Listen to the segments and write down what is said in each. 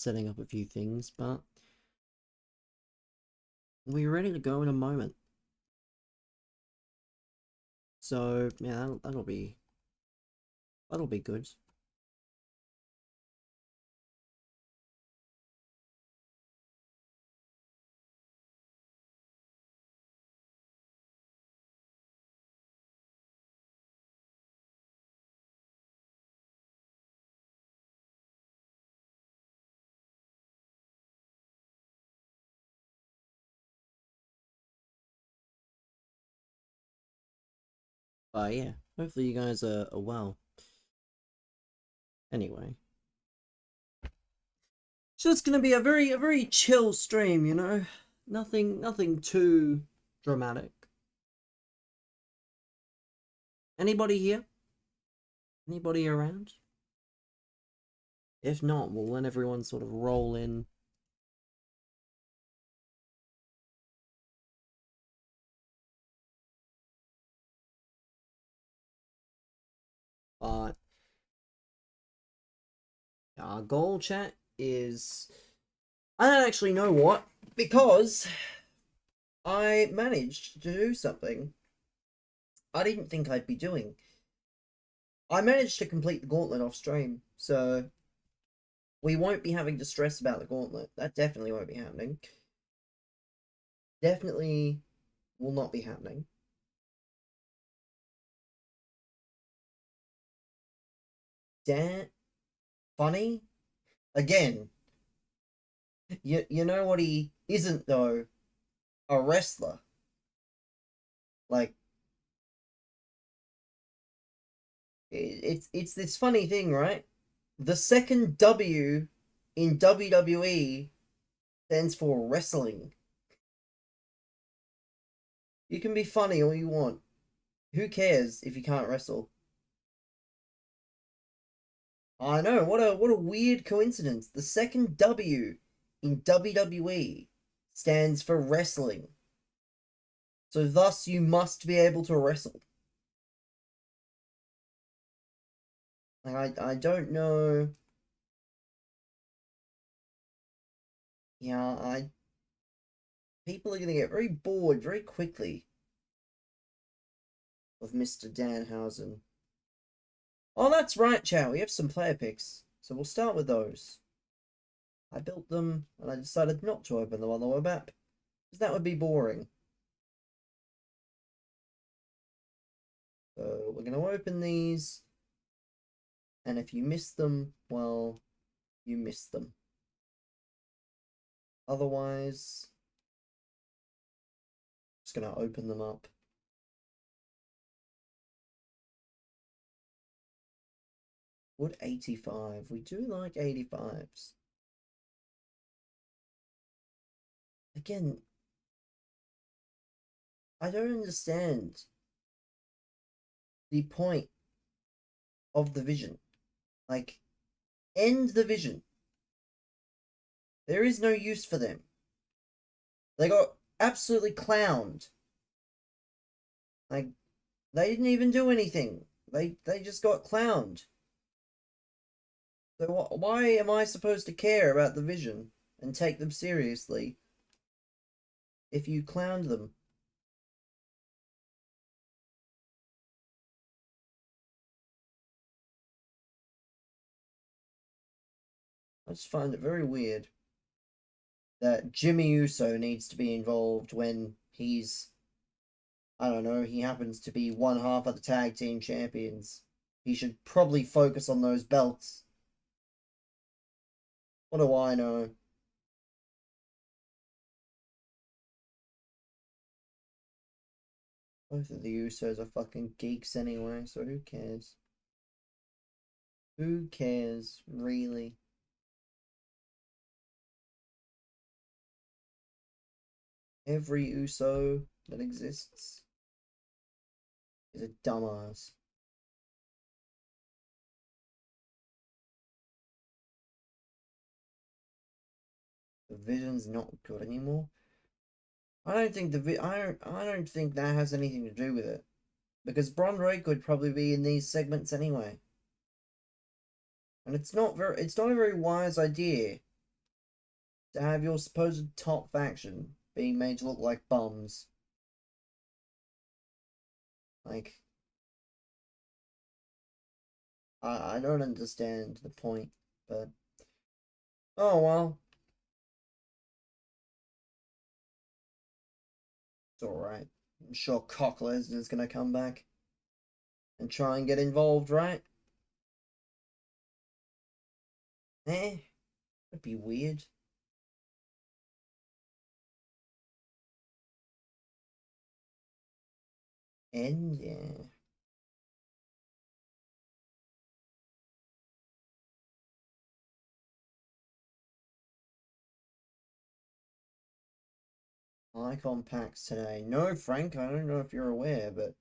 setting up a few things, but we're ready to go in a moment. So yeah, that'll be good. But yeah, hopefully you guys are well. Anyway, so it's gonna be a very chill stream, you know, nothing too dramatic. Anybody here? Anybody around? If not, we'll let everyone sort of roll in. But our goal, chat, is... I don't actually know what, because I managed to do something I didn't think I'd be doing. I managed to complete the gauntlet off stream, so we won't be having to stress about the gauntlet. That definitely won't be happening. Definitely will not be happening. Dan, funny? Again, you know what he isn't, though? A wrestler. Like, it's this funny thing, right? The second W in WWE stands for wrestling. You can be funny all you want. Who cares if you can't wrestle? I know, what a weird coincidence. The second W in WWE stands for wrestling. So thus you must be able to wrestle. Like, I don't know. Yeah, people are gonna get very bored very quickly of Mr. Danhausen. Oh, that's right, chat. We have some player picks. So we'll start with those. I built them, and I decided not to open them on the web app, because that would be boring. So we're going to open these, and if you miss them, well, you missed them. Otherwise, just going to open them up. Wood 85. We do like 85s. Again, I don't understand the point of the vision. Like, end the vision. There is no use for them. They got absolutely clowned. Like, they didn't even do anything. They just got clowned. So why am I supposed to care about the vision and take them seriously if you clowned them? I just find it very weird that Jimmy Uso needs to be involved when he's, I don't know, he happens to be one half of the tag team champions. He should probably focus on those belts. What do I know? Both of the Usos are fucking geeks anyway, so who cares? Who cares, really? Every Uso that exists is a dumbass. The vision's not good anymore. I don't think I don't think that has anything to do with it, because Bron Ray could probably be in these segments anyway, and it's not a very wise idea to have your supposed top faction being made to look like bums. Like, I don't understand the point, but oh well. It's alright. I'm sure Cock Lesnar's gonna come back and try and get involved, right? Eh? That'd be weird. And yeah. Icon packs today. No, Frank, I don't know if you're aware, but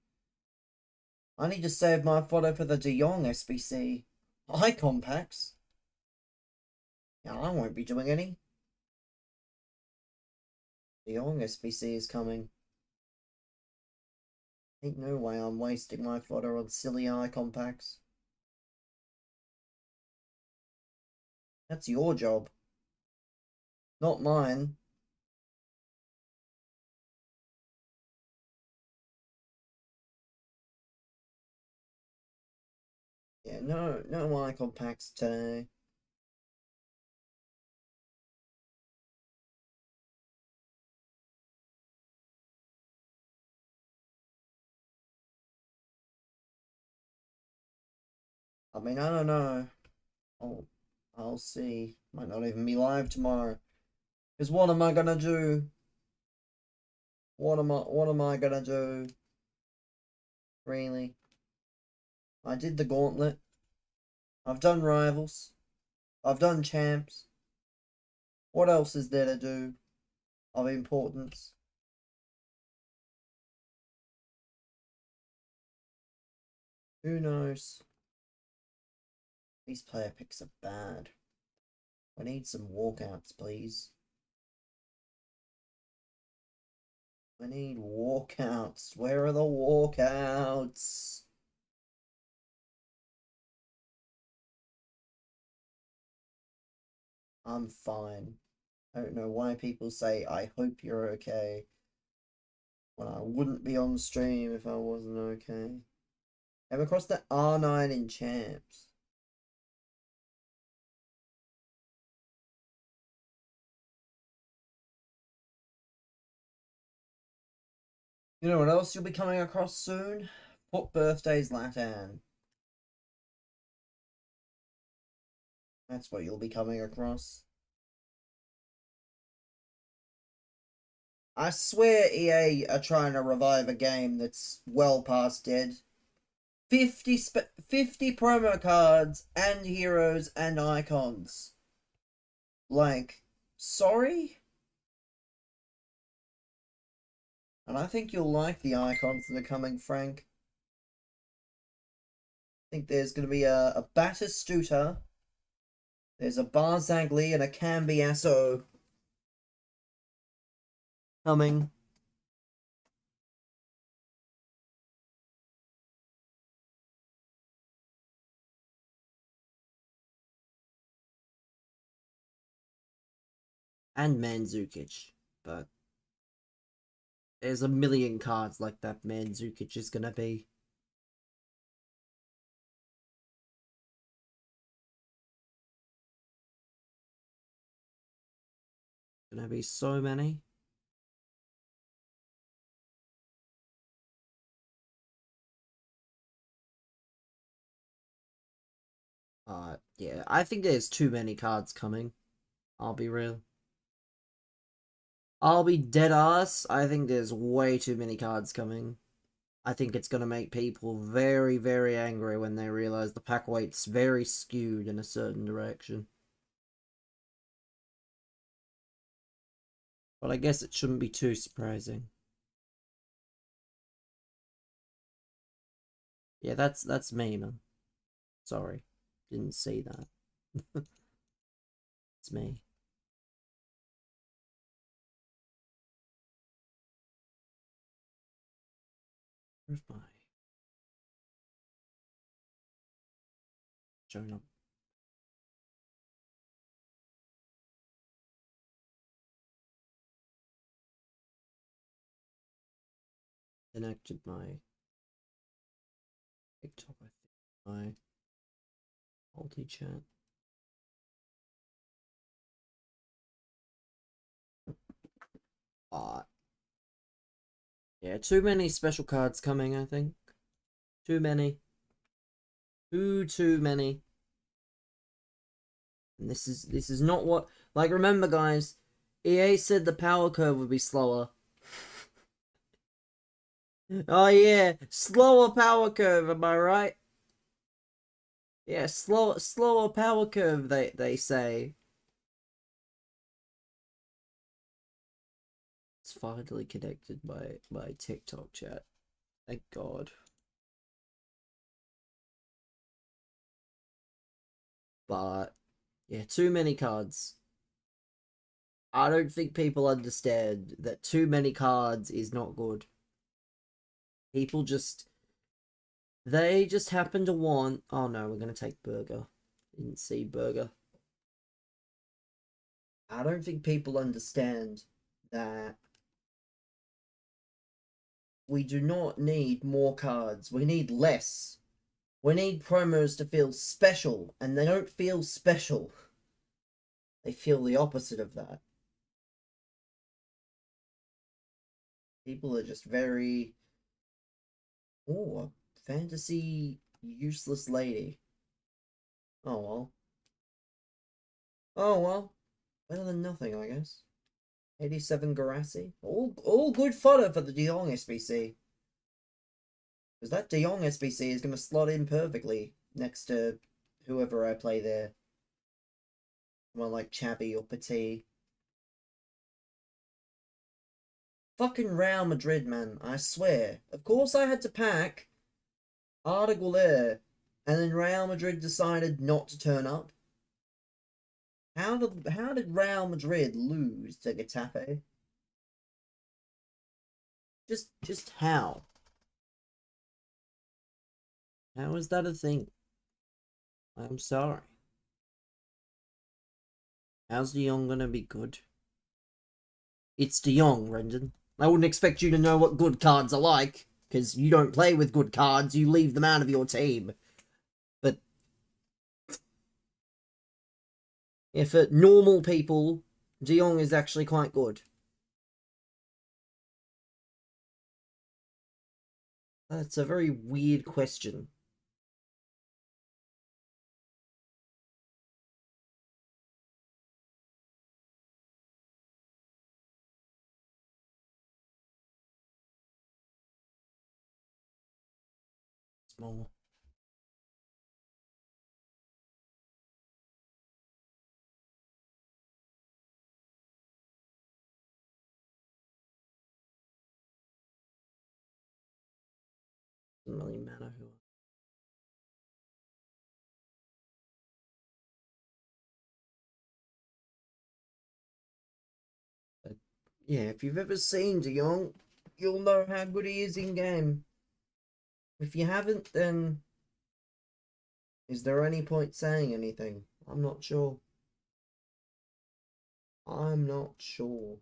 I need to save my photo for the De Jong SBC. Icon packs? Yeah, I won't be doing any. De Jong SBC is coming. Ain't no way I'm wasting my photo on silly icon packs. That's your job. Not mine. Yeah, no icon packs today. I mean, I don't know. I'll see. Might not even be live tomorrow. Because what am I gonna do? What am I gonna do? Really? I did the gauntlet. I've done rivals. I've done champs. What else is there to do of importance? Who knows? These player picks are bad. I need some walkouts, please. I need walkouts. Where are the walkouts? I'm fine. I don't know why people say, I hope you're okay, when I wouldn't be on stream if I wasn't okay. Came across the R9 in champs. You know what else you'll be coming across soon? Put birthdays Latan. That's what you'll be coming across. I swear EA are trying to revive a game that's well past dead. 50 promo cards and heroes and icons. Like, sorry? And I think you'll like the icons that are coming, Frank. I think there's going to be a Batistuta. There's a Barzagli and a Cambiasso coming. And Mandzukic. But there's a million cards like that Mandzukic is going to be. Gonna be so many. Yeah, I think there's too many cards coming. I'll be real. I'll be dead ass. I think there's way too many cards coming. I think it's gonna make people very, very angry when they realize the pack weight's very skewed in a certain direction. But I guess it shouldn't be too surprising. Yeah, that's me, man. Sorry. Didn't see that. It's me. Where's my showing up? connected my TikTok, I think, my multi-chat. Yeah, too many special cards coming, I think. Too many. Too many. And this is not what, like, remember guys, EA said the power curve would be slower. Oh yeah, slower power curve, am I right? Yeah, slower power curve, they say. It's finally connected by TikTok chat. Thank God. But yeah, too many cards. I don't think people understand that too many cards is not good. People just, they just happen to want, oh no, we're gonna take Burger. Didn't see Burger. I don't think people understand that we do not need more cards. We need less. We need promos to feel special, and they don't feel special. They feel the opposite of that. People are just very... Oh, a fantasy useless lady. Oh well. Oh well. Better than nothing, I guess. 87 Garassi. All good fodder for the De Jong SBC. Because that De Jong SBC is going to slot in perfectly next to whoever I play there. Someone like Chappy or Petit. Fucking Real Madrid, man. I swear. Of course I had to pack Arda Güler, and then Real Madrid decided not to turn up. How did Real Madrid lose to Getafe? Just how? How is that a thing? I'm sorry. How's De Jong gonna be good? It's De Jong, Brendan. I wouldn't expect you to know what good cards are like, because you don't play with good cards, you leave them out of your team. But yeah, for normal people, De Jong is actually quite good. That's a very weird question. Small. Doesn't really matter who. But yeah, if you've ever seen De Jong, you'll know how good he is in game. If you haven't, then is there any point saying anything? I'm not sure. I'm not sure.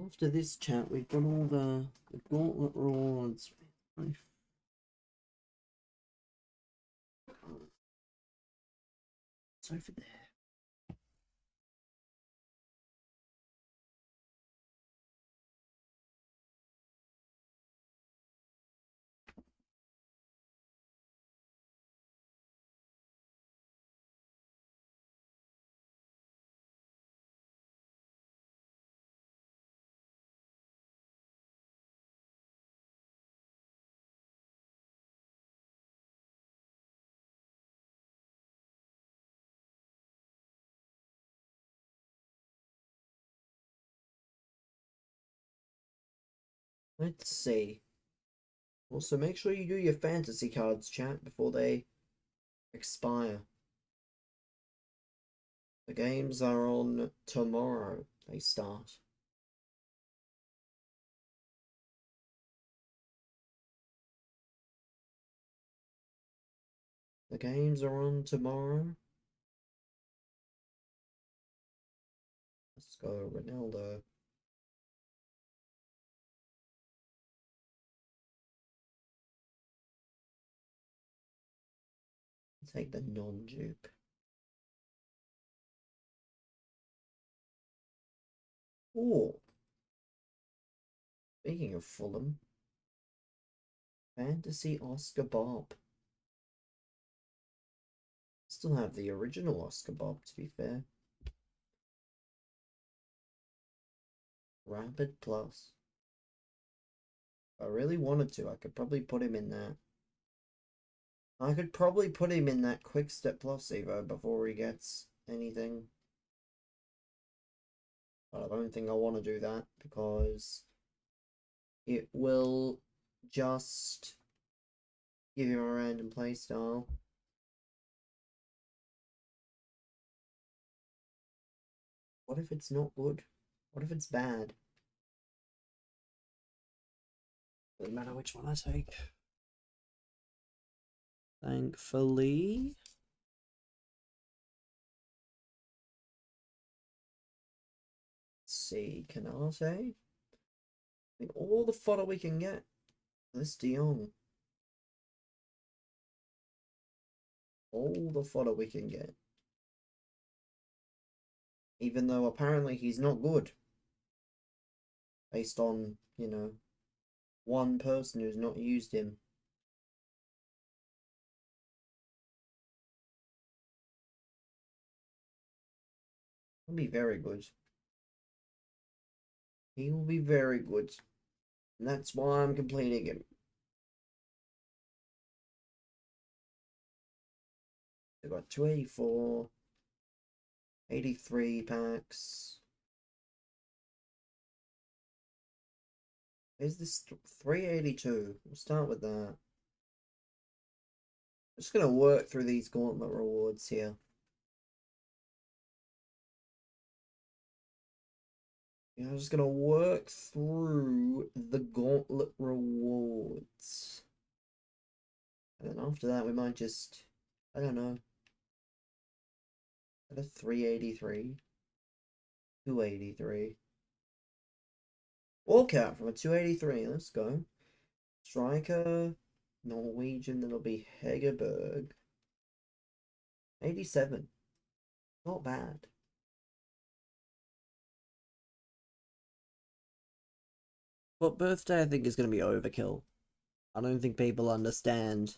After this chat, we've got all the gauntlet rewards. It's over there. Let's see. Also, make sure you do your fantasy cards, chat, before they expire. The games are on tomorrow. They start. The games are on tomorrow. Let's go, Ronaldo. Take the non-dupe. Oh, speaking of Fulham, Fantasy Oscar Bob. Still have the original Oscar Bob, to be fair. Rapid Plus. If I really wanted to, I could probably put him in that. I could probably put him in that Quick Step Plus Evo before he gets anything. But I don't think I want to do that because it will just give him a random playstyle. What if it's not good? What if it's bad? Doesn't matter which one I take. Thankfully. Let's see, Canate. I think all the fodder we can get. This De Jong. All the fodder we can get. Even though apparently he's not good. Based on, you know, one person who's not used him. He'll be very good. He will be very good. And that's why I'm completing him. I got 284, 83 packs. Is this 382? We'll start with that. I'm just going to work through these gauntlet rewards here. Yeah, I'm just going to work through the gauntlet rewards. And then after that, we might just, I don't know. At a 383, 283. Walkout from a 283. Let's go. Striker, Norwegian. That'll be Hegerberg. 87. Not bad. But birthday, I think, is going to be overkill. I don't think people understand.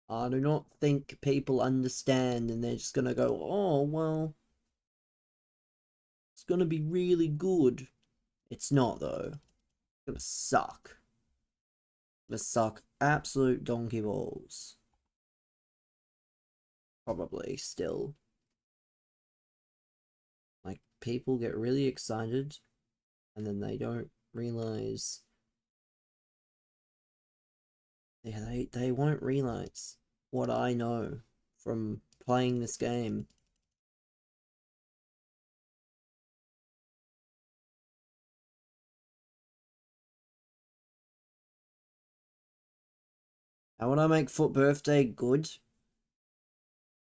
I do not think people understand, and they're just going to go, oh, well, it's going to be really good. It's not, though. It's going to suck. It's going to suck absolute donkey balls. Probably, still. Like, people get really excited, and then they don't realize. Yeah, they won't realize what I know from playing this game. How would I make Foot Birthday good?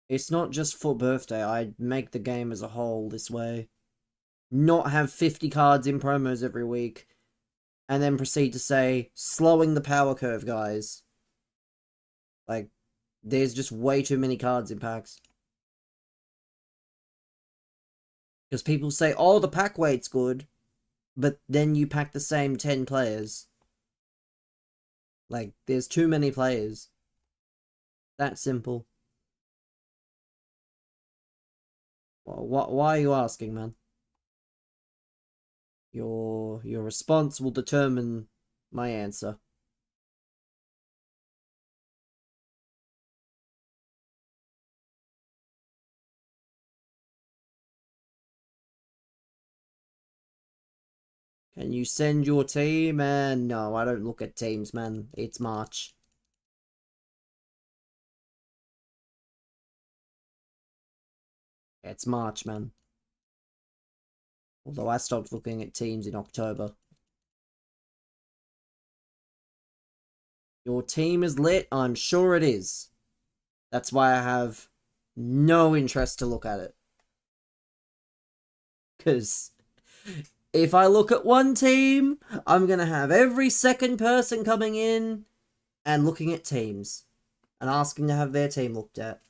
It's not just Foot Birthday, I'd make the game as a whole this way. Not have 50 cards in promos every week, and then proceed to say, slowing the power curve, guys. Like, there's just way too many cards in packs. Because people say, oh, the pack weight's good, but then you pack the same 10 players. Like, there's too many players. That simple. Well, why are you asking, man? Your response will determine my answer. Can you send your team? No, I don't look at teams, man. It's March. It's March, man. Although I stopped looking at teams in October. Your team is lit? I'm sure it is. That's why I have no interest to look at it. Because if I look at one team, I'm going to have every second person coming in and looking at teams and asking to have their team looked at.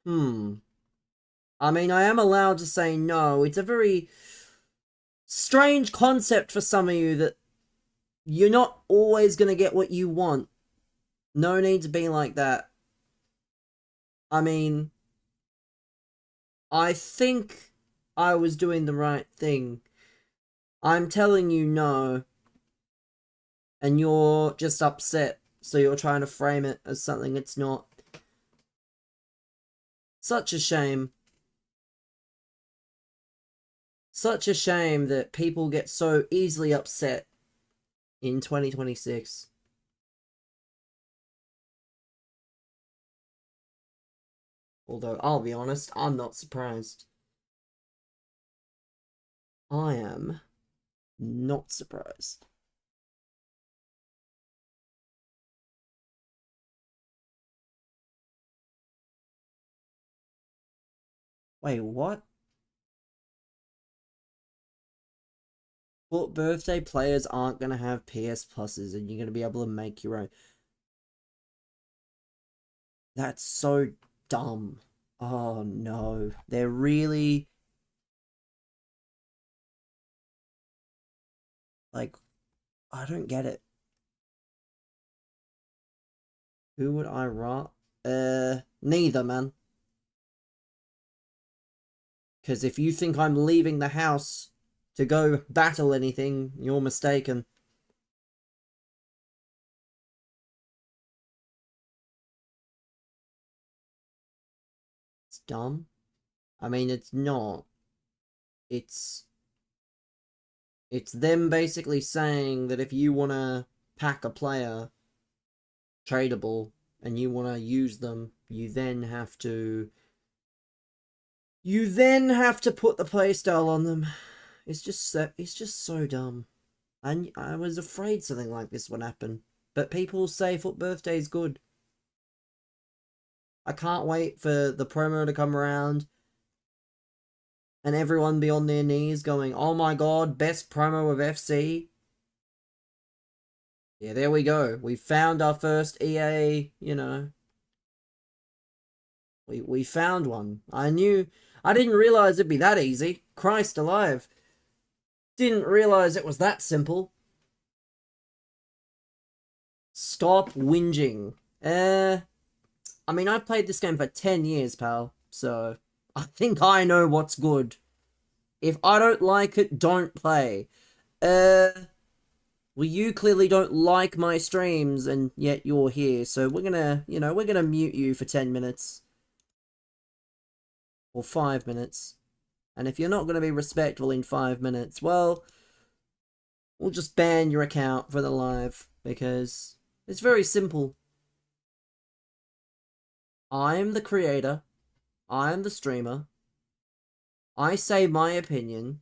I mean, I am allowed to say no. It's a very strange concept for some of you that you're not always going to get what you want. No need to be like that. I mean, I think I was doing the right thing. I'm telling you no, and you're just upset, so you're trying to frame it as something it's not. Such a shame. Such a shame that people get so easily upset in 2026. Although, I'll be honest, I'm not surprised. I am not surprised. Wait, what? What birthday players aren't going to have PS Pluses and you're going to be able to make your own? That's so dumb. Oh no. They're really... Like, I don't get it. Who would I rot? Neither, man. Because if you think I'm leaving the house to go battle anything, you're mistaken. It's dumb. I mean, it's not. It's them basically saying that if you want to pack a player tradable and you want to use them, you then have to put the playstyle on them. It's just so dumb. And I was afraid something like this would happen. But people say Foot Birthday is good. I can't wait for the promo to come around and everyone be on their knees going, oh my god, best promo of FC. Yeah, there we go. We found our first EA, you know. We found one. I didn't realize it'd be that easy. Christ alive. Didn't realize it was that simple. Stop whinging. I mean, I've played this game for 10 years, pal. So, I think I know what's good. If I don't like it, don't play. Well, you clearly don't like my streams, and yet you're here. So we're gonna, we're gonna mute you for 10 minutes. Or 5 minutes. And if you're not gonna be respectful in 5 minutes, well, we'll just ban your account for the live. Because it's very simple. I'm the creator. I'm the streamer. I say my opinion.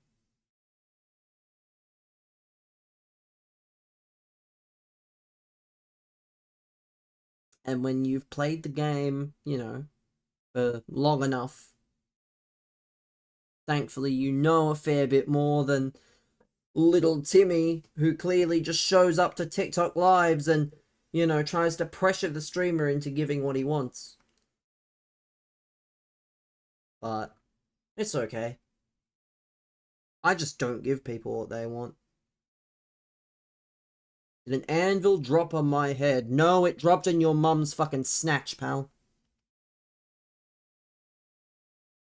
And when you've played the game, for long enough, thankfully you know a fair bit more than little Timmy, who clearly just shows up to TikTok lives and, tries to pressure the streamer into giving what he wants. But it's okay. I just don't give people what they want. Did an anvil drop on my head? No, it dropped in your mum's fucking snatch, pal.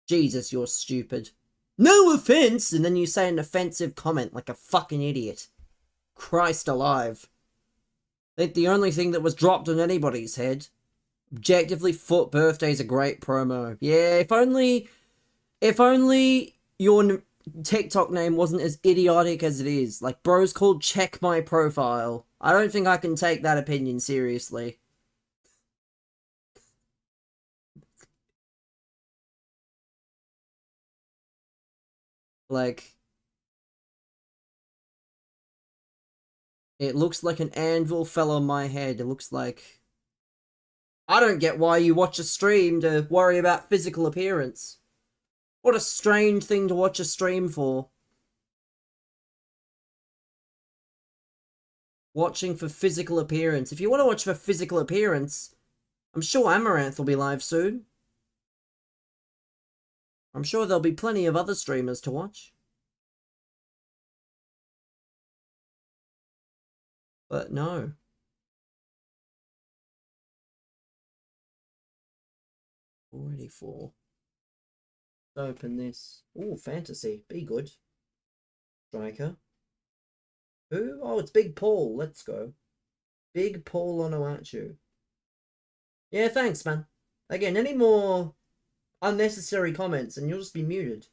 Jesus, you're stupid. No offense! And then you say an offensive comment like a fucking idiot. Christ alive. I think the only thing that was dropped on anybody's head. Objectively, Foot Birthday's a great promo. Yeah, if only your TikTok name wasn't as idiotic as it is. Like, bro's called Check My Profile. I don't think I can take that opinion seriously. Like, it looks like an anvil fell on my head. It looks like... I don't get why you watch a stream to worry about physical appearance. What a strange thing to watch a stream for. Watching for physical appearance. If you want to watch for physical appearance, I'm sure Amaranth will be live soon. I'm sure there'll be plenty of other streamers to watch. But no. 484. Let's open this. Ooh, fantasy. Be good. Striker. Who? Oh, it's Big Paul. Let's go. Big Paul Onuachu. Yeah, thanks, man. Again, any more unnecessary comments and you'll just be muted.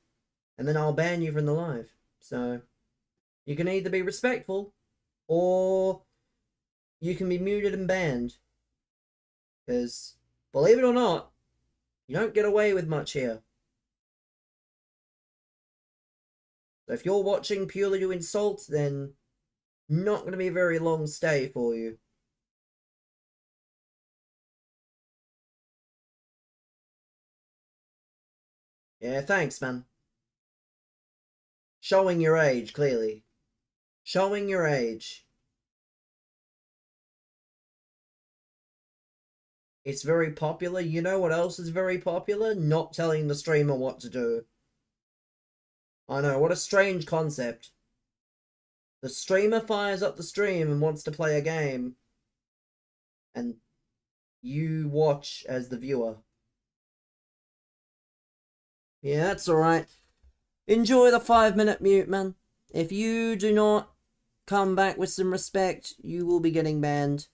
And then I'll ban you from the live. So, you can either be respectful or you can be muted and banned. Because, believe it or not, you don't get away with much here. So if you're watching purely to insult, then not going to be a very long stay for you. Yeah, thanks, man. Showing your age, clearly. Showing your age. It's very popular. You know what else is very popular? Not telling the streamer what to do. I know, what a strange concept. The streamer fires up the stream and wants to play a game. And you watch as the viewer. Yeah, that's alright. Enjoy the 5-minute mute, man. If you do not come back with some respect, you will be getting banned.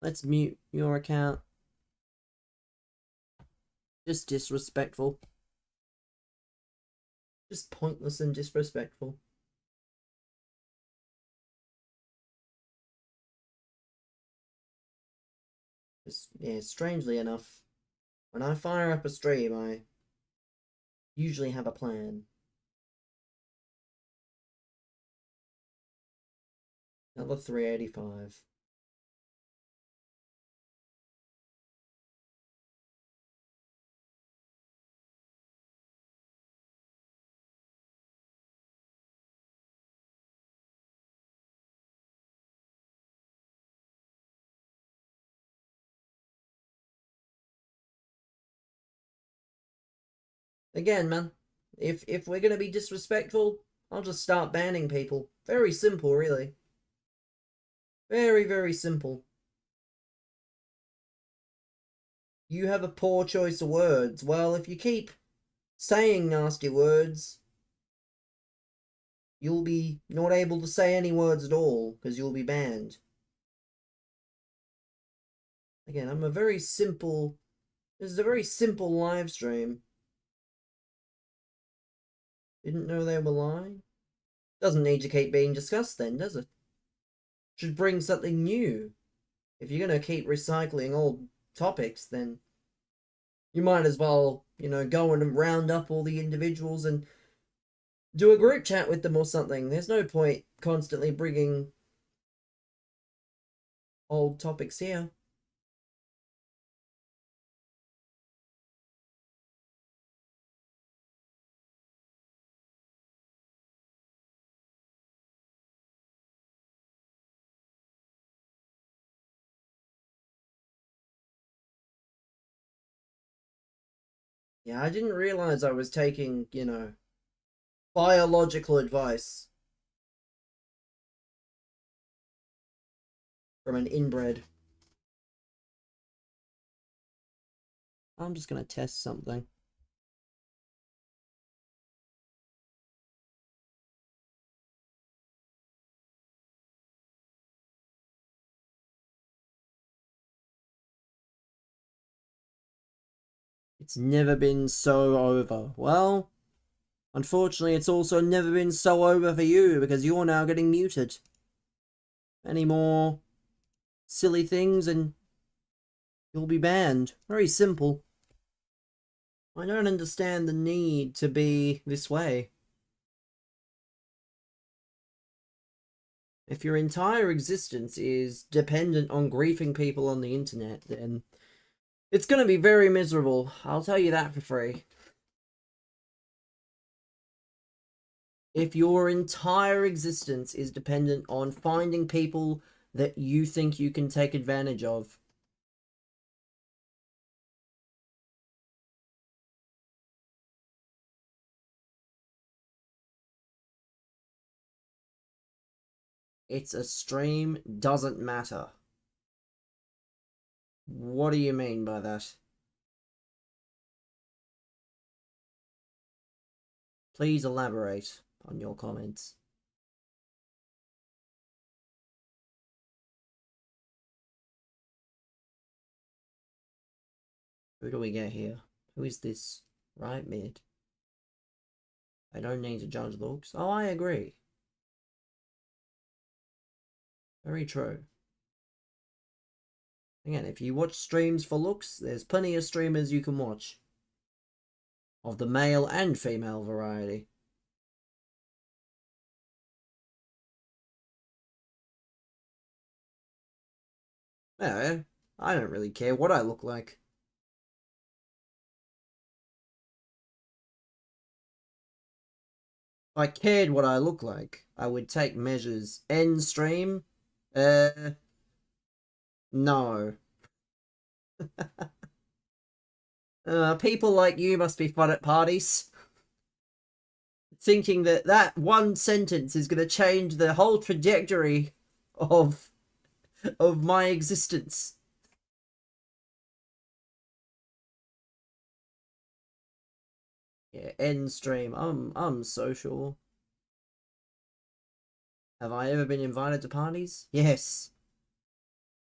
Let's mute your account. Just disrespectful. Just pointless and disrespectful. Yeah, strangely enough, when I fire up a stream, I usually have a plan. Another 385. Again, man, if we're gonna be disrespectful, I'll just start banning people. Very simple, really. Very, very simple. You have a poor choice of words. Well, if you keep saying nasty words, you'll be not able to say any words at all, because you'll be banned. Again, I'm a very simple... This is a very simple live stream. Didn't know they were lying? Doesn't need to keep being discussed then, does it? Should bring something new. If you're gonna keep recycling old topics, then you might as well, you know, go and round up all the individuals and do a group chat with them or something. There's no point constantly bringing old topics here. Yeah, I didn't realize I was taking, you know, biological advice from an inbred. I'm just gonna test something. It's never been so over. Well, Unfortunately, it's also never been so over for you, because you're now getting muted. Any more silly things and you'll be banned. Very simple. I don't understand the need to be this way. If your entire existence is dependent on griefing people on the internet, then it's going to be very miserable. I'll tell you that for free. If your entire existence is dependent on finding people that you think you can take advantage of, it's a stream, doesn't matter. What do you mean by that? Please elaborate on your comments. Who do we get here? Who is this? Right mid. I don't need to judge looks. Oh, I agree. Very true. Again, if you watch streams for looks, there's plenty of streamers you can watch. Of the male and female variety. Yeah, I don't really care what I look like. If I cared what I look like, I would take measures. End stream? No. People like you must be fun at parties. Thinking that that one sentence is going to change the whole trajectory of my existence. Yeah, end stream. I'm social. Have I ever been invited to parties? Yes.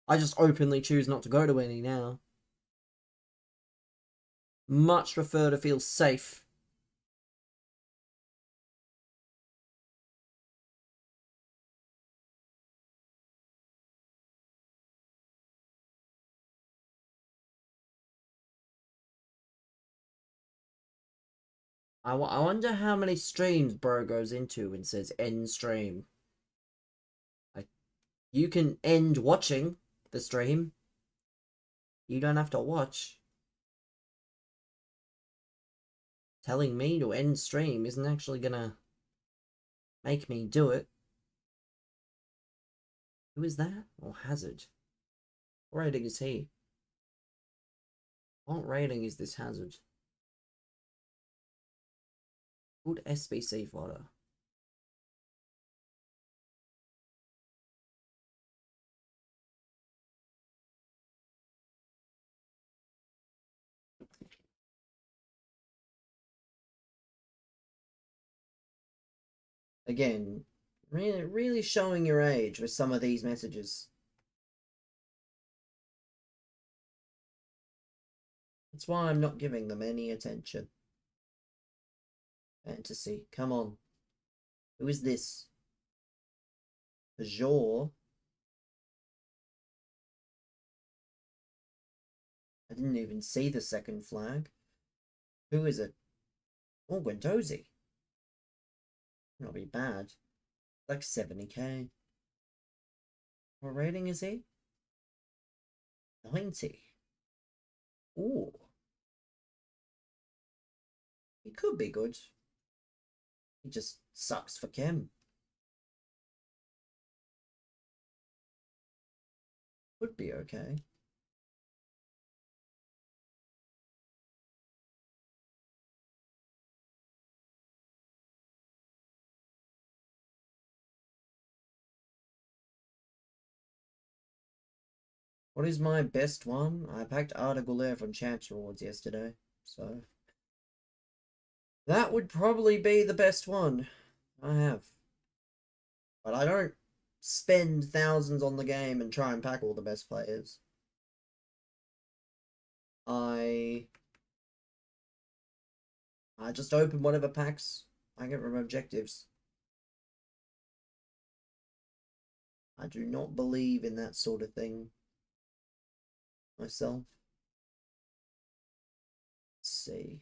I just openly choose not to go to any now. Much prefer to feel safe. I wonder how many streams bro goes into and says end stream. Like, you can end watching the stream. You don't have to watch. Telling me to end stream isn't actually gonna make me do it. Who is that? Oh, Hazard. What rating is he? What rating is this Hazard? Good SBC fodder. Again, really showing your age with some of these messages. That's why I'm not giving them any attention. Fantasy, come on. Who is this? Bajor? I didn't even see the second flag. Who is it? Oh, Gwendozi. Not be bad. Like 70k. What rating is he? 90. Ooh. He could be good. He just sucks for Chem. Would be okay. What is my best one? I packed Arda Güler from Champs Rewards yesterday, so that would probably be the best one I have. But I don't spend thousands on the game and try and pack all the best players. I just open whatever packs I get rid of objectives. I do not believe in that sort of thing myself. Let's see.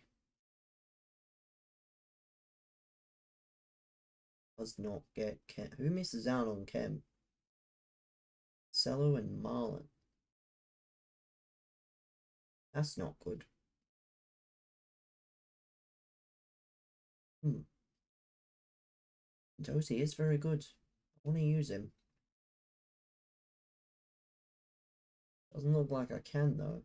Does not get Chem. Who misses out on Chem? Cello and Marlin. That's not good. Dozy is very good. I want to use him. Doesn't look like I can though.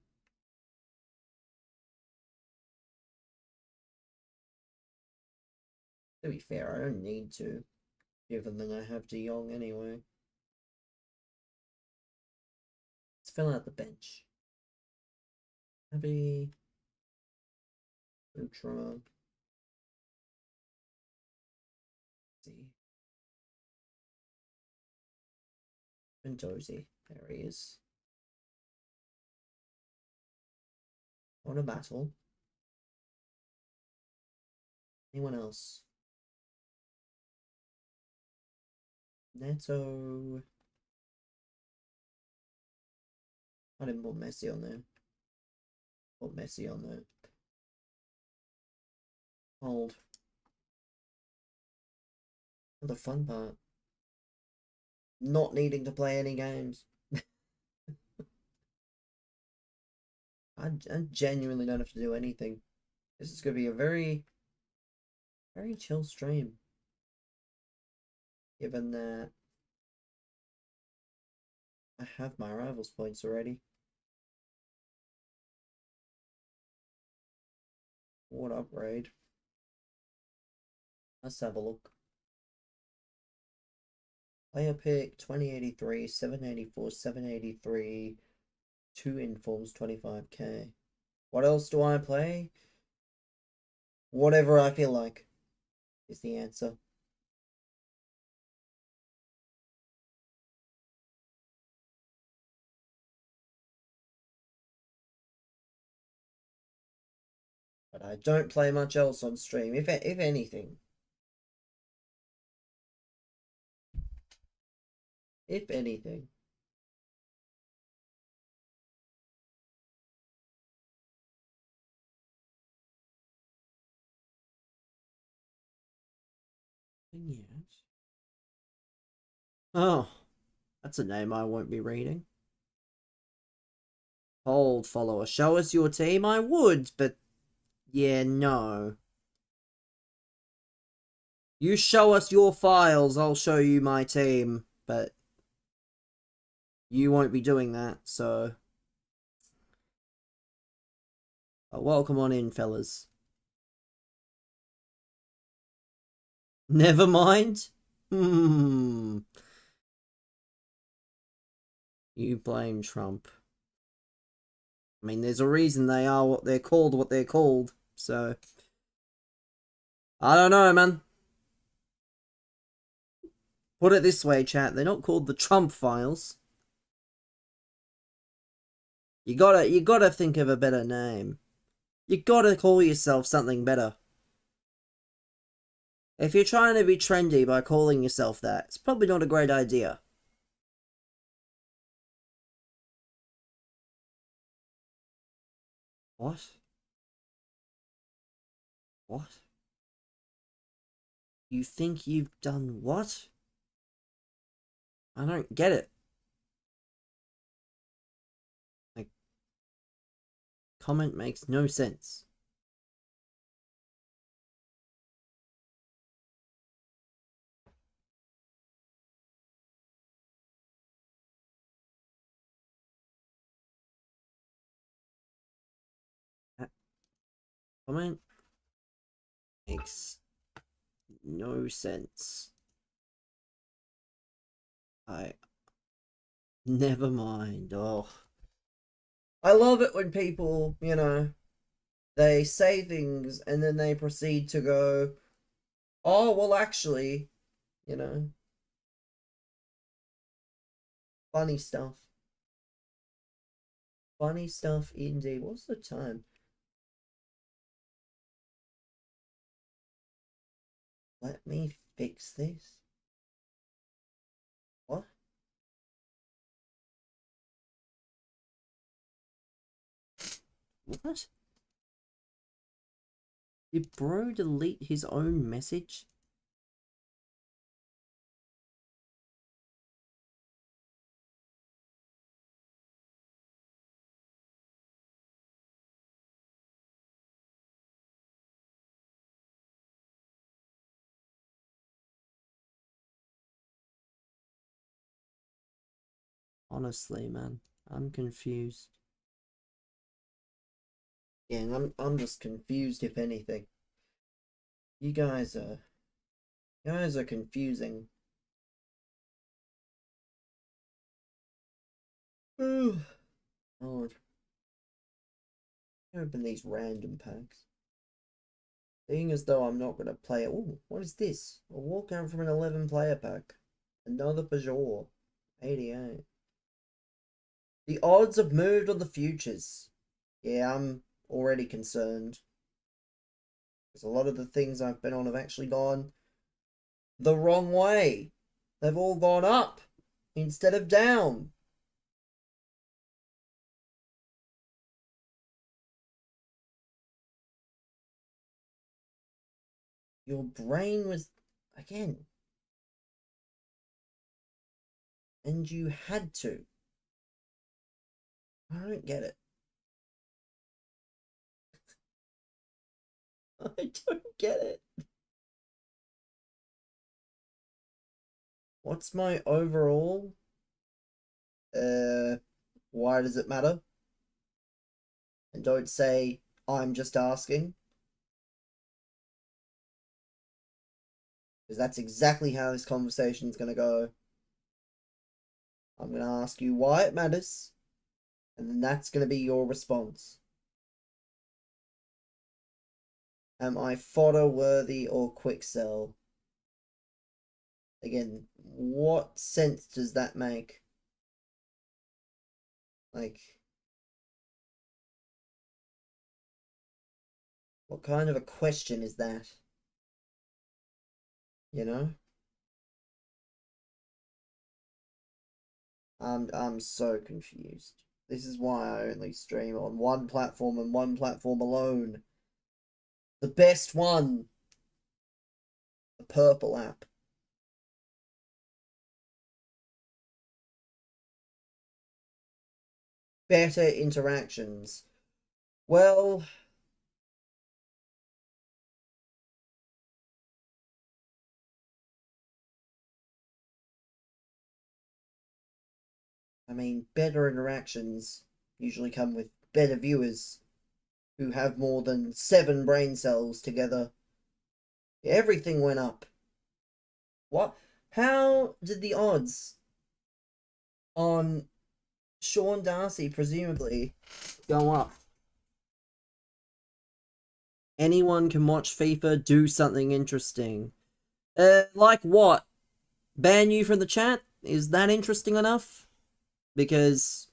To be fair, I don't need to, given that I have De Jong anyway. Let's fill out the bench. Abby, Ultra. See. And Dozy. There he is. On a battle. Anyone else? Neto. I didn't put Messi on there. Put Messi on there. Hold. The fun part. Not needing to play any games. I genuinely don't have to do anything. This is going to be a very, very chill stream. Given that I have my rivals points already. What upgrade? Let's have a look. Player pick 2083, 784, 783, 2 informs 25k. What else do I play? Whatever I feel like is the answer. But I don't play much else on stream, if anything. If anything. Yes. Oh, that's a name I won't be reading. Hold, follower. Show us your team? I would, but yeah, no. You show us your files, I'll show you my team, but you won't be doing that, so. Welcome on in, fellas. Never mind. You blame Trump. I mean, there's a reason they are what they're called, so. I don't know, man. Put it this way, chat, they're not called the Trump files. You gotta think of a better name. You gotta call yourself something better. If you're trying to be trendy by calling yourself that, it's probably not a great idea. What? What? You think you've done what? I don't get it. Like, comment makes no sense. Comment makes no sense. Never mind. Oh. I love it when people, you know, they say things and then they proceed to go, oh, well, actually, you know, funny stuff. Funny stuff indeed. What's the time? Let me fix this. What? What? Did bro delete his own message? Honestly, man, I'm confused. Yeah, and I'm just confused if anything. You guys are confusing. Oh, Lord. Open these random packs. Being as though I'm not gonna play it. Oh, what is this? A walkout from an 11-player pack. Another Peugeot. 88. The odds have moved on the futures. Yeah, I'm already concerned. Because a lot of the things I've been on have actually gone the wrong way. They've all gone up instead of down. Your brain was, again. And you had to. I don't get it. I don't get it. What's my overall? Why does it matter? And don't say, I'm just asking. Because that's exactly how this conversation is going to go. I'm going to ask you why it matters. And then that's going to be your response. Am I fodder worthy or quick sell? Again, what sense does that make? Like, what kind of a question is that? You know? I'm so confused. This is why I only stream on one platform and one platform alone. The best one. The purple app. Better interactions. Well, I mean, better interactions usually come with better viewers who have more than 7 brain cells together. Everything went up. What? How did the odds on Sean Darcy presumably go up? Anyone can watch FIFA do something interesting. Like what? Ban you from the chat? Is that interesting enough? Because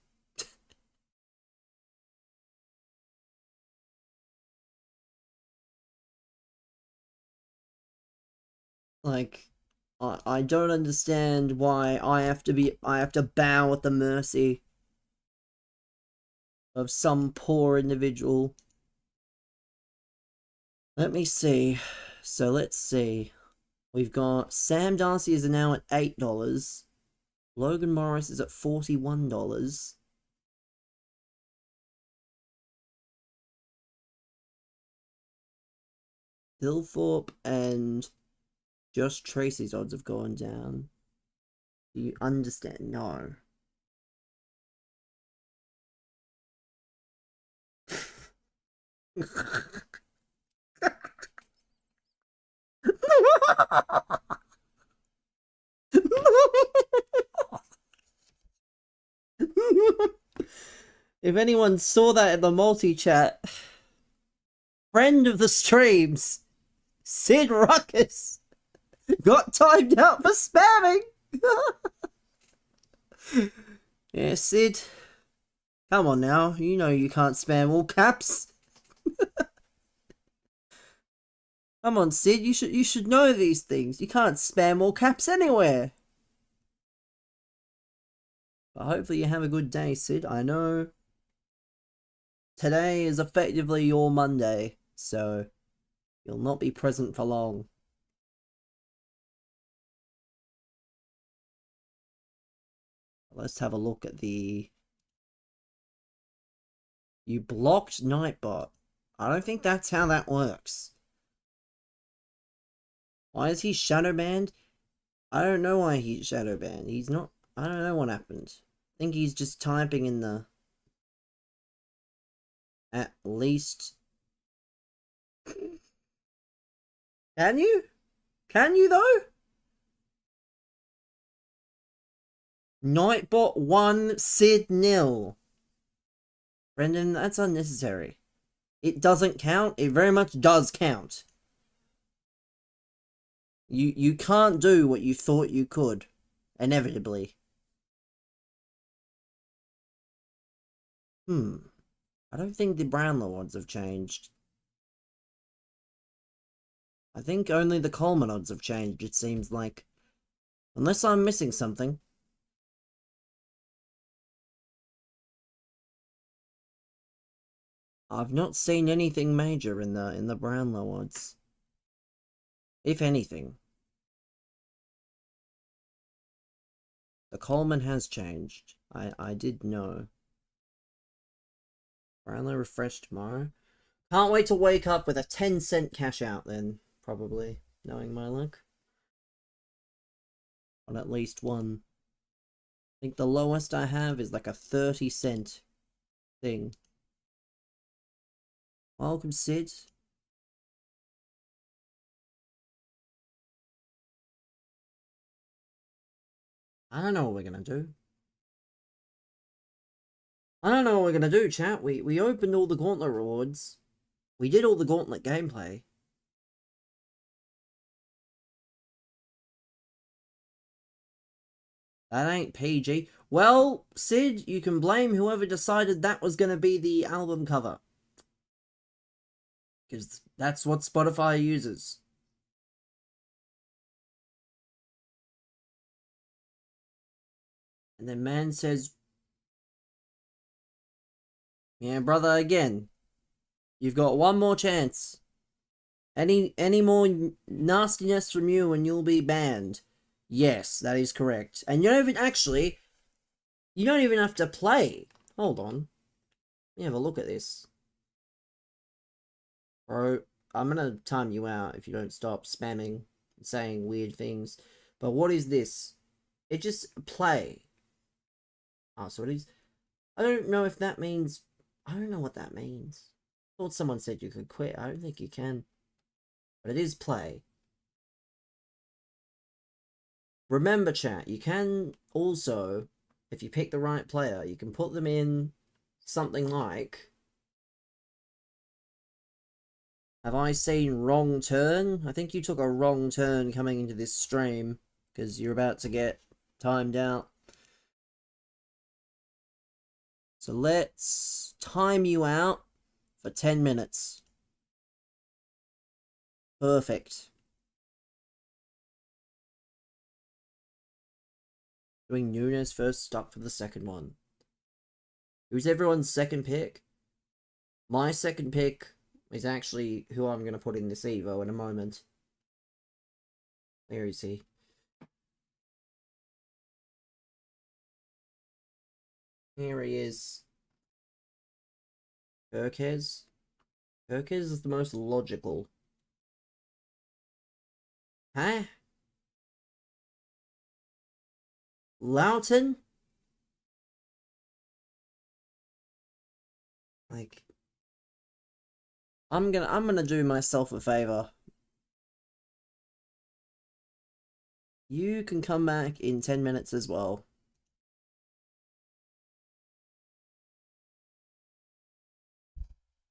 like I don't understand why I have to bow at the mercy of some poor individual. Let me see. So let's see. We've got Sam Darcy is now at $8. Logan Morris is at $41. Dilthorpe and Josh Tracy's odds have gone down. Do you understand? No. If anyone saw that in the multi-chat, friend of the streams, Sid Ruckus, got timed out for spamming. Yeah, Sid, come on now, you know you can't spam all caps. Come on, Sid, you should know these things. You can't spam all caps anywhere. But hopefully you have a good day, Sid. I know today is effectively your Monday, so you'll not be present for long. Let's have a look at the... You blocked Nightbot. I don't think that's how that works. Why is he shadow banned? I don't know why he's shadow banned. He's not... I don't know what happened. I think he's just typing in the... At least... Can you? Can you though? Nightbot 1, Sid 0. Brendan, that's unnecessary. It doesn't count. It very much does count. You can't do what you thought you could. Inevitably. I don't think the Brownlow odds have changed. I think only the Coleman odds have changed, it seems like. Unless I'm missing something. I've not seen anything major in the Brownlow odds. If anything. The Coleman has changed. I did know. Brownlow refresh tomorrow. Can't wait to wake up with a 10-cent cash out then, probably, knowing my luck. On at least one. I think the lowest I have is like a 30-cent thing. Welcome, Sid. I don't know what we're gonna do. I don't know what we're gonna do, chat. We opened all the Gauntlet rewards. We did all the Gauntlet gameplay. That ain't PG. Well, Sid, you can blame whoever decided that was gonna be the album cover. Because that's what Spotify uses. And then man says, yeah, brother, again, you've got one more chance. Any more nastiness from you and you'll be banned. Yes, that is correct. And you don't even have to play. Hold on. Let me have a look at this. Bro, I'm gonna time you out if you don't stop spamming and saying weird things. But what is this? It just play. Oh, so it is. I don't know if that means... I don't know what that means. I thought someone said you could quit. I don't think you can. But it is play. Remember, chat, you can also, if you pick the right player, you can put them in something like... Have I seen wrong turn? I think you took a wrong turn coming into this stream, because you're about to get timed out. So let's time you out for 10 minutes. Perfect. Doing Nunes first, stuck for the second one. Who's everyone's second pick? My second pick is actually who I'm going to put in this Evo in a moment. Where is he? Here he is. Herkes. Herkes is the most logical. Huh? Loughton? Like, I'm gonna do myself a favor. You can come back in 10 minutes as well.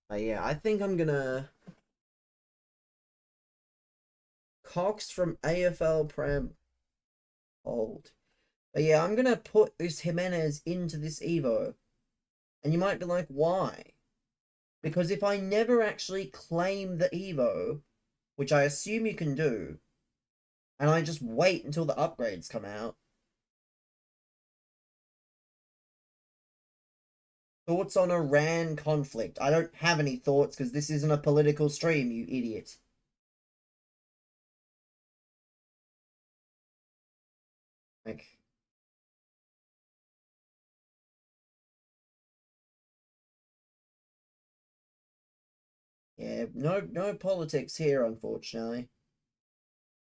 But yeah, I think I'm gonna... Cox from AFL Prem. Hold. But yeah, I'm gonna put this Jimenez into this Evo. And you might be like, why? Because if I never actually claim the Evo, which I assume you can do, and I just wait until the upgrades come out. Thoughts on Iran conflict? I don't have any thoughts because this isn't a political stream, you idiot. Like, yeah, no politics here, unfortunately.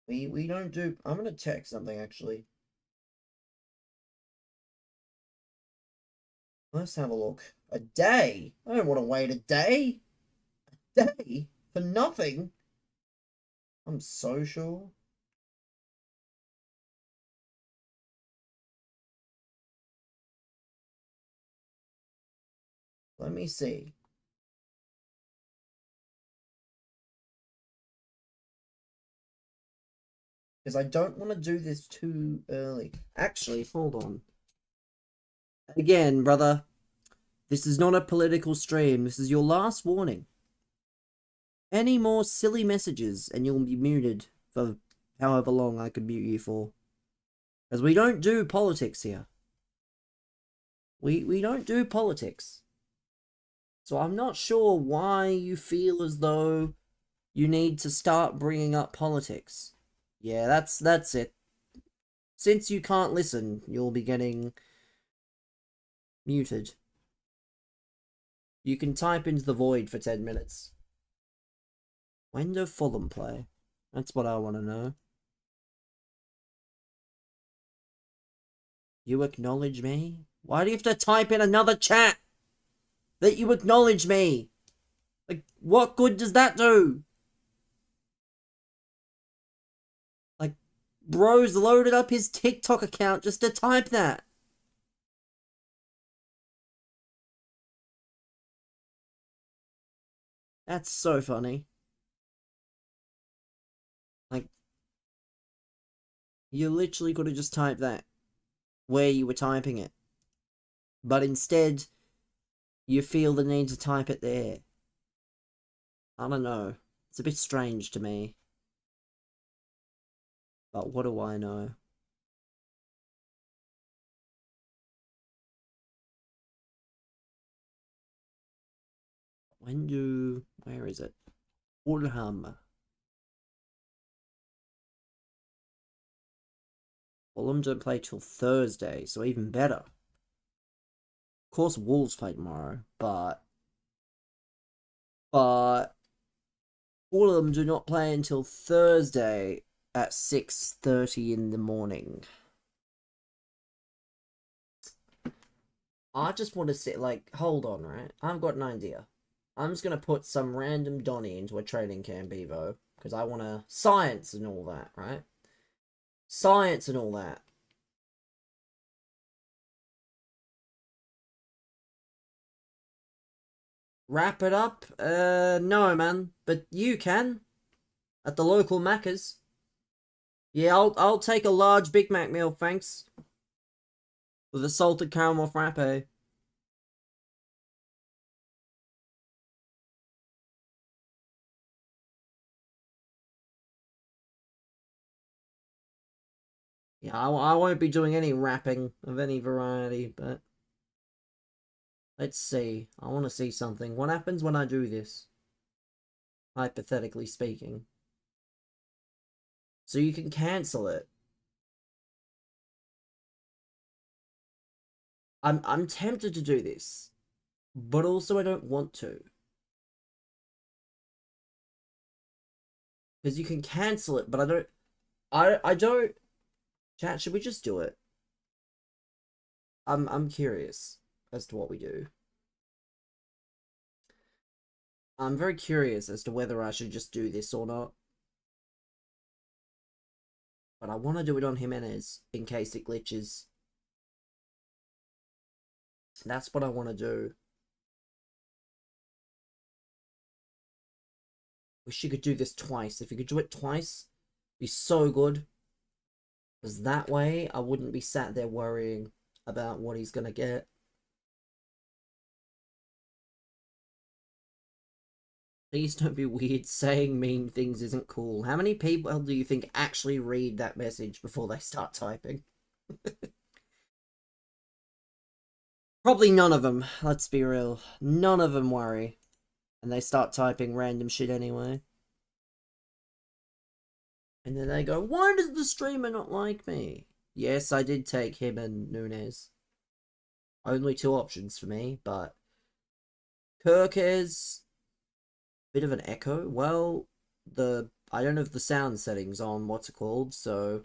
We don't do. I'm gonna check something actually. Let's have a look. A day? I don't want to wait a day. A day for nothing. I'm so sure. Let me see. Because I don't want to do this too early. Actually, hold on. Again, brother, this is not a political stream. This is your last warning. Any more silly messages and you'll be muted for however long I could mute you for. Because we don't do politics here. We don't do politics. So I'm not sure why you feel as though you need to start bringing up politics. Yeah, that's it. Since you can't listen, you'll be getting muted. You can type into the void for 10 minutes. When do Fulham play? That's what I want to know. You acknowledge me? Why do you have to type in another chat? That you acknowledge me? Like, what good does that do? Like, bro's loaded up his TikTok account just to type that. That's so funny. Like, you literally could have just typed that where you were typing it. But instead, you feel the need to type it there. I don't know. It's a bit strange to me. But what do I know? Where is it? Fulham. Fulham don't play till Thursday, so even better. Of course, Wolves play tomorrow, but Fulham do not play until Thursday at 6:30 in the morning. I just want to sit, like, hold on, right? I've got an idea. I'm just going to put some random Donny into a training camp, Evo, because I want to science and all that, right? Science and all that. Wrap it up? No, man. But you can. At the local Macca's. Yeah, I'll take a large Big Mac meal, thanks. With a salted caramel frappe. Yeah, I won't be doing any wrapping of any variety, but... Let's see. I want to see something. What happens when I do this? Hypothetically speaking. So you can cancel it. I'm tempted to do this. But also I don't want to. Because you can cancel it, but I don't... Chat, should we just do it? I'm curious as to what we do. I'm very curious as to whether I should just do this or not. But I want to do it on Jimenez in case it glitches. That's what I want to do. Wish you could do this twice. If you could do it twice, it'd be so good. Because that way, I wouldn't be sat there worrying about what he's going to get. Please don't be weird. Saying mean things isn't cool. How many people do you think actually read that message before they start typing? Probably none of them, let's be real. None of them worry. And they start typing random shit anyway. And then they go, why does the streamer not like me? Yes, I did take him and Nunez. Only two options for me, but Kirk is bit of an echo. Well, I don't have the sound settings on what's it called, so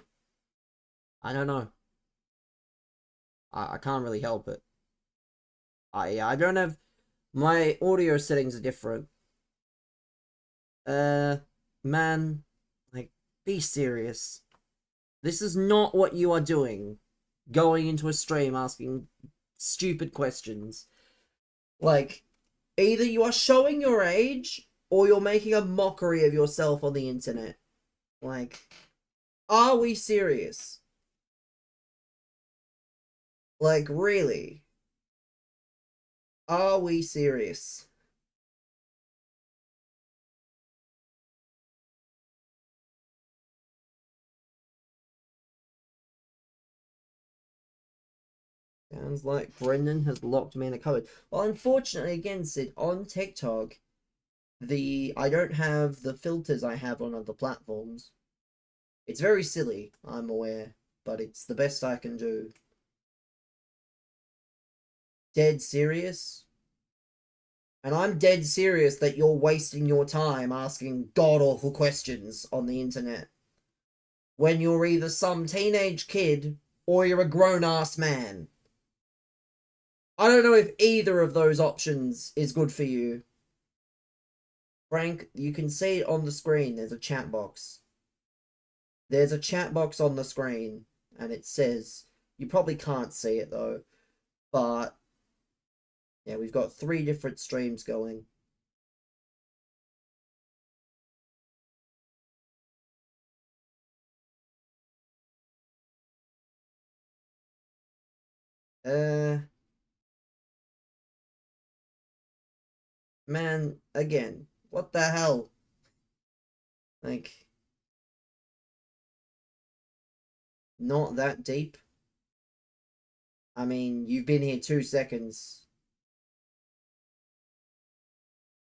I don't know. I can't really help it. I don't have my audio settings are different. Man, like, be serious. This is not what you are doing. Going into a stream asking stupid questions. Like, either you are showing your age or you're making a mockery of yourself on the internet. Like, are we serious? Like, really? Are we serious? Sounds like Brendan has locked me in a cupboard. Well, unfortunately, again, Sid, on TikTok, I don't have the filters I have on other platforms. It's very silly, I'm aware, but it's the best I can do. Dead serious? And I'm dead serious that you're wasting your time asking god-awful questions on the internet. When you're either some teenage kid or you're a grown-ass man. I don't know if either of those options is good for you. Frank, you can see it on the screen. There's a chat box. There's a chat box on the screen, and it says, you probably can't see it though, but yeah, we've got 3 different streams going. Man, again, what the hell? Like, not that deep. I mean, you've been here 2 seconds.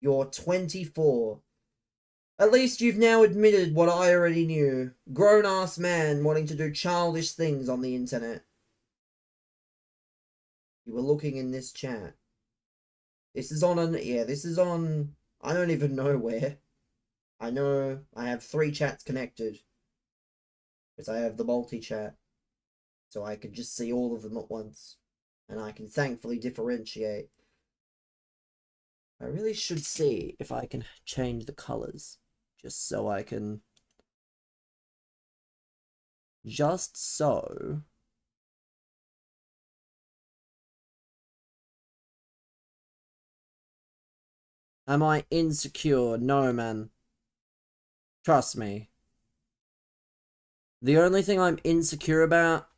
You're 24. At least you've now admitted what I already knew. Grown-ass man wanting to do childish things on the internet. You were looking in this chat. This is on this is on, I don't even know where. I know I have 3 chats connected. Because I have the multi-chat. So I can just see all of them at once. And I can thankfully differentiate. I really should see if I can change the colors. Just so I can... Just so... Am I insecure? No, man. Trust me. The only thing I'm insecure about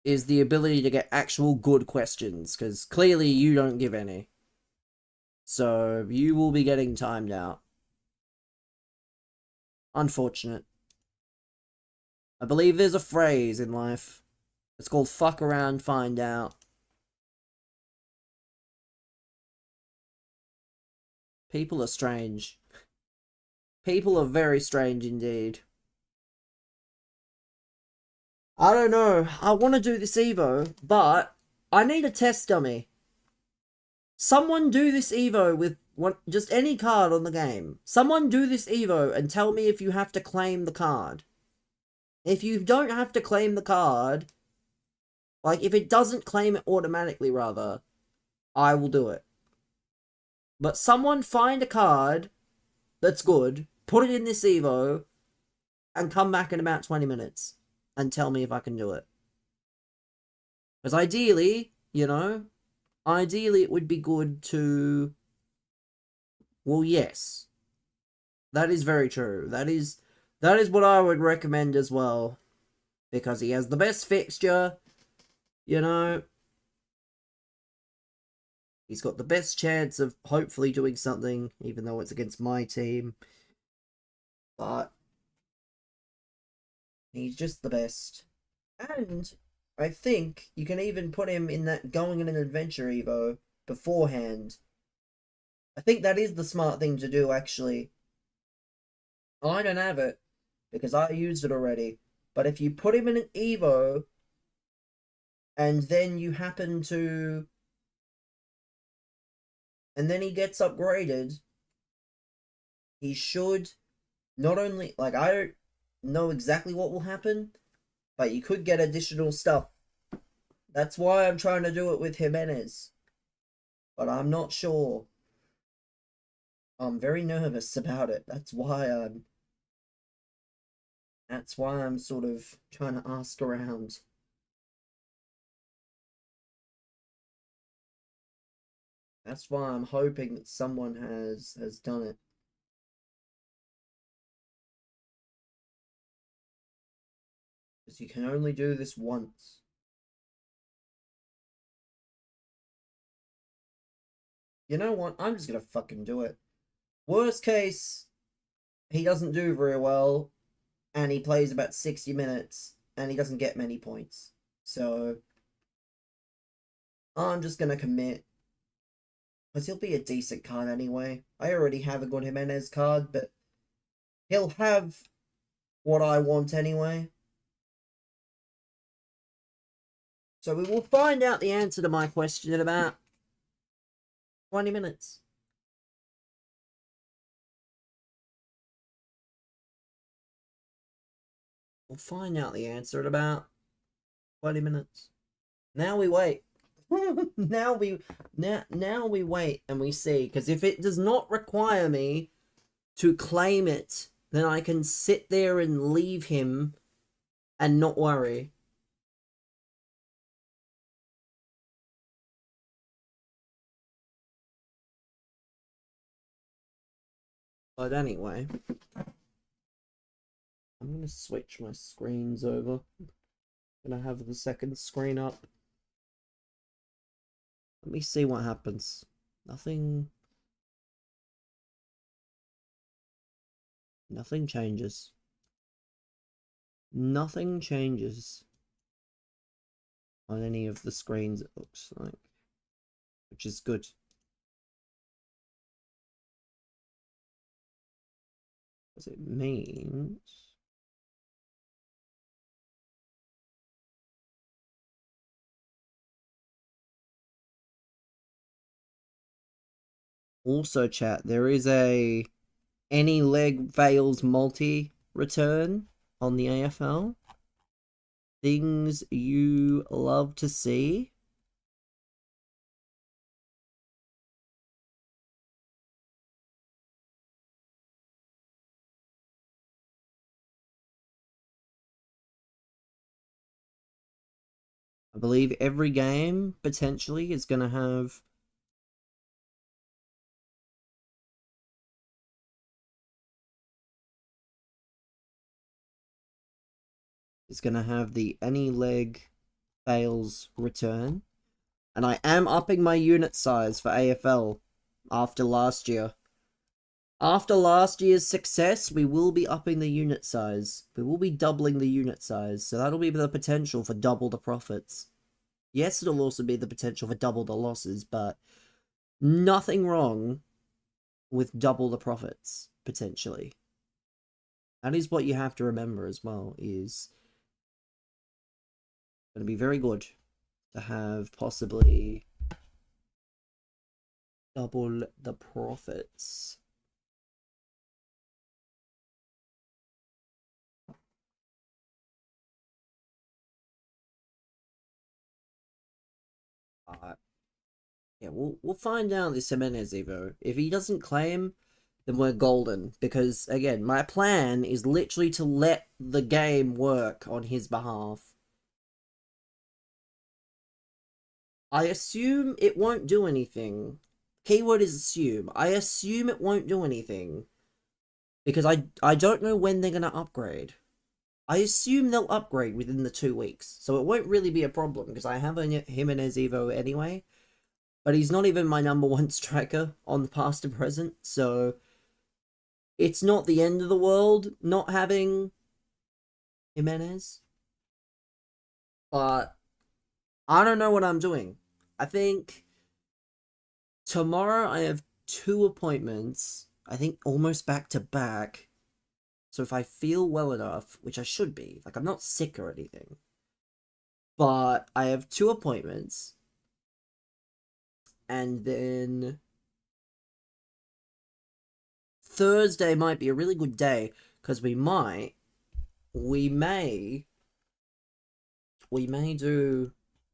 is the ability to get actual good questions, because clearly you don't give any. So you will be getting timed out. Unfortunate. I believe there's a phrase in life. It's called fuck around, find out. People are strange. People are very strange indeed. I don't know. I want to do this Evo, but I need a test dummy. Someone do this Evo with just any card on the game. Someone do this Evo and tell me if you have to claim the card. If you don't have to claim the card, like if it doesn't claim it automatically rather, I will do it. But someone find a card that's good, put it in this Evo, and come back in about 20 minutes and tell me if I can do it. Because ideally, you know, ideally it would be good to... Well, yes. That is very true. That is what I would recommend as well. Because he has the best fixture, you know. He's got the best chance of hopefully doing something, even though it's against my team. But he's just the best. And I think you can even put him in that going on an adventure Evo beforehand. I think that is the smart thing to do, actually. I don't have it because I used it already. But if you put him in an Evo and then you happen to... and then he gets upgraded, he should not only... like, I don't know exactly what will happen, but you could get additional stuff. That's why I'm trying to do it with Jimenez. But I'm not sure. I'm very nervous about it. That's why I'm sort of trying to ask around. That's why I'm hoping that someone has done it. Because you can only do this once. You know what? I'm just gonna fucking do it. Worst case, he doesn't do very well, and he plays about 60 minutes, and he doesn't get many points. So, I'm just gonna commit. Because he'll be a decent card anyway. I already have a good Jimenez card, but he'll have what I want anyway. So we will find out the answer to my question in about 20 minutes. We'll find out the answer in about 20 minutes. Now we wait. now we wait and we see, because if it does not require me to claim it, then I can sit there and leave him and not worry. But anyway, I'm gonna switch my screens over. I'm gonna have the second screen up. Let me see what happens. Nothing changes. Nothing changes on any of the screens, it looks like, which is good. Because it means also, chat, there is a any leg fails multi return on the AFL. Things you love to see. I believe every game potentially is going to have the any leg fails return. And I am upping my unit size for AFL after last year. After last year's success, we will be upping the unit size. We will be doubling the unit size, so that'll be the potential for double the profits. Yes, it'll also be the potential for double the losses, but nothing wrong with double the profits, potentially. That is what you have to remember as well, is going to be very good to have possibly double the profits. Yeah, we'll find out this Jimenez Evo. If he doesn't claim, then we're golden. Because, again, my plan is literally to let the game work on his behalf. I assume it won't do anything. Keyword is assume. I assume it won't do anything. Because I don't know when they're going to upgrade. I assume they'll upgrade within the 2 weeks. So it won't really be a problem, because I have a Jimenez Evo anyway. but he's not even my number one striker on the past and present, so it's not the end of the world not having Jimenez. But I don't know what I'm doing. I think tomorrow I have 2 appointments, I think almost back to back. So if I feel well enough, which I should be, like I'm not sick or anything, but I have 2 appointments, and then Thursday might be a really good day because we may do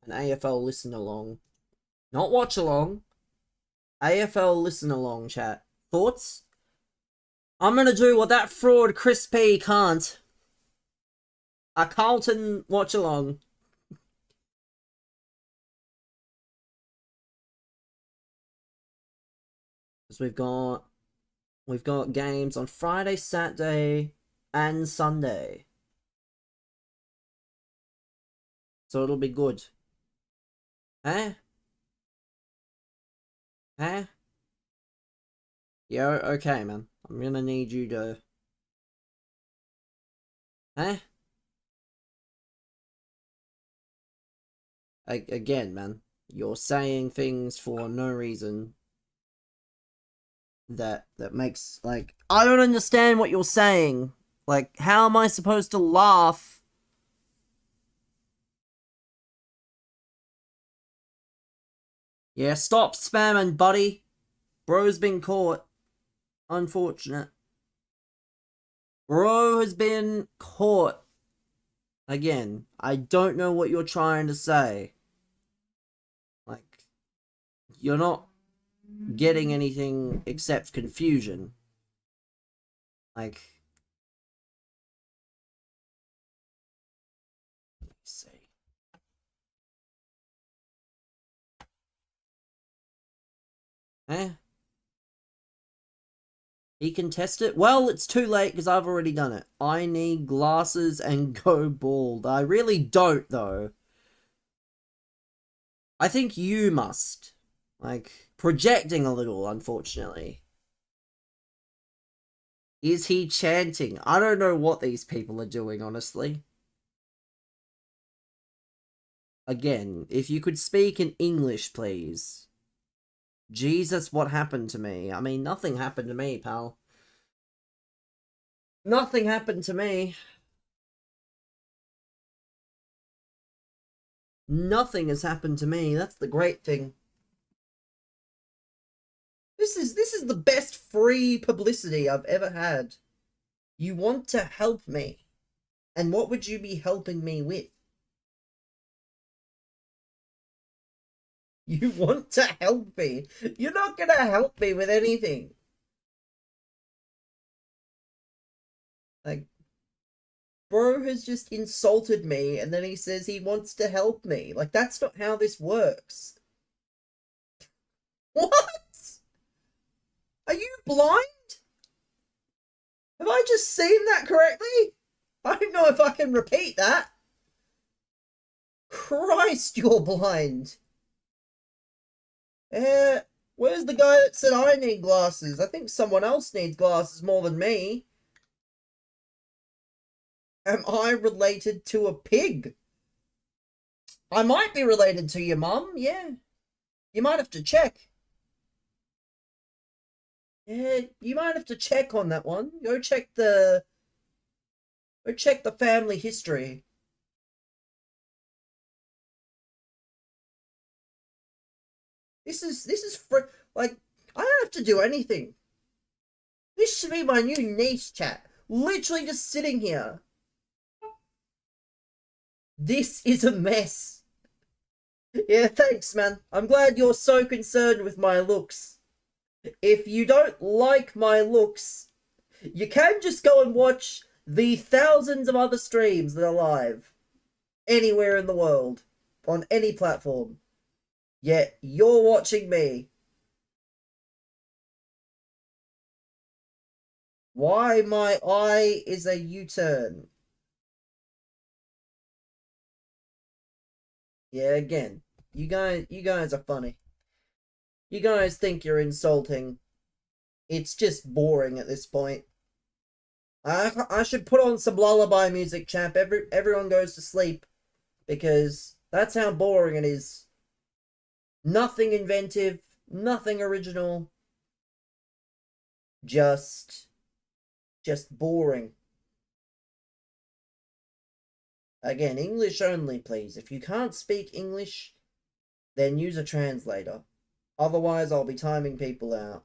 an AFL listen along, not watch along, AFL listen along. Chat thoughts. I'm gonna do what that fraud Chris P can't. A Carlton watch along. Because we've got games on Friday, Saturday, and Sunday. So it'll be good. Huh? Huh? Yeah, okay, man. I'm gonna need you to... Huh? Again, man. You're saying things for no reason. That makes, like... I don't understand what you're saying. Like, how am I supposed to laugh? Yeah, stop spamming, buddy. Bro's been caught. Unfortunate. Bro has been caught. Again, I don't know what you're trying to say. Like, you're not getting anything except confusion. Like, let me see. Eh? He can test it? Well, it's too late because I've already done it. I need glasses and go bald. I really don't, though. I think you must. Like, projecting a little, unfortunately. Is he chanting? I don't know what these people are doing, honestly. Again, if you could speak in English, please. Jesus, what happened to me? I mean, nothing happened to me, pal. Nothing happened to me. Nothing has happened to me. That's the great thing. This is the best free publicity I've ever had. You want to help me. And what would you be helping me with? You want to help me. You're not gonna help me with anything. Like, bro has just insulted me and then he says he wants to help me. Like, that's not how this works. What? Are you blind? Have I just seen that correctly? I don't know if I can repeat that. Christ, you're blind. Where's the guy that said I need glasses? I think someone else needs glasses more than me. Am I related to a pig? I might be related to your mum, yeah. You might have to check. Yeah, you might have to check on that one. Go check the family history. This is for, like, I don't have to do anything. This should be my new niche, chat. Literally just sitting here. This is a mess. Yeah, thanks, man. I'm glad you're so concerned with my looks. If you don't like my looks, you can just go and watch the thousands of other streams that are live anywhere in the world, on any platform. Yet you're watching me. Why my eye is a U-turn. Yeah, again, you guys are funny. you guys think you're insulting, it's just boring at this point. I should put on some lullaby music, champ. Everyone goes to sleep, because that's how boring it is. Nothing inventive, nothing original. Just boring. Again, English only, please. If you can't speak English, then use a translator. Otherwise, I'll be timing people out.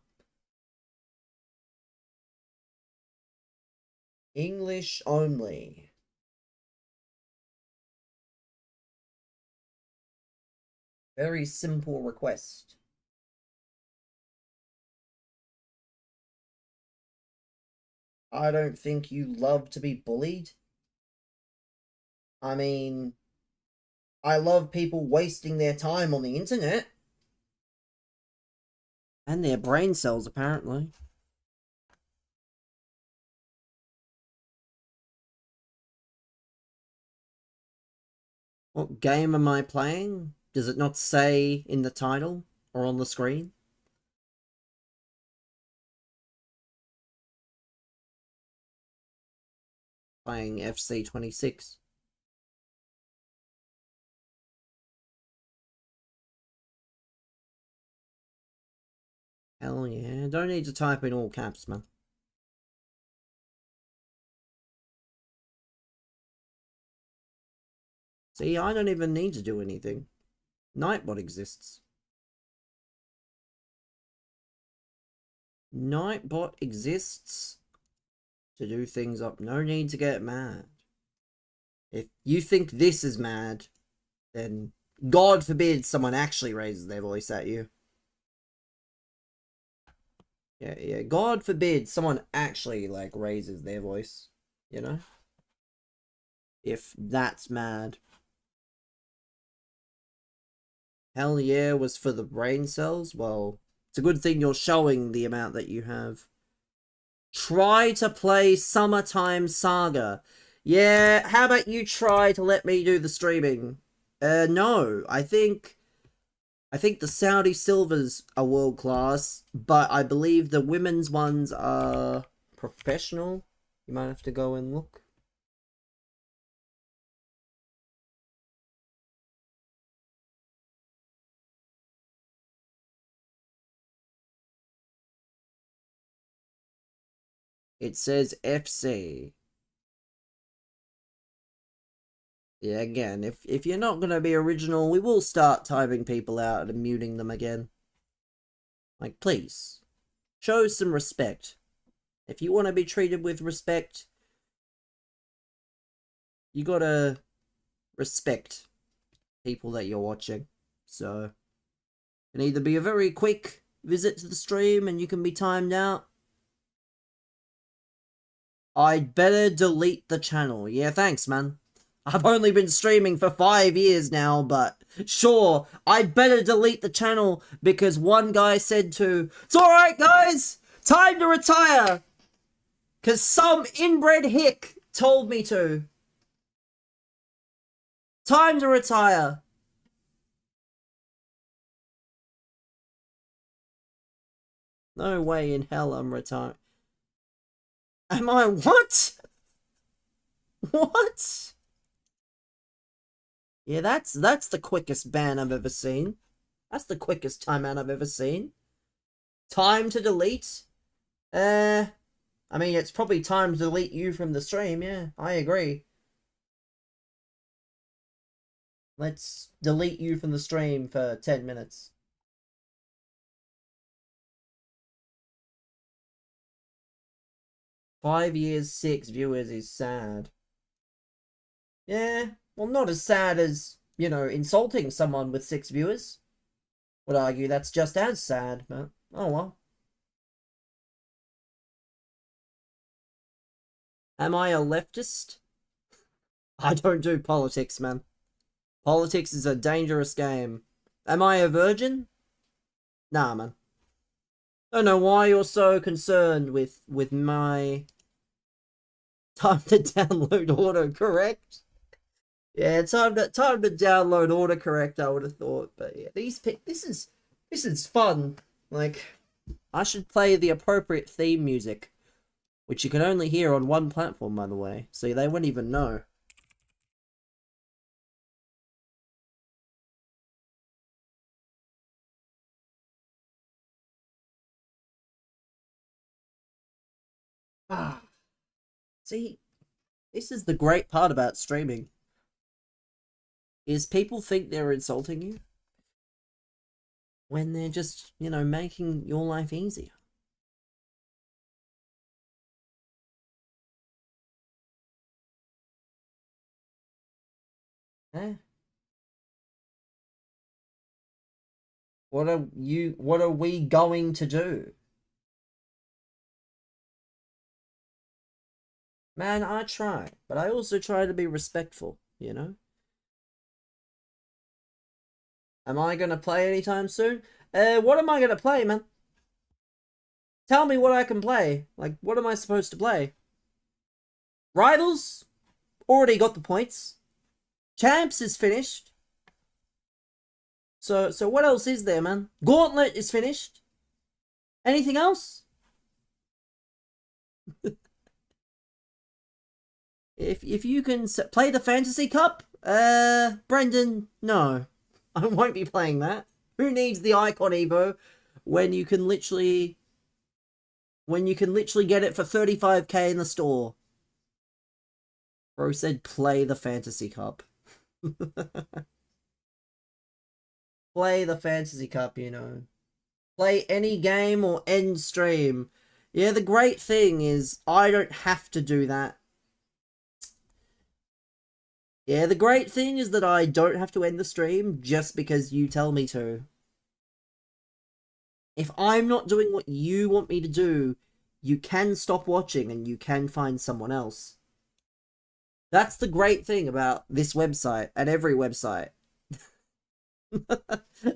English only. Very simple request. I don't think you love to be bullied. I mean, I love people wasting their time on the internet. And their brain cells, apparently. What game am I playing? Does it not say in the title or on the screen? Playing FC26. Hell yeah. Don't need to type in all caps, man. See, I don't even need to do anything. Nightbot exists. Nightbot exists to do things up. No need to get mad. If you think this is mad, then God forbid someone actually raises their voice at you. Yeah, God forbid someone actually, like, raises their voice, you know? If that's mad. Hell yeah was for the brain cells? Well, it's a good thing you're showing the amount that you have. Try to play Summertime Saga. Yeah, how about you try to let me do the streaming? No, I think the Saudi Silvers are world class, but I believe the women's ones are professional. You might have to go and look. It says FC. Yeah, again, if you're not going to be original, we will start typing people out and muting them again. Like, please, show some respect. If you want to be treated with respect, you gotta respect people that you're watching. So, it can either be a very quick visit to the stream and you can be timed out. I'd better delete the channel. Yeah, thanks, man. I've only been streaming for 5 years now, but sure, I'd better delete the channel because one guy said to, "It's alright, guys! Time to retire!" Because some inbred hick told me to. Time to retire. No way in hell I'm retiring. Am I what? What? Yeah, that's the quickest ban I've ever seen. That's the quickest timeout I've ever seen. Time to delete? I mean, it's probably time to delete you from the stream, yeah, I agree. Let's delete you from the stream for 10 minutes. Five years, 6 viewers is sad. Yeah, well, not as sad as, you know, insulting someone with 6 viewers. Would argue that's just as sad, but oh well. Am I a leftist? I don't do politics, man. Politics is a dangerous game. Am I a virgin? Nah, man. I don't know why you're so concerned with my time to download autocorrect. Yeah, time to download autocorrect, I would have thought. But yeah, this This is fun. Like, I should play the appropriate theme music, which you can only hear on one platform, by the way, so they wouldn't even know. See, this is the great part about streaming. Is people think they're insulting you when they're just, making your life easier. Eh? What are we going to do? Man, I try, but I also try to be respectful, Am I gonna play anytime soon? What am I gonna play, man? Tell me what I can play. Like, what am I supposed to play? Rivals? Already got the points. Champs is finished. So what else is there, man? Gauntlet is finished. Anything else? If you can play the Fantasy Cup, Brendan, no. I won't be playing that. Who needs the Icon Evo when you can literally get it for 35k in the store? Bro said play the Fantasy Cup. Play the Fantasy Cup, Play any game or end stream. Yeah, the great thing is I don't have to do that. Yeah, the great thing is that I don't have to end the stream just because you tell me to. If I'm not doing what you want me to do, you can stop watching and you can find someone else. That's the great thing about this website and every website.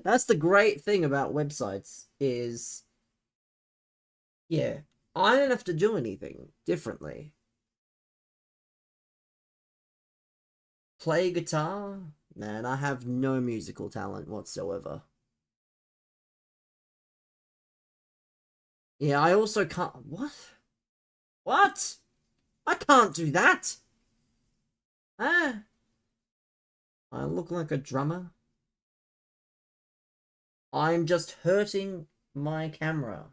That's the great thing about websites is, yeah, I don't have to do anything differently. Play guitar? Man, I have no musical talent whatsoever. Yeah, I also can't... What? What? I can't do that! Ah. I look like a drummer. I'm just hurting my camera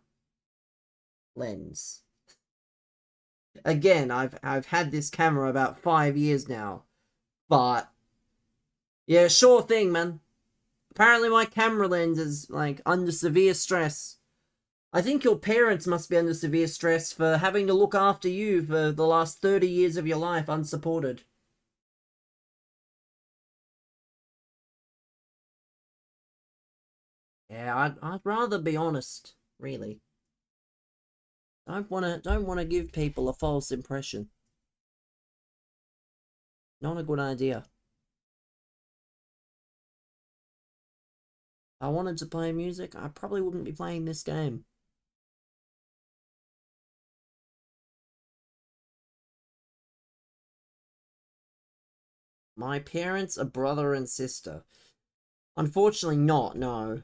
lens. Again, I've had this camera about 5 years now. But yeah, sure thing, man. Apparently my camera lens is like under severe stress. I think your parents must be under severe stress for having to look after you for the last 30 years of your life unsupported. Yeah, I'd rather be honest, really. Don't wanna give people a false impression. Not a good idea. If I wanted to play music, I probably wouldn't be playing this game. My parents are brother and sister. Unfortunately not, no.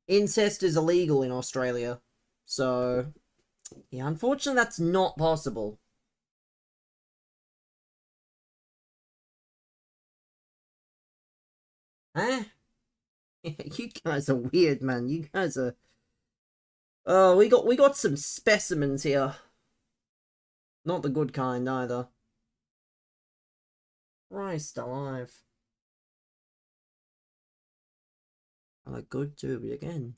Incest is illegal in Australia. So, yeah, unfortunately that's not possible. Huh? You guys are weird, man. You guys are... Oh, we got some specimens here. Not the good kind, either. Christ alive. I'm a good dude again.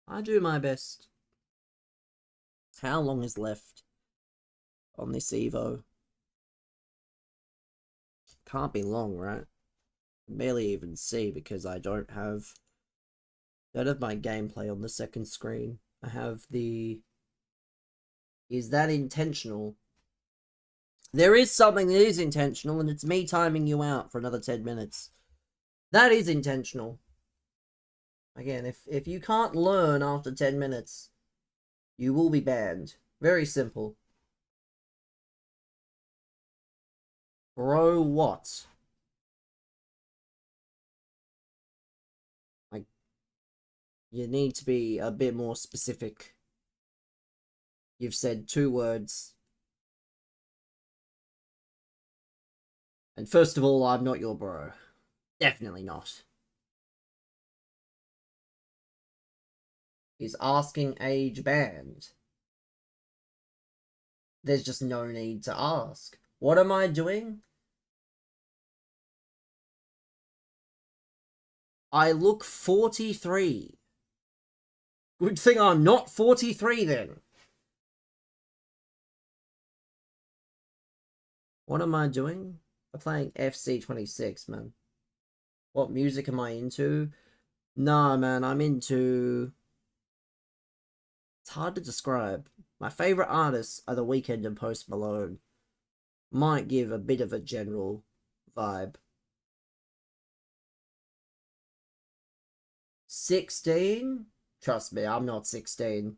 I do my best. How long is left on this Evo? Can't be long, right? Barely even see because I don't have my gameplay on the second screen. I have the... Is that intentional? There is something that is intentional, and it's me timing you out for another 10 minutes. That is intentional. Again, if you can't learn after 10 minutes, you will be banned. Very simple. Bro, what? Like, You need to be a bit more specific. You've said 2 words. And first of all, I'm not your bro. Definitely not. Is asking age banned? There's just no need to ask. What am I doing? I look 43. Good thing I'm not 43 then. What am I doing? I'm playing FC26, man. What music am I into? Nah, man, I'm into... It's hard to describe. My favourite artists are The Weeknd and Post Malone. Might give a bit of a general vibe. 16? Trust me, I'm not 16.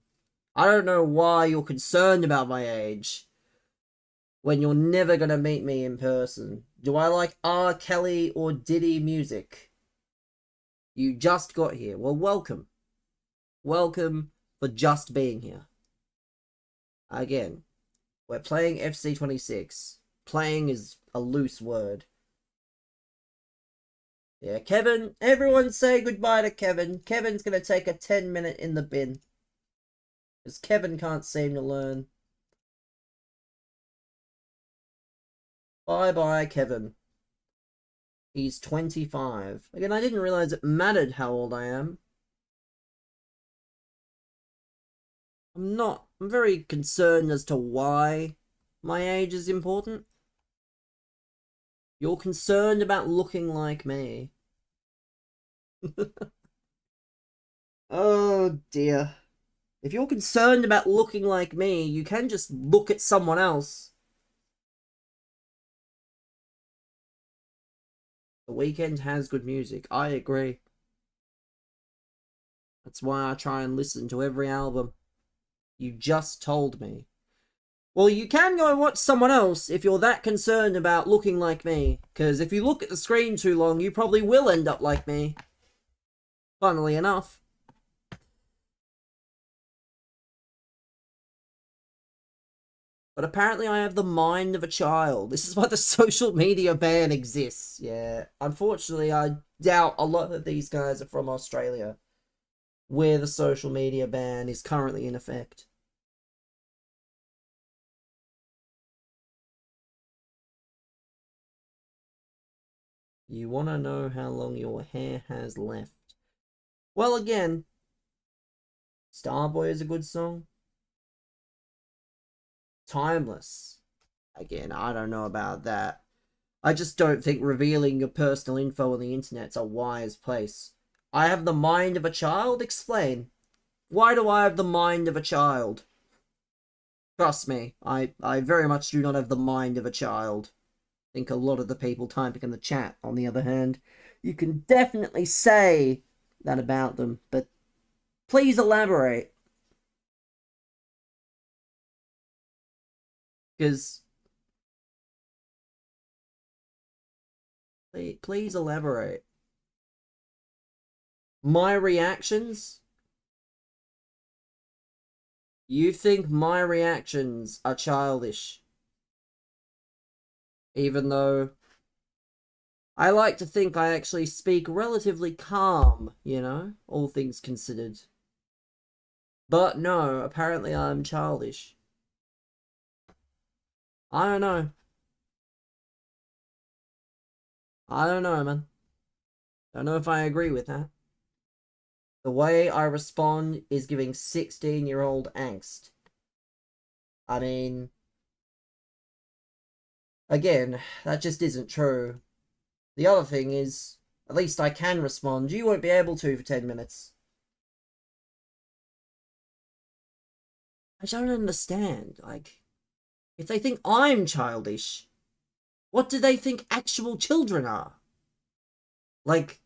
I don't know why you're concerned about my age when you're never gonna meet me in person. Do I like R. Kelly or Diddy music? You just got here. Well, welcome. Welcome for just being here. Again, we're playing FC26. Playing is a loose word. Yeah, Kevin. Everyone say goodbye to Kevin. Kevin's gonna take a 10-minute in the bin. Because Kevin can't seem to learn. Bye-bye, Kevin. He's 25. Again, I didn't realize it mattered how old I am. I'm very concerned as to why my age is important. You're concerned about looking like me. Oh dear. If you're concerned about looking like me, you can just look at someone else. The Weeknd has good music. I agree. That's why I try and listen to every album. You just told me. Well, you can go and watch someone else if you're that concerned about looking like me. Because if you look at the screen too long, you probably will end up like me. Funnily enough. But apparently I have the mind of a child. This is why the social media ban exists. Yeah. Unfortunately, I doubt a lot of these guys are from Australia, where the social media ban is currently in effect. You want to know how long your hair has left? Well, again, Starboy is a good song. Timeless. Again, I don't know about that. I just don't think revealing your personal info on the internet's a wise place. I have the mind of a child? Explain. Why do I have the mind of a child? Trust me, I very much do not have the mind of a child. I think a lot of the people typing in the chat, on the other hand, you can definitely say that about them, but please elaborate. Because... Please elaborate. My reactions? You think my reactions are childish? Even though I like to think I actually speak relatively calm, you know, all things considered. But no, apparently I'm childish. I don't know. I don't know, man. Don't know if I agree with that. The way I respond is giving 16-year-old angst. I mean... Again, that just isn't true. The other thing is, at least I can respond. You won't be able to for 10 minutes. I don't understand. Like, if they think I'm childish, what do they think actual children are? Like,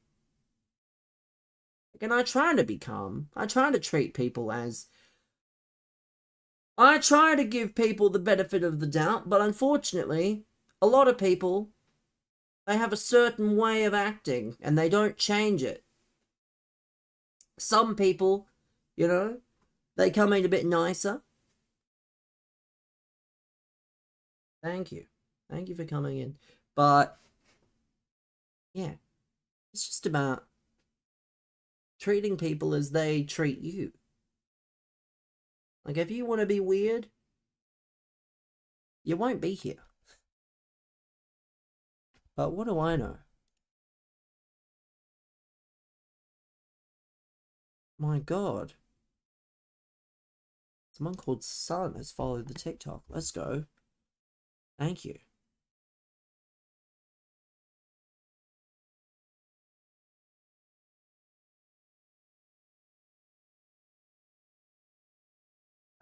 and I try to be calm. I try to treat people as... I try to give people the benefit of the doubt, but unfortunately, a lot of people, they have a certain way of acting, and they don't change it. Some people, you know, they come in a bit nicer. Thank you. Thank you for coming in. But, yeah, it's just about treating people as they treat you. Like, if you want to be weird, you won't be here. But what do I know? My god. Someone called Sun has followed the TikTok. Let's go. Thank you.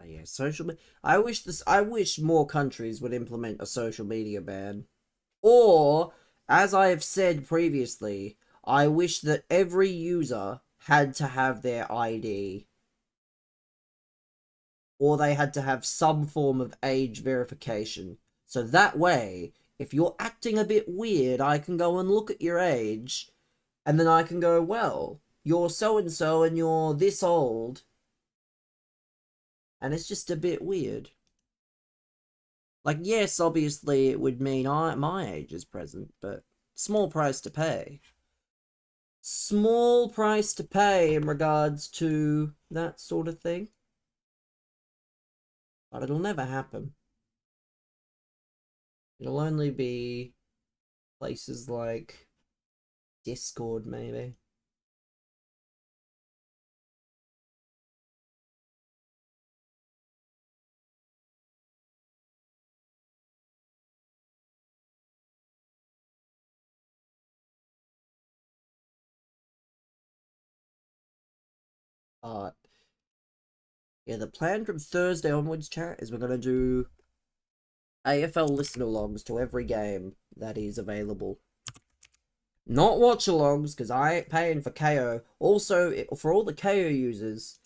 Yeah, I wish more countries would implement a social media ban. Or, as I have said previously, I wish that every user had to have their ID. Or they had to have some form of age verification. So that way, if you're acting a bit weird, I can go and look at your age, and then I can go, well, you're so-and-so and you're this old. And it's just a bit weird. Like, yes, obviously it would mean my age is present, but small price to pay. Small price to pay in regards to that sort of thing. But it'll never happen. It'll only be places like Discord, maybe. Yeah, the plan from Thursday onwards, chat, is we're gonna do AFL listener logs to every game that is available. Not watch-alongs, because I ain't paying for KO. Also, for all the KO users,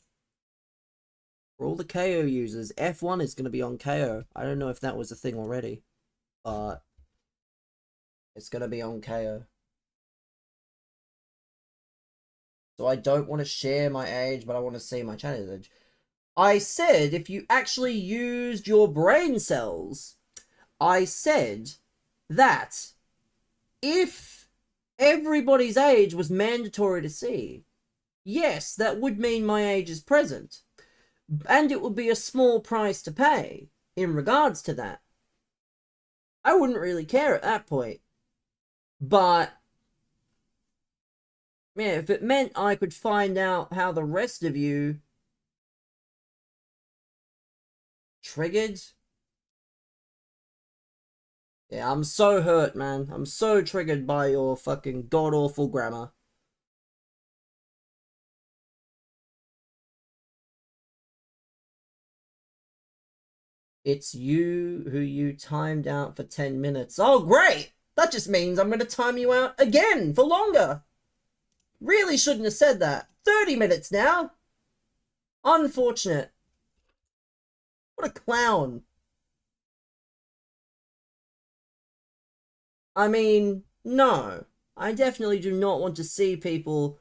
F1 is going to be on KO. I don't know if that was a thing already, but it's going to be on KO. So I don't want to share my age, but I want to see my channel age. I said if you actually used your brain cells, I said that if everybody's age was mandatory to see, yes, that would mean my age is present. And it would be a small price to pay in regards to that. I wouldn't really care at that point. But, yeah, if it meant I could find out how the rest of you triggered. Yeah, I'm so hurt, man. I'm so triggered by your fucking god-awful grammar. It's you who you timed out for 10 minutes. Oh, great! That just means I'm going to time you out again for longer. Really shouldn't have said that. 30 minutes now. Unfortunate. What a clown. I mean, no. I definitely do not want to see people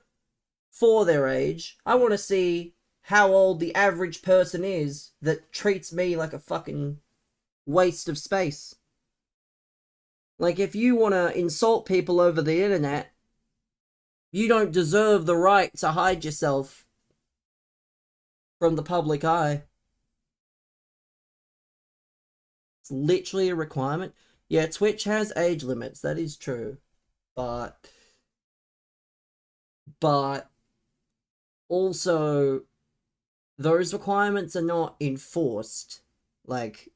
for their age. I want to see how old the average person is that treats me like a fucking waste of space. Like, if you want to insult people over the internet, you don't deserve the right to hide yourself from the public eye. It's literally a requirement. Yeah, Twitch has age limits, that is true. But also, those requirements are not enforced, like,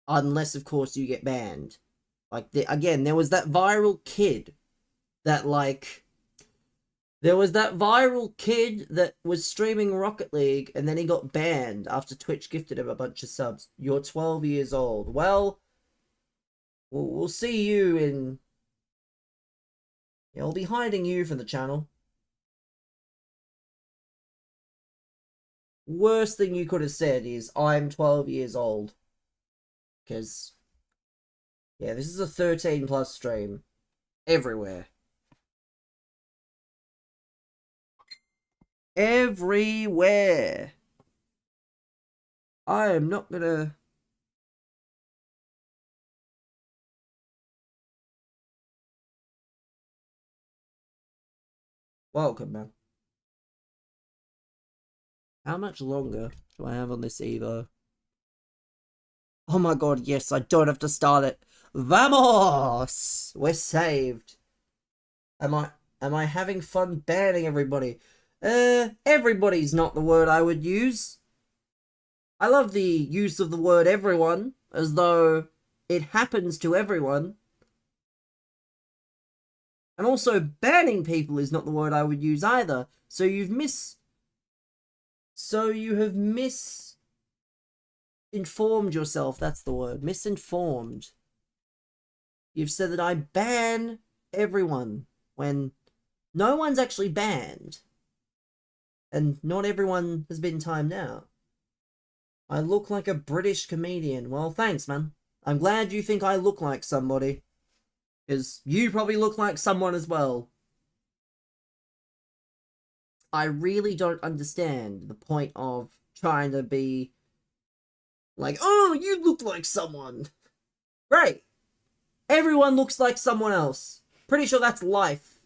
unless of course you get banned. Like, again, there was that viral kid that, like, there was that viral kid that was streaming Rocket League and then he got banned after Twitch gifted him a bunch of subs. You're 12 years old. Well, we'll see you in... Yeah, I'll be hiding you from the channel. Worst thing you could have said is, I'm 12 years old. Because, yeah, this is a 13 plus stream. Everywhere. everywhere. I am not gonna... Welcome, man. How much longer do I have on this Evo? Oh my god, yes, I don't have to start it. Vamos! We're saved. Am I having fun banning everybody? Everybody's not the word I would use. I love the use of the word everyone, as though it happens to everyone. And also, banning people is not the word I would use either. So you have misinformed yourself, that's the word. Misinformed. You've said that I ban everyone, when no one's actually banned. And not everyone has been timed out. I look like a British comedian. Well, thanks, man. I'm glad you think I look like somebody. Because you probably look like someone as well. I really don't understand the point of trying to be like, oh, you look like someone. Great. Everyone looks like someone else. Pretty sure that's life.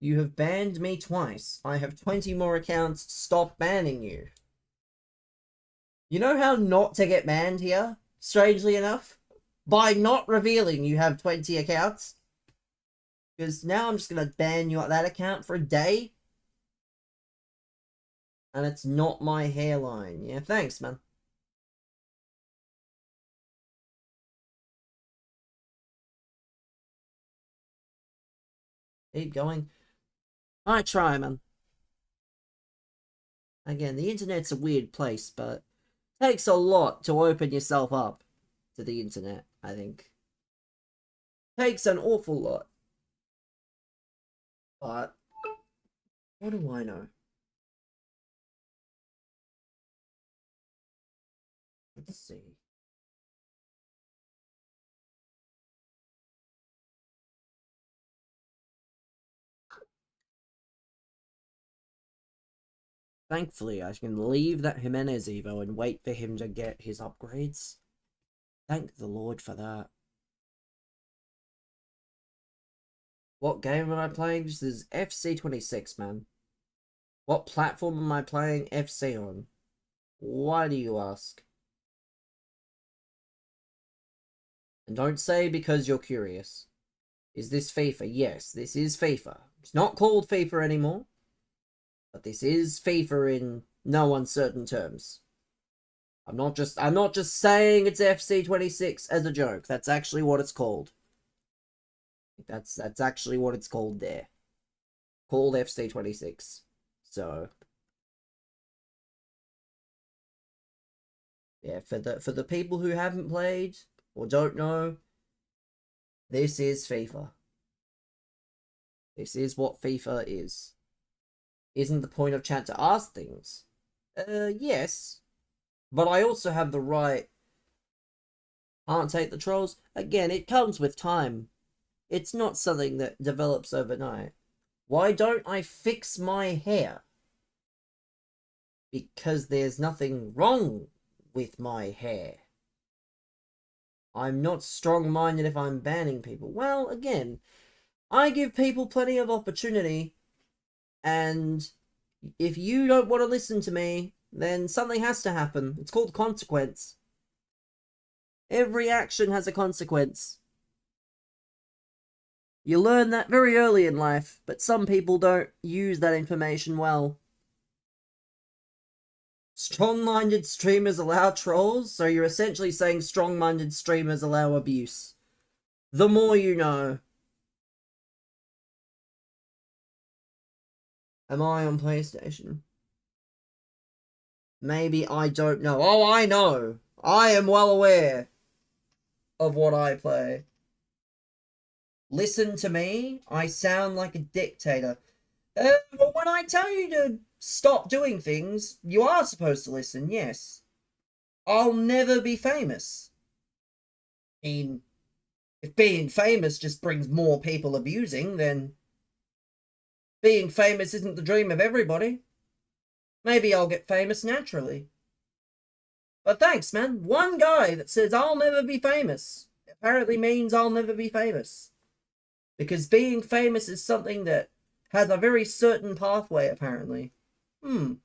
You have banned me twice. I have 20 more accounts. Stop banning you. You know how not to get banned here? Strangely enough? By not revealing you have 20 accounts. Because now I'm just going to ban you at that account for a day. And it's not my hairline. Yeah, thanks, man. Keep going. I try, man. Again, the internet's a weird place, but it takes a lot to open yourself up to the internet, I think. It takes an awful lot. But what do I know? Let's see. Thankfully, I can leave that Jimenez Evo and wait for him to get his upgrades. Thank the Lord for that. What game am I playing? This is FC26, man. What platform am I playing FC on? Why do you ask? And don't say because you're curious. Is this FIFA? Yes, this is FIFA. It's not called FIFA anymore. But this is FIFA in no uncertain terms. I'm not just saying it's FC26 as a joke. That's actually what it's called. That's actually what it's called there. Called FC26. So yeah, for the people who haven't played or don't know, this is FIFA. This is what FIFA is. Isn't the point of chat to ask things? Yes. But I also have the right. Can't take the trolls. Again, it comes with time. It's not something that develops overnight. Why don't I fix my hair? Because there's nothing wrong with my hair. I'm not strong-minded if I'm banning people. Well, again, I give people plenty of opportunity, and if you don't want to listen to me, then something has to happen. It's called consequence. Every action has a consequence. You learn that very early in life, but some people don't use that information well. Strong-minded streamers allow trolls, so you're essentially saying strong-minded streamers allow abuse. The more you know. Am I on PlayStation? Maybe I don't know. Oh, I know! I am well aware of what I play. Listen to me, I sound like a dictator. Well, when I tell you to stop doing things, you are supposed to listen, yes. I'll never be famous. I mean, If being famous just brings more people abusing, then being famous isn't the dream of everybody. Maybe I'll get famous naturally. But thanks, man. One guy that says I'll never be famous apparently means I'll never be famous. Because being famous is something that has a very certain pathway, apparently. When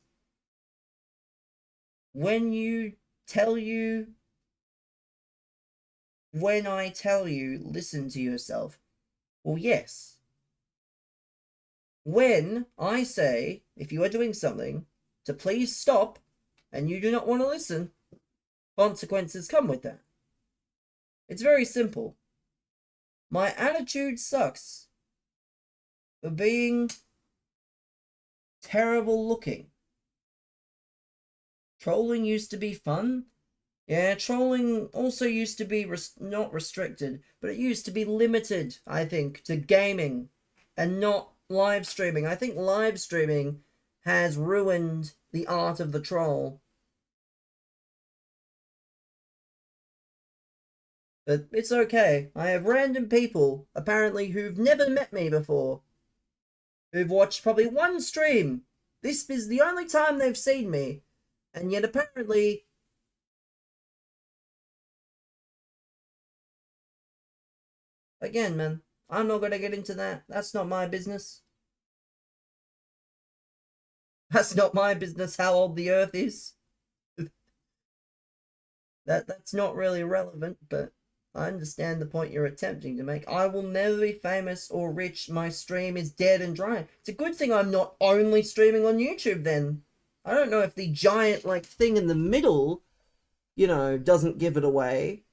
I tell you, listen to yourself. Well, yes. When I say, if you are doing something, to please stop, and you do not want to listen, consequences come with that. It's very simple. My attitude sucks for being terrible looking. Trolling used to be fun. Yeah, trolling also used to be not restricted, but it used to be limited, I think, to gaming and not live streaming. I think live streaming has ruined the art of the troll. But it's okay. I have random people, apparently, who've never met me before, who've watched probably one stream. This is the only time they've seen me, and yet apparently... Again, man, I'm not gonna get into that. That's not my business. That's not my business how old the Earth is. That's not really relevant, but I understand the point you're attempting to make. I will never be famous or rich. My stream is dead and dry. It's a good thing I'm not only streaming on YouTube then. I don't know if the giant, like, thing in the middle, you know, doesn't give it away.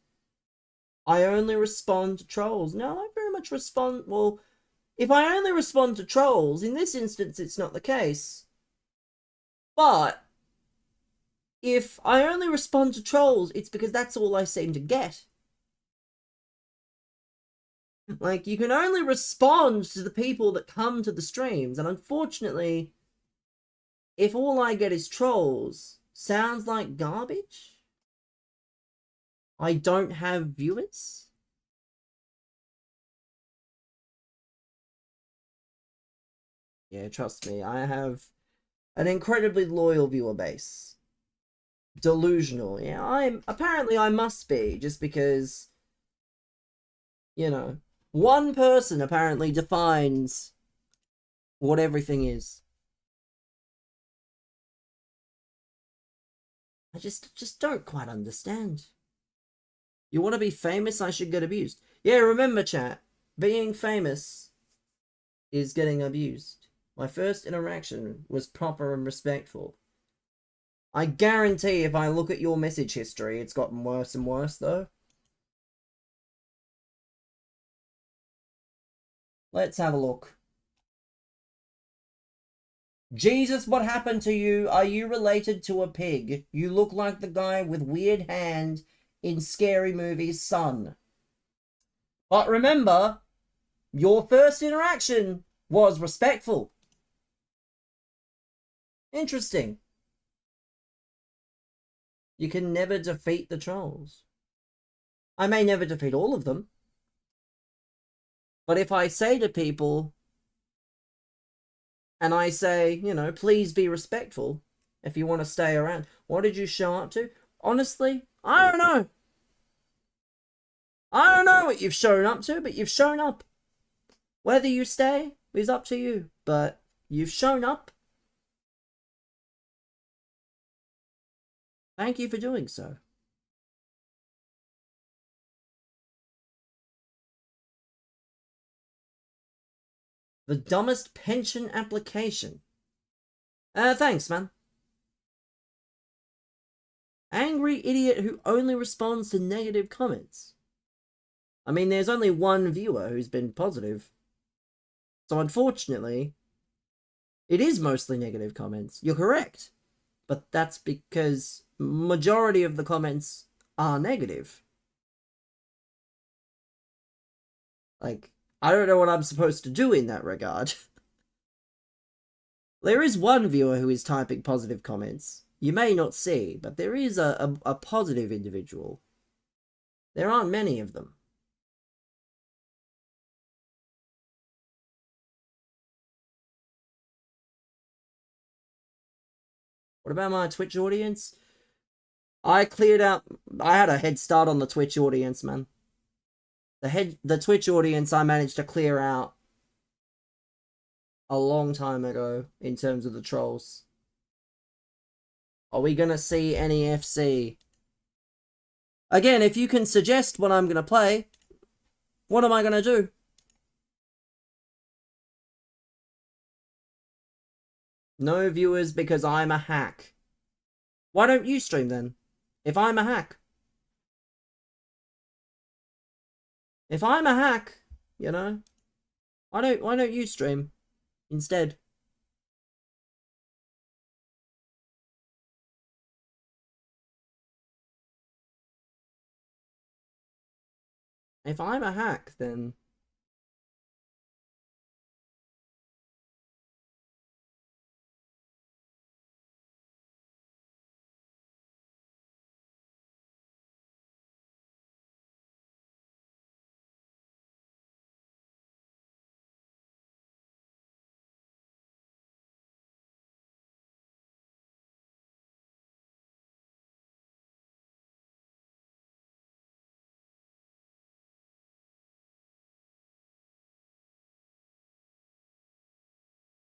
I only respond to trolls. No, I very much respond... Well, if I only respond to trolls, in this instance, it's not the case. But if I only respond to trolls, it's because that's all I seem to get. Like, you can only respond to the people that come to the streams, and unfortunately, if all I get is trolls, sounds like garbage? I don't have viewers? Yeah, trust me, I have an incredibly loyal viewer base. Delusional. Yeah, apparently I must be, just because, you know, one person apparently defines what everything is. I just don't quite understand. You want to be famous, I should get abused. Yeah, remember, chat, being famous is getting abused. My first interaction was proper and respectful. I guarantee if I look at your message history, it's gotten worse and worse, though. Let's have a look. Jesus, what happened to you? Are you related to a pig? You look like the guy with weird hand in Scary Movie's Son. But remember, your first interaction was respectful. Interesting. You can never defeat the trolls. I may never defeat all of them. But if I say to people, and I say, you know, please be respectful if you want to stay around. What did you show up to? Honestly, I don't know. I don't know what you've shown up to, but you've shown up. Whether you stay is up to you, but you've shown up. Thank you for doing so. The dumbest pension application. Thanks, man. Angry idiot who only responds to negative comments. I mean, there's only one viewer who's been positive. So unfortunately, it is mostly negative comments. You're correct. But that's because majority of the comments are negative. Like, I don't know what I'm supposed to do in that regard. There is one viewer who is typing positive comments. You may not see, but there is a positive individual. There aren't many of them. What about my Twitch audience? I cleared out. I had a head start on the Twitch audience, man. The Twitch audience I managed to clear out a long time ago in terms of the trolls. Are we gonna see any FC? Again, if you can suggest what I'm gonna play, what am I gonna do? No viewers because I'm a hack. Why don't you stream then? If I'm a hack. If I'm a hack, you know, why don't you stream instead? If I'm a hack, then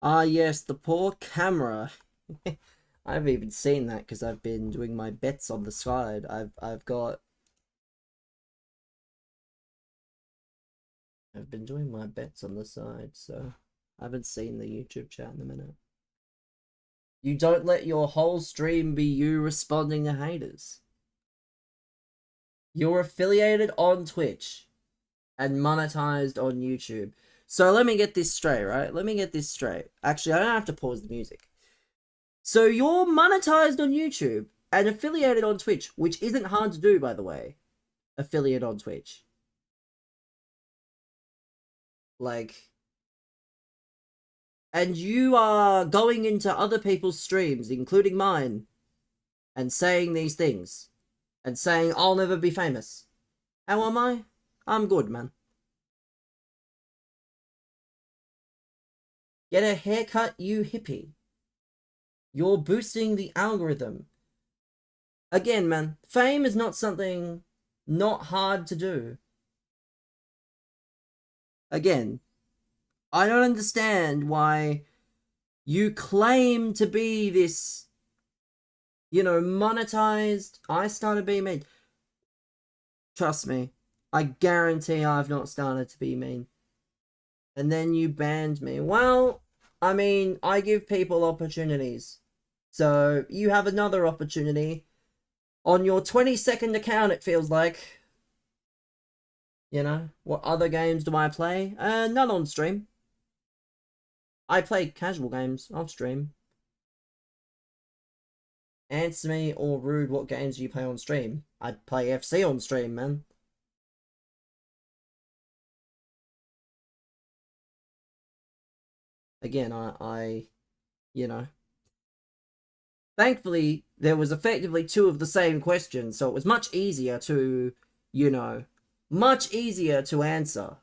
ah yes, the poor camera. I've even seen that because I've been doing my bets on the side. I've been doing my bets on the side, so I haven't seen the YouTube chat in a minute. You don't let your whole stream be you responding to haters. You're affiliated on Twitch and monetized on YouTube. So let me get this straight, right? Let me get this straight. Actually, I don't have to pause the music. So you're monetized on YouTube and affiliated on Twitch, which isn't hard to do, by the way. Affiliate on Twitch. Like, and you are going into other people's streams, including mine, and saying these things. And saying, I'll never be famous. How am I? I'm good, man. Get a haircut, you hippie. You're boosting the algorithm. Again, man, fame is not something not hard to do. Again, I don't understand why you claim to be this, you know, monetized. I started being mean. Trust me, I guarantee I've not started to be mean. And then you banned me. Well, I mean, I give people opportunities. So you have another opportunity on your 22nd account, it feels like. You know, what other games do I play? None on stream. I play casual games off stream. Answer me or rude, what games do you play on stream? I play FC on stream, man. Again, I you know. Thankfully, there was effectively two of the same questions, so it was much easier to, you know, much easier to answer.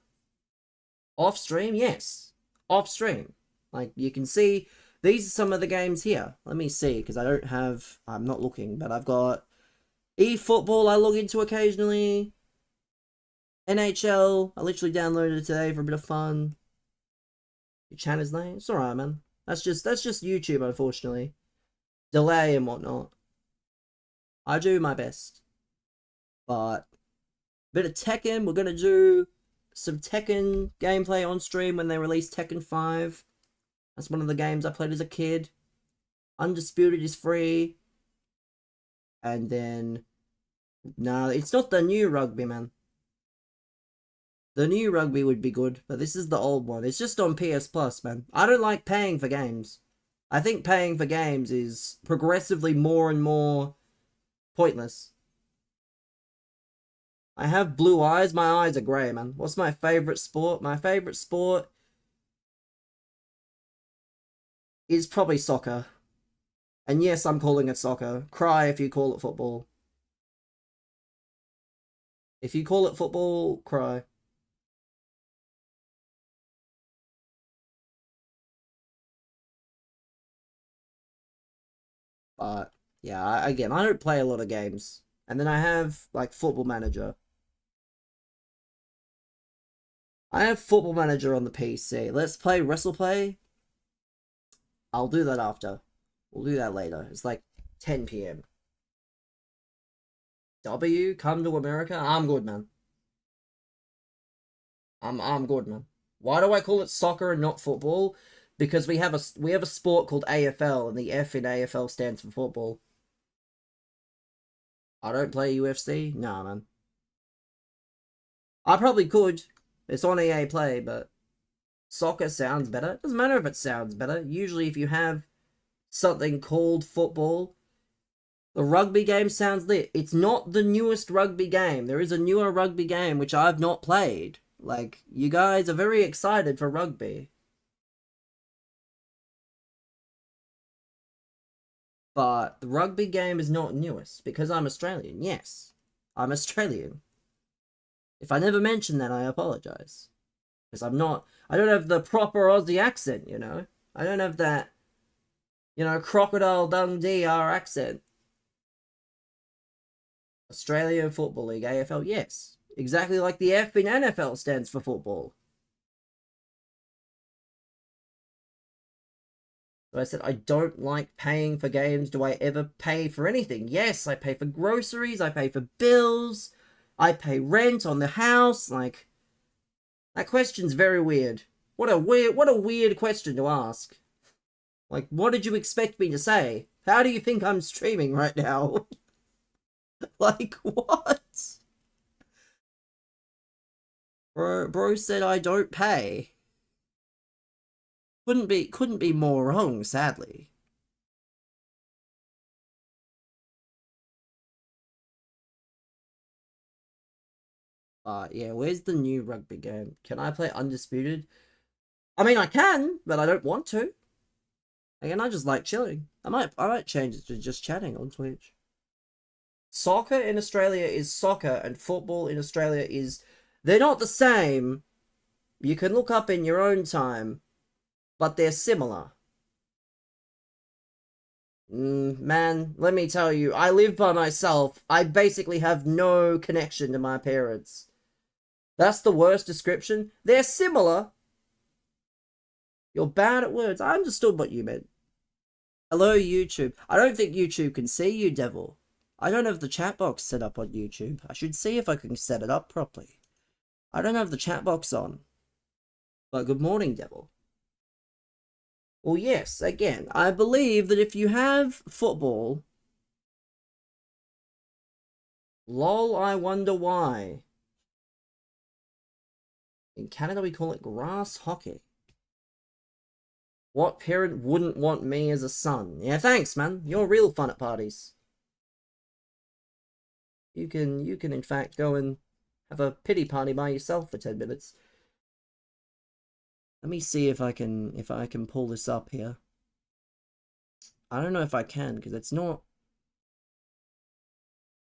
Off stream, yes. Off stream. Like, you can see, these are some of the games here. Let me see, because I'm not looking, but I've got eFootball I log into occasionally. NHL, I literally downloaded it today for a bit of fun. Channel's name, it's alright, man. That's just YouTube, unfortunately. Delay and whatnot. I do my best. But bit of Tekken, we're gonna do some Tekken gameplay on stream when they release Tekken 5. That's one of the games I played as a kid. Undisputed is free. And then no, it's not the new rugby, man. The new rugby would be good, but this is the old one. It's just on PS Plus, man. I don't like paying for games. I think paying for games is progressively more and more pointless. I have blue eyes. My eyes are grey, man. What's my favorite sport? My favorite sport is probably soccer. And yes, I'm calling it soccer. Cry if you call it football. If you call it football, cry. But yeah, again, I don't play a lot of games. And then I have like Football Manager. I have Football Manager on the PC. Let's play WrestlePlay. I'll do that after. We'll do that later. It's like 10 p.m. W, come to America. I'm good, man. I'm good, man. Why do I call it soccer and not football? Because we have a sport called AFL, and the F in AFL stands for football. I don't play UFC. Nah, man. I probably could. It's on EA Play, but soccer sounds better. It doesn't matter if it sounds better. Usually, if you have something called football, the rugby game sounds lit. It's not the newest rugby game. There is a newer rugby game which I've not played. Like, you guys are very excited for rugby. But the rugby game is not newest because I'm Australian. Yes, I'm Australian. If I never mentioned that, I apologize. Because I don't have the proper Aussie accent, you know? I don't have that, Crocodile Dundee R accent. Australian Football League, AFL, yes. Exactly like the F in NFL stands for football. So I said, I don't like paying for games. Do I ever pay for anything? Yes, I pay for groceries, I pay for bills, I pay rent on the house. Like, that question's very weird. What a weird question to ask. Like, what did you expect me to say? How do you think I'm streaming right now? Like, what? Bro said I don't pay. Couldn't be more wrong, sadly. Yeah, where's the new rugby game? Can I play Undisputed? I mean, I can, but I don't want to. Again, I just like chilling. I might change it to just chatting on Twitch. Soccer in Australia is soccer, and football in Australia is... They're not the same. You can look up in your own time, but they're similar. Man, let me tell you, I live by myself. I basically have no connection to my parents. That's the worst description. They're similar. You're bad at words. I understood what you meant. Hello, YouTube. I don't think YouTube can see you, Devil. I don't have the chat box set up on YouTube. I should see if I can set it up properly. I don't have the chat box on. But good morning, Devil. Well, yes, again, I believe that if you have football... Lol, I wonder why. In Canada, we call it grass hockey. What parent wouldn't want me as a son? Yeah, thanks, man. You're real fun at parties. You can in fact go and have a pity party by yourself for 10 minutes. Let me see if I can pull this up here. I don't know if I can, because it's not...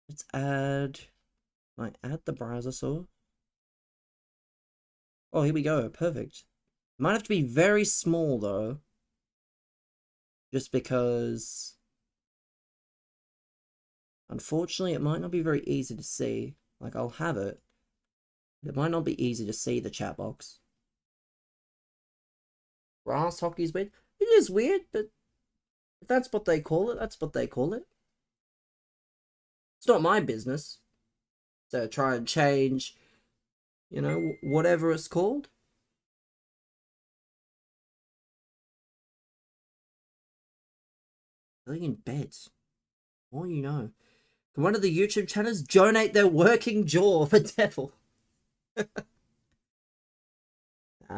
Let's add... Might add the browser source. Oh, here we go. Perfect. Might have to be very small, though. Just because... Unfortunately, it might not be very easy to see. Like, I'll have it. But it might not be easy to see the chat box. Grass hockey's weird. It is weird, but if that's what they call it, that's what they call it. It's not my business to try and change, whatever it's called. Living in beds. All you know. Can one of the YouTube channels donate their working jaw for Devil?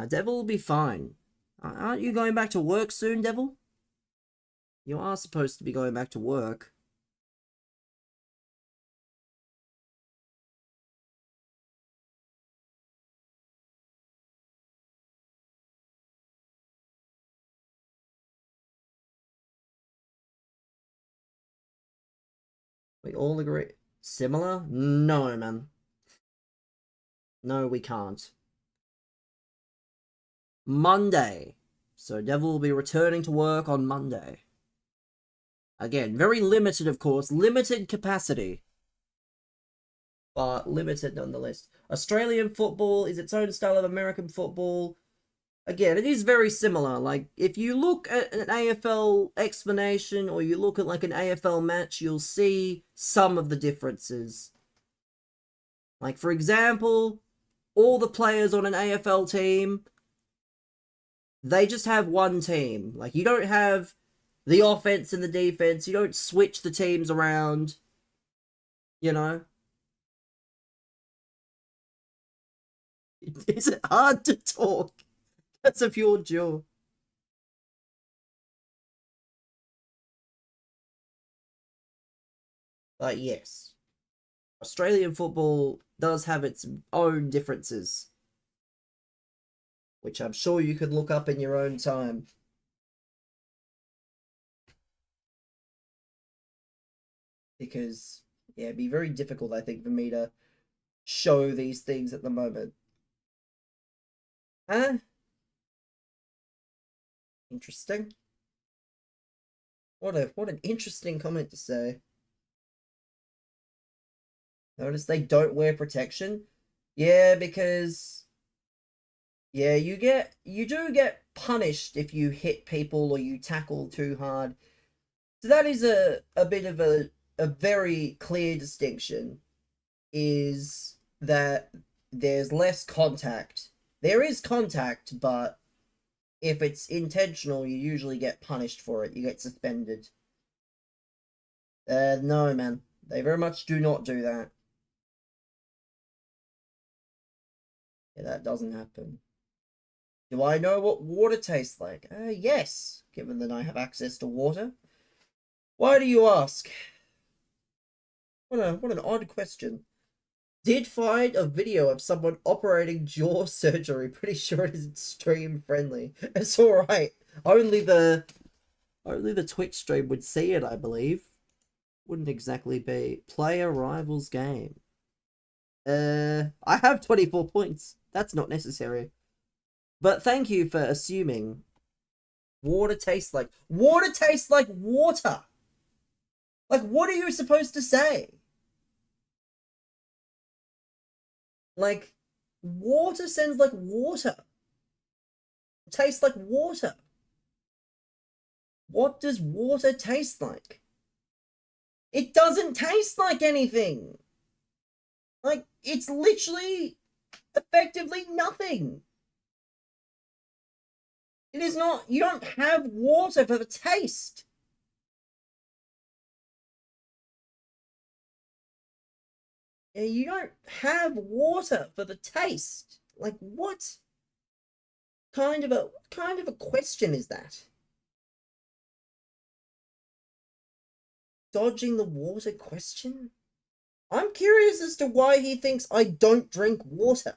Devil will be fine. Aren't you going back to work soon, Devil? You are supposed to be going back to work. We all agree. Similar? No, man. No, we can't. Monday. So Devil will be returning to work on Monday. Again, very limited, of course. Limited capacity. But limited nonetheless. Australian football is its own style of American football. Again, it is very similar. Like, if you look at an AFL explanation or you look at like an AFL match, you'll see some of the differences. Like, for example, all the players on an AFL team, they just have one team. Like, you don't have the offense and the defense. You don't switch the teams around. You know? Is it hard to talk? That's a pure jaw. But yes, Australian football does have its own differences, which I'm sure you could look up in your own time. Because, yeah, it'd be very difficult, I think, for me to show these things at the moment. Huh? Interesting. What an interesting comment to say. Notice they don't wear protection. Yeah, because yeah, you do get punished if you hit people or you tackle too hard. So that is a bit of a very clear distinction, is that there's less contact. There is contact, but if it's intentional, you usually get punished for it. You get suspended. No, man. They very much do not do that. Yeah, that doesn't happen. Do I know what water tastes like? Yes, given that I have access to water. Why do you ask? What an odd question. Did find a video of someone operating jaw surgery. Pretty sure it is stream friendly. It's alright. Only the Twitch stream would see it, I believe. Wouldn't exactly be player rivals game. I have 24 points. That's not necessary. But thank you for assuming. Water tastes like water. Like, what are you supposed to say? Like, water sounds like water. Tastes like water. What does water taste like? It doesn't taste like anything. Like, it's literally effectively nothing. It is not, you don't have water for the taste. Yeah, you don't have water for the taste. Like, what kind of a question is that? Dodging the water question? I'm curious as to why he thinks I don't drink water.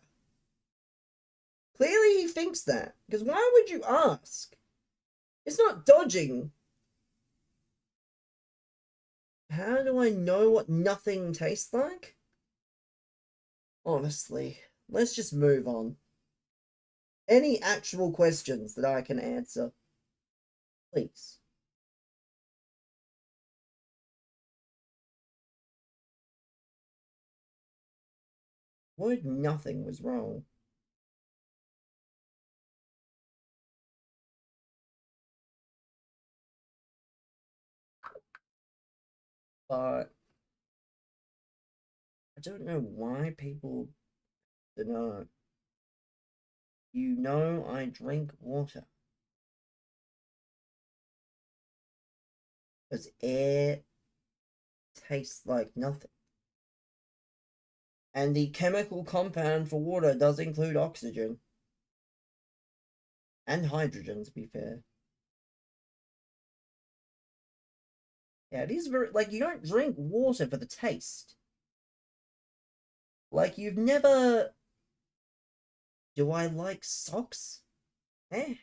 Clearly he thinks that, because why would you ask? It's not dodging. How do I know what nothing tastes like? Honestly, let's just move on. Any actual questions that I can answer? Please. Word nothing was wrong. But I don't know why people don't know. You know I drink water. Because air tastes like nothing. And the chemical compound for water does include oxygen. And hydrogen, to be fair. Yeah, it is very, like, you don't drink water for the taste. Like, you've never... Do I like socks? Eh?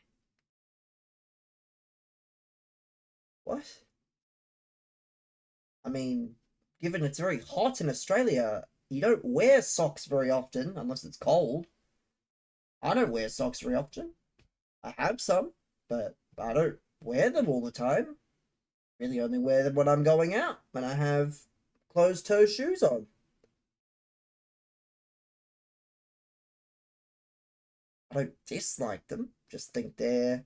What? I mean, given it's very hot in Australia, you don't wear socks very often, unless it's cold. I don't wear socks very often. I have some, but I don't wear them all the time. Really only wear them when I'm going out, when I have closed-toe shoes on. I don't dislike them, just think they're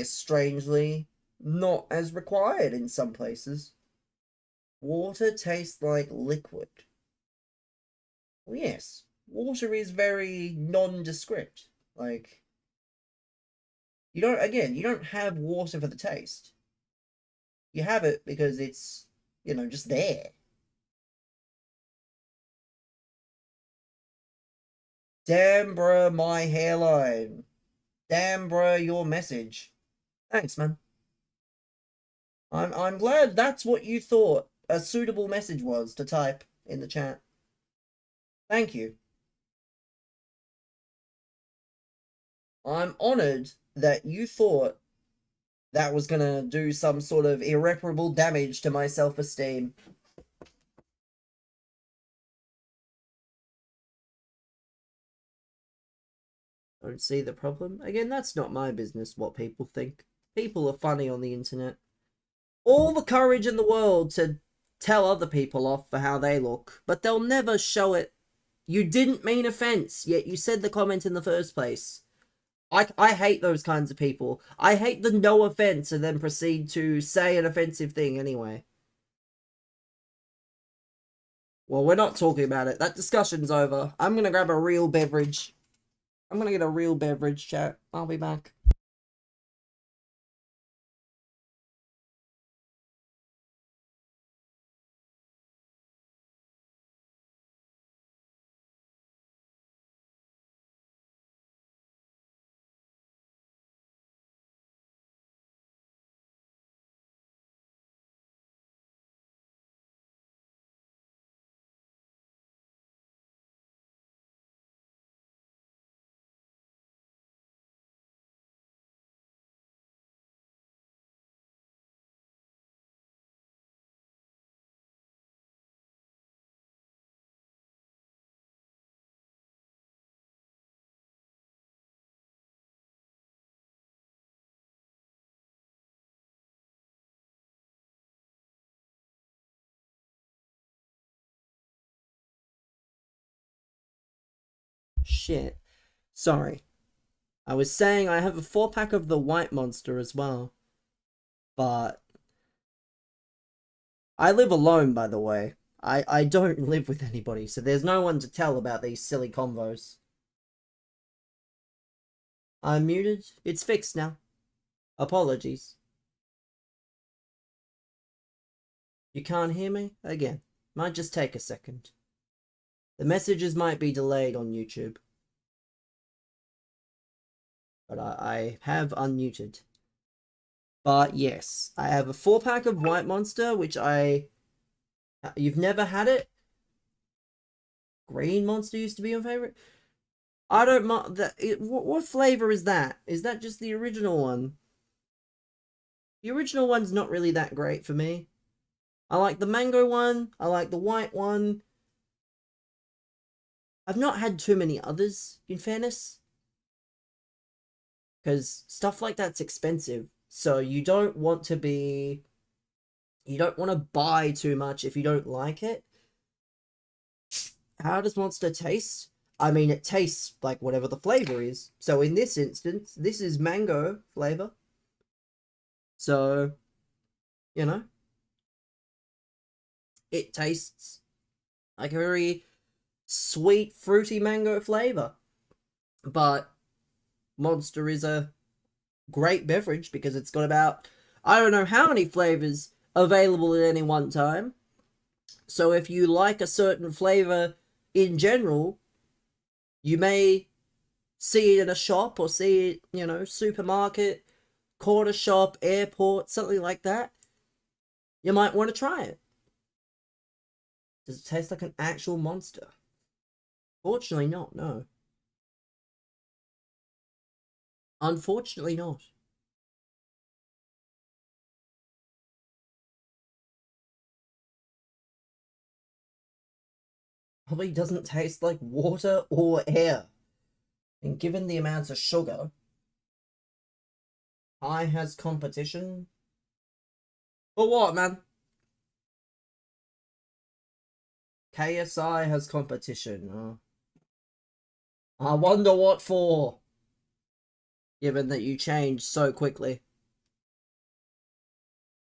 strangely not as required in some places. Water tastes like liquid. Well, yes, water is very nondescript. Like, you don't have water for the taste. You have it because it's, just there. Damn, bruh, my hairline. Damn, bruh, your message. Thanks, man. I'm glad that's what you thought a suitable message was to type in the chat. Thank you. I'm honored that you thought that was gonna do some sort of irreparable damage to my self-esteem. Don't see the problem. Again, that's not my business what people think. People are funny on the internet. All the courage in the world to tell other people off for how they look, but they'll never show it. You didn't mean offense, yet you said the comment in the first place. I hate those kinds of people. I hate the no offense and then proceed to say an offensive thing anyway. Well, we're not talking about it. That discussion's over. I'm gonna grab a real beverage. I'm gonna get a real beverage, chat. I'll be back. Shit. Sorry. I was saying I have a 4-pack of the White Monster as well. But I live alone, by the way. I don't live with anybody, so there's no one to tell about these silly convos. I'm muted. It's fixed now. Apologies. You can't hear me? Again. Might just take a second. The messages might be delayed on YouTube. But I have unmuted. But yes, I have a 4-pack of White Monster, which you've never had it? Green Monster used to be your favorite? I don't mind that. What flavor is that? Is that just the original one? The original one's not really that great for me. I like the mango one. I like the white one. I've not had too many others, in fairness. Because stuff like that's expensive. So you don't want to buy too much if you don't like it. How does Monster taste? I mean, it tastes like whatever the flavor is. So in this instance, this is mango flavor. So, it tastes like a very sweet, fruity mango flavor. But Monster is a great beverage because it's got about, I don't know how many flavors available at any one time. So if you like a certain flavor in general, you may see it in a shop or see it, supermarket, corner shop, airport, something like that. You might want to try it. Does it taste like an actual Monster? Fortunately not, no. Unfortunately not. Probably doesn't taste like water or air. And given the amount of sugar, high has competition. For what, man? KSI has competition. I wonder what for. Given that you changed so quickly.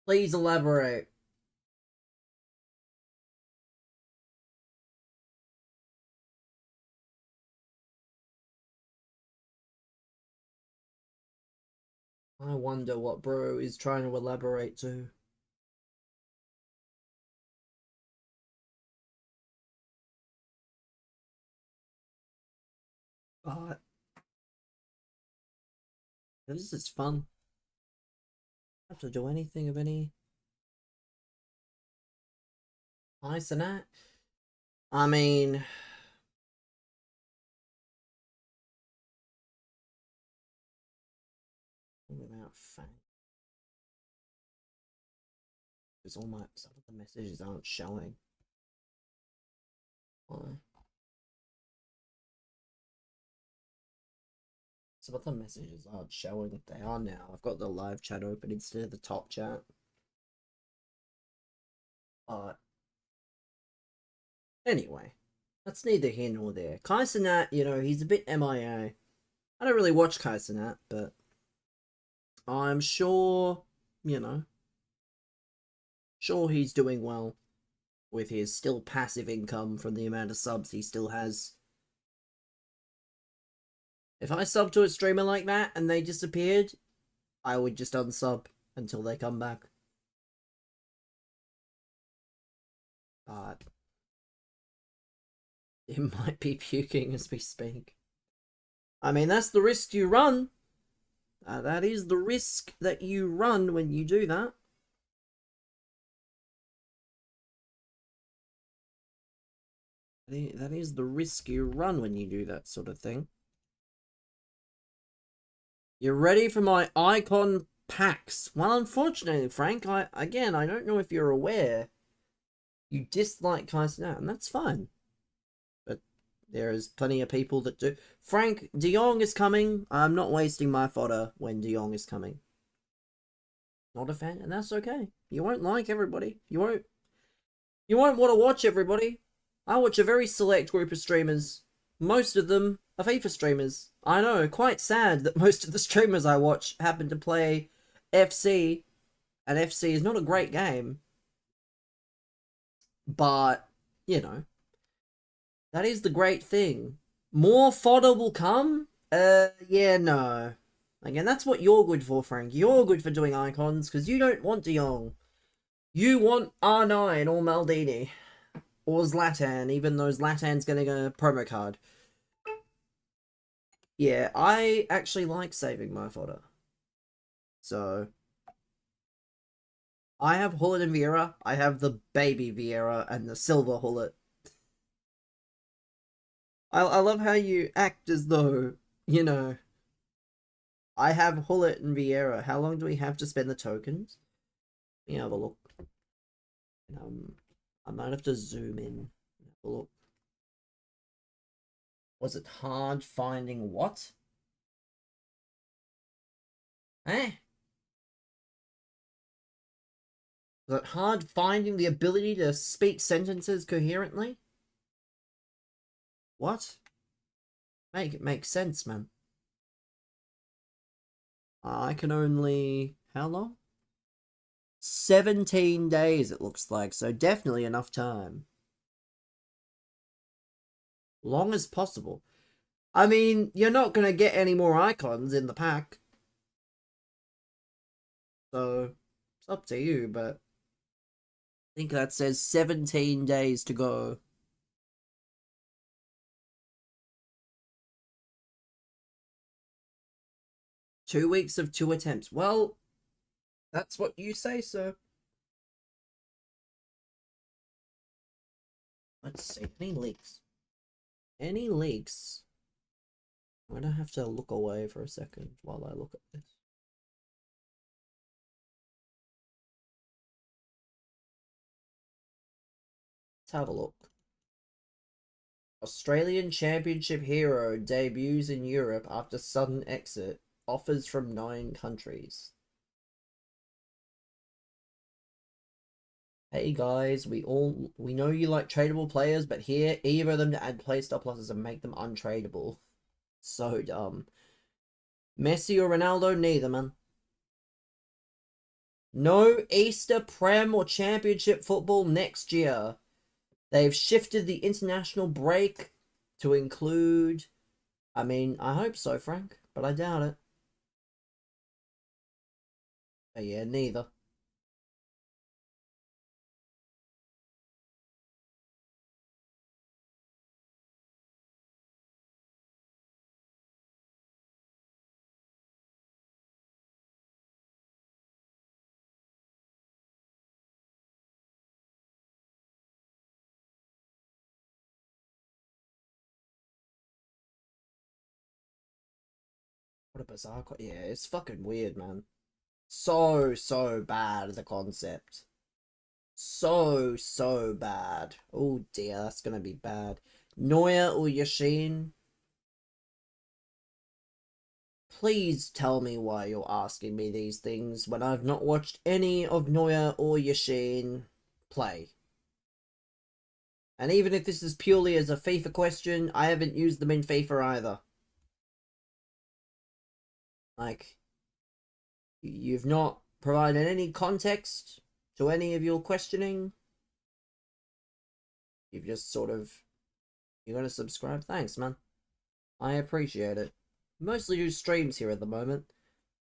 Please elaborate. I wonder what bro is trying to elaborate to. But this is fun. I don't have to do anything of any nice and that. I mean, without fact, because all my some of the messages aren't showing. Why? Some of the messages aren't showing. They are now. I've got the live chat open instead of the top chat. But anyway, that's neither here nor there. Kai Cenat, you know, he's a bit MIA. I don't really watch Kai Cenat, but I'm sure, you know, sure he's doing well with his still passive income from the amount of subs he still has. If I sub to a streamer like that and they disappeared, I would just unsub until they come back. But it might be puking as we speak. I mean, that's the risk you run. That is the risk that you run when you do that. That is the risk you run when you do that sort of thing. You're ready for my icon packs. Well, unfortunately, Frank, I don't know if you're aware. You dislike Kai Cenat, and that's fine. But there is plenty of people that do. Frank, De Jong is coming. I'm not wasting my fodder when De Jong is coming. Not a fan, and that's okay. You won't like everybody. You won't want to watch everybody. I watch a very select group of streamers. Most of them are FIFA streamers. I know, quite sad that most of the streamers I watch happen to play FC, and FC is not a great game. But, you know, that is the great thing. More fodder will come? Yeah, no. Again, that's what you're good for, Frank. You're good for doing icons, because you don't want De Jong. You want R9 or Maldini. Or Zlatan, even though Zlatan's getting a promo card. Yeah, I actually like saving my fodder. So, I have Hullet and Vieira. I have the baby Vieira and the silver Hullet. I love how you act as though, you know, I have Hullet and Vieira. How long do we have to spend the tokens? Let me have a look. I might have to zoom in. Have a look. Was it hard finding what? Eh? Was it hard finding the ability to speak sentences coherently? What? Make it make sense, man. I can only... How long? 17 days, it looks like, so definitely enough time. Long as possible. I mean, you're not going to get any more icons in the pack. So, it's up to you, but... I think that says 17 days to go. Two weeks of 2 attempts. Well, that's what you say, sir. Let's see. Any leaks? Any leaks? I'm gonna have to look away for a second while I look at this. Let's have a look. Australian Championship hero debuts in Europe after sudden exit. Offers from 9 countries. Hey guys, we know you like tradable players, but here, evo them to add playstyle pluses and make them untradeable. So dumb. Messi or Ronaldo? Neither, man. No Easter, Prem, or Championship football next year. They've shifted the international break to include... I mean, I hope so, Frank, but I doubt it. But yeah, neither. What a bizarre... Yeah, it's fucking weird, man. So bad, the concept. So bad. Oh dear, that's gonna be bad. Neuer or Yashin? Please tell me why you're asking me these things when I've not watched any of Neuer or Yashin play. And even if this is purely as a FIFA question, I haven't used them in FIFA either. Like, you've not provided any context to any of your questioning. You've just sort of... You're gonna subscribe? Thanks, man. I appreciate it. Mostly do streams here at the moment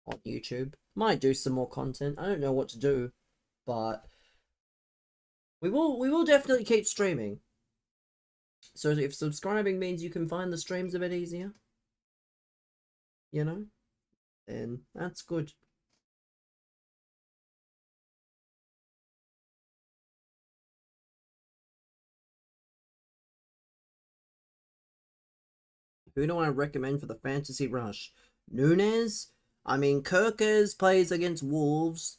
on YouTube. Might do some more content. I don't know what to do, but we will definitely keep streaming. So if subscribing means you can find the streams a bit easier, you know, then that's good. Who do I recommend for the fantasy rush? Nunes? I mean, Kirkers plays against Wolves,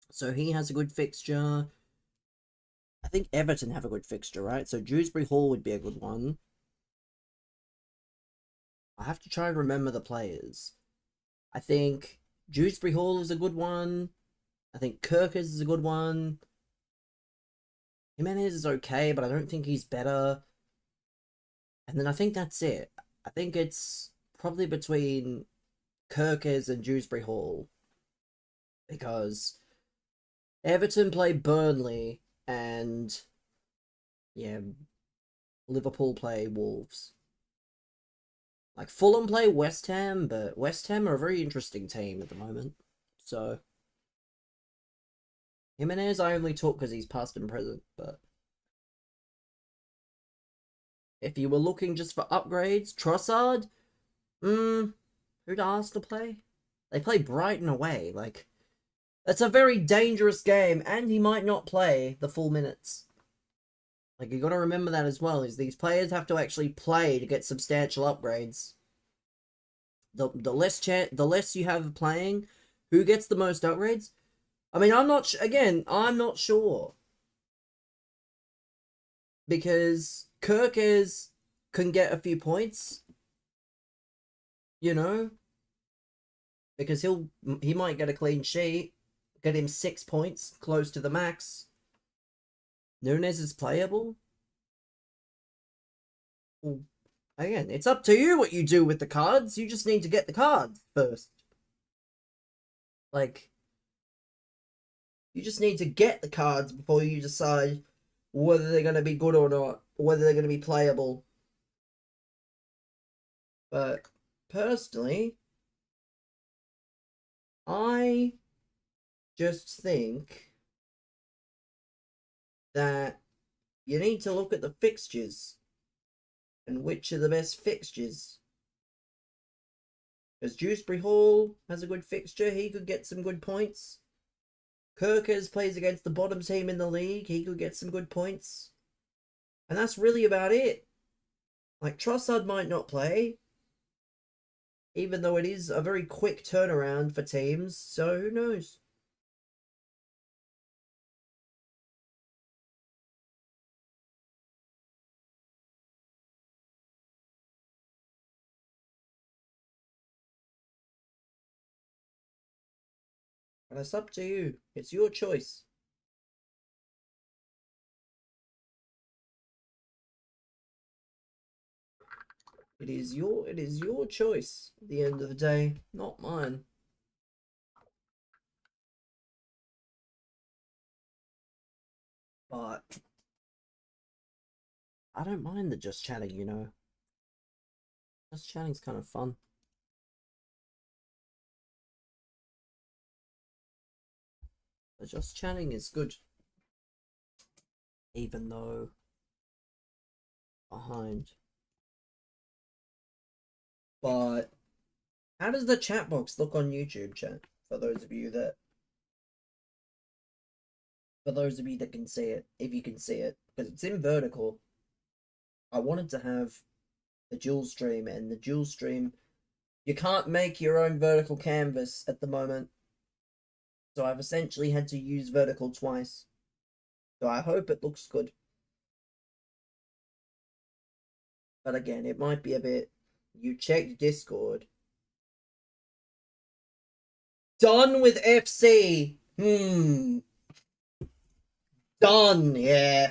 so he has a good fixture. I think Everton have a good fixture, right? So Dewsbury Hall would be a good one. I have to try and remember the players. I think Dewsbury Hall is a good one. I think Kirkers is a good one. Jimenez is okay, but I don't think he's better. And then I think that's it. I think it's probably between Kirkers and Dewsbury Hall. Because Everton play Burnley and, yeah, Liverpool play Wolves. Like, Fulham play West Ham, but West Ham are a very interesting team at the moment. So, Jimenez I only took because he's past and present, but if you were looking just for upgrades, Trossard, who'd Arsenal play? They play Brighton away. Like, that's a very dangerous game, and he might not play the full minutes. Like, you gotta remember that as well, is these players have to actually play to get substantial upgrades. The less you have playing, who gets the most upgrades? I mean, I'm not sure. Because Kirkers can get a few points, you know? Because he might get a clean sheet, get him 6 points, close to the max. Nunes is playable. Well, again, it's up to you what you do with the cards. You just need to get the cards first. Like, you just need to get the cards before you decide whether they're going to be good or not, or whether they're going to be playable. But personally, I just think that you need to look at the fixtures and which are the best fixtures. Because Dewsbury Hall has a good fixture, he could get some good points. Kirkers plays against the bottom team in the league, he could get some good points. And that's really about it. Like, Trossard might not play, even though it is a very quick turnaround for teams, so who knows? But it's up to you. It's your choice. It is your choice at the end of the day, not mine. But I don't mind the just chatting, you know. Just chatting's kind of fun. The just chatting is good. Even though behind. But how does the chat box look on YouTube, chat? For those of you that can see it, if you can see it, because it's in vertical. I wanted to have the dual stream, and the dual stream, you can't make your own vertical canvas at the moment. So I've essentially had to use vertical twice. So I hope it looks good. But again, it might be a bit... You checked Discord. Done with FC. Done, yeah.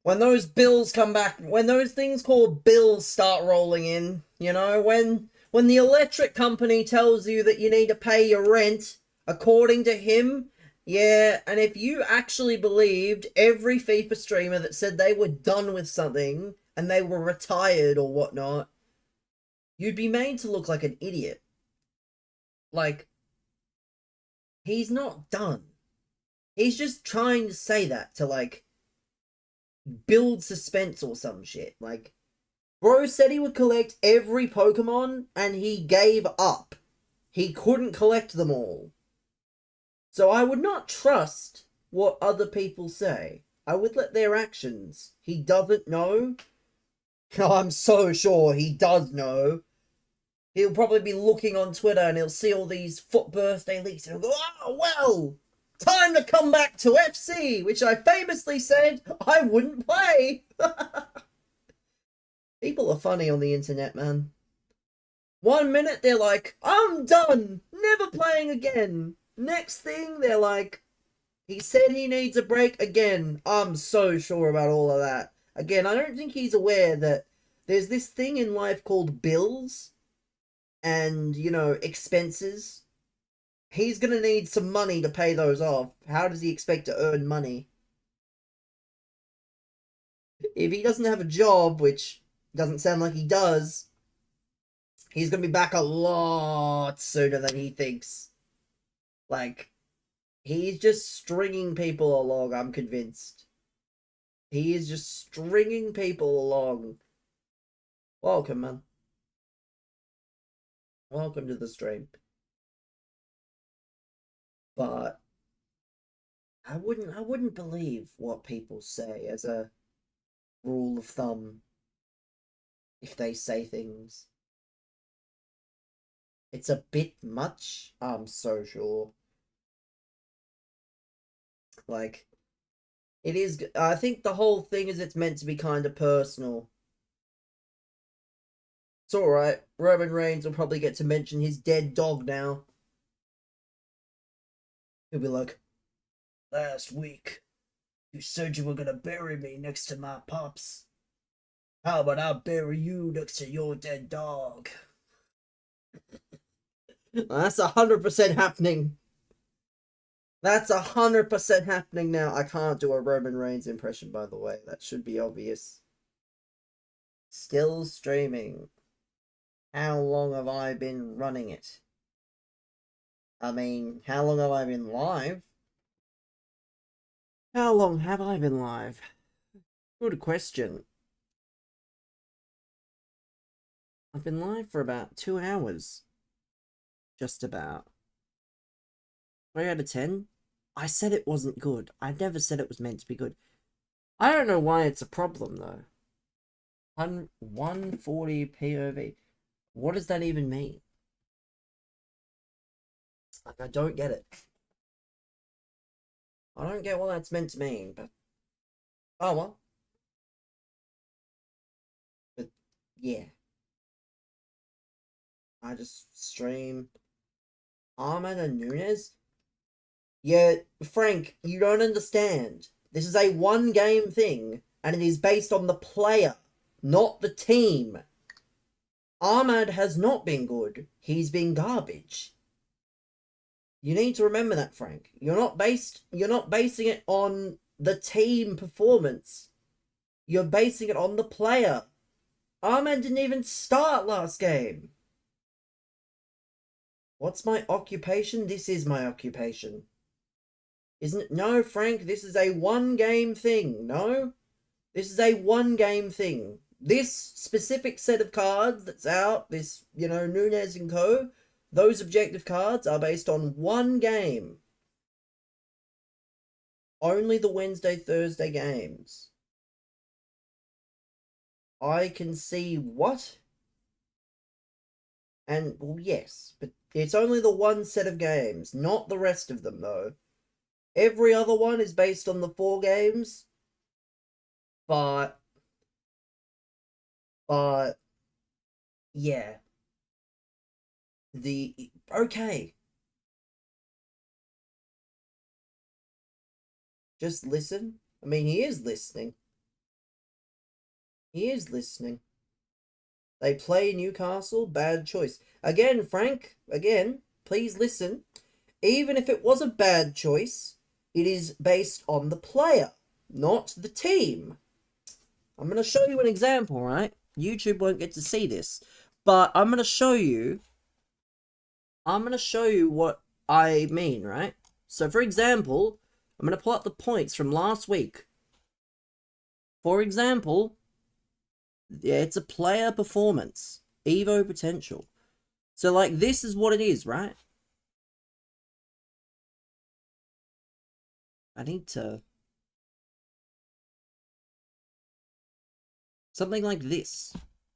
When those bills come back, when those things called bills start rolling in, you know, when the electric company tells you that you need to pay your rent, according to him, yeah, and if you actually believed every FIFA streamer that said they were done with something and they were retired or whatnot, you'd be made to look like an idiot. Like, he's not done. He's just trying to say that to, like, build suspense or some shit. Like, bro said he would collect every Pokemon and he gave up. He couldn't collect them all. So I would not trust what other people say. I would let their actions. He doesn't know. Oh, I'm so sure he does know. He'll probably be looking on Twitter and he'll see all these foot birthday leaks and he'll go, oh, well, time to come back to FC, which I famously said I wouldn't play. People are funny on the internet, man. 1 minute they're like, I'm done, never playing again. Next thing they're like, he said he needs a break again. I'm so sure about all of that. Again, I don't think he's aware that there's this thing in life called bills and, you know, expenses. He's gonna need some money to pay those off. How does he expect to earn money? If he doesn't have a job, which doesn't sound like he does, he's gonna be back a lot sooner than he thinks. Like, he's just stringing people along, I'm convinced. He is just stringing people along. Welcome, man. Welcome to the stream. But I wouldn't believe what people say as a rule of thumb if they say things. It's a bit much, I'm so sure. Like, it is. I think the whole thing is it's meant to be kind of personal. It's alright. Roman Reigns will probably get to mention his dead dog now. He'll be like, last week, you said you were gonna bury me next to my pups. How about I bury you next to your dead dog? That's 100% happening. That's 100% happening now. I can't do a Roman Reigns impression, by the way. That should be obvious. Still streaming. How long have I been running it? I mean, how long have I been live? How long have I been live? Good question. I've been live for about 2 hours. Just about. 3 out of 10? I said it wasn't good. I never said it was meant to be good. I don't know why it's a problem, though. 140 POV. What does that even mean? Like, I don't get it. I don't get what that's meant to mean, but... Oh, well. But, yeah. I just stream Ahmed and Nunes. Yeah, Frank, you don't understand. This is a one-game thing, and it is based on the player, not the team. Ahmad has not been good. He's been garbage. You need to remember that, Frank. You're not basing it on the team performance. You're basing it on the player. Ahmad didn't even start last game. What's my occupation? This is my occupation. Isn't it? No, Frank, this is a one-game thing. No? This is a one-game thing. This specific set of cards that's out, this, Nunez and co., those objective cards are based on one game. Only the Wednesday, Thursday games. I can see what? And, well, yes, but it's only the one set of games, not the rest of them, though. Every other one is based on the 4 games, but, yeah. Okay. Just listen. I mean, he is listening. He is listening. They play Newcastle, bad choice. Again, Frank, please listen. Even if it was a bad choice, it is based on the player, not the team. I'm going to show you an example, right? YouTube won't get to see this, but I'm going to show you what I mean, right? So, for example, I'm going to pull up the points from last week. For example, yeah, it's a player performance, Evo potential. So, like, this is what it is, right? I need to... something like this.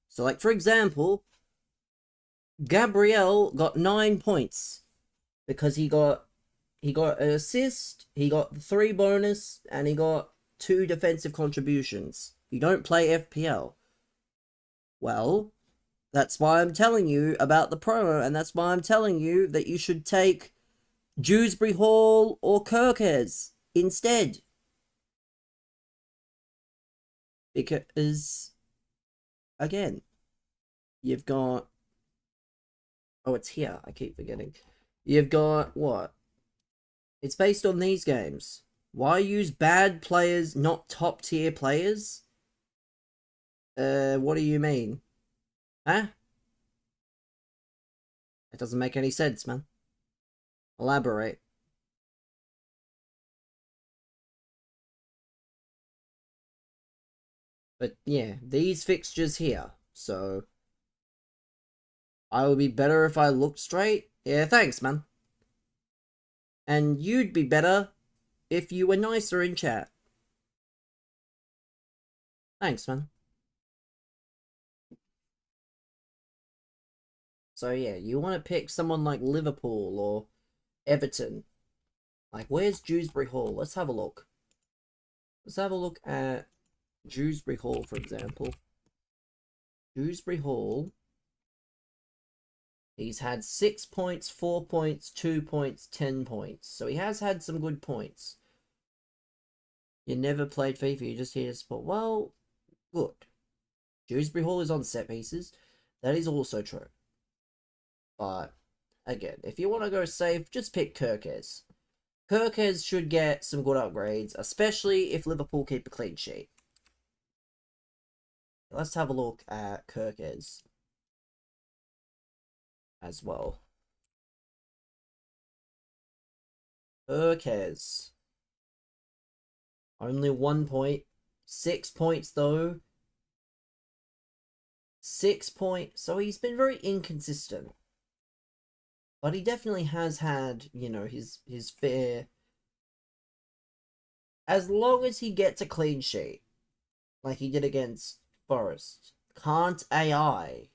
So, like, for example, Gabriel got 9 points because he got an assist, he got 3 bonus, and he got 2 defensive contributions. You don't play FPL. Well, that's why I'm telling you about the promo, and that's why I'm telling you that you should take Dewsbury Hall or Kirkes instead. Because, again, you've got... oh, it's here. I keep forgetting. You've got, what? It's based on these games. Why use bad players, not top-tier players? What do you mean? Huh? It doesn't make any sense, man. Elaborate. But yeah, these fixtures here. So I would be better if I looked straight. Yeah, thanks, man. And you'd be better if you were nicer in chat. Thanks, man. So yeah, you want to pick someone like Liverpool or Everton. Like, where's Dewsbury Hall? Let's have a look. Let's have a look at Dewsbury Hall, for example. Dewsbury Hall. He's had 6 points, 4 points, 2 points, 10 points. So he has had some good points. You never played FIFA, you just here to support. Well, good. Dewsbury Hall is on set pieces. That is also true. But, again, if you want to go safe, just pick Kirkes. Kirkes should get some good upgrades, especially if Liverpool keep a clean sheet. Let's have a look at Kirkes as well. Kirkes. Only 1 point. 6 points, though. 6 points. So he's been very inconsistent. But he definitely has had, his fair... as long as he gets a clean sheet, like he did against Forest. Can't AI.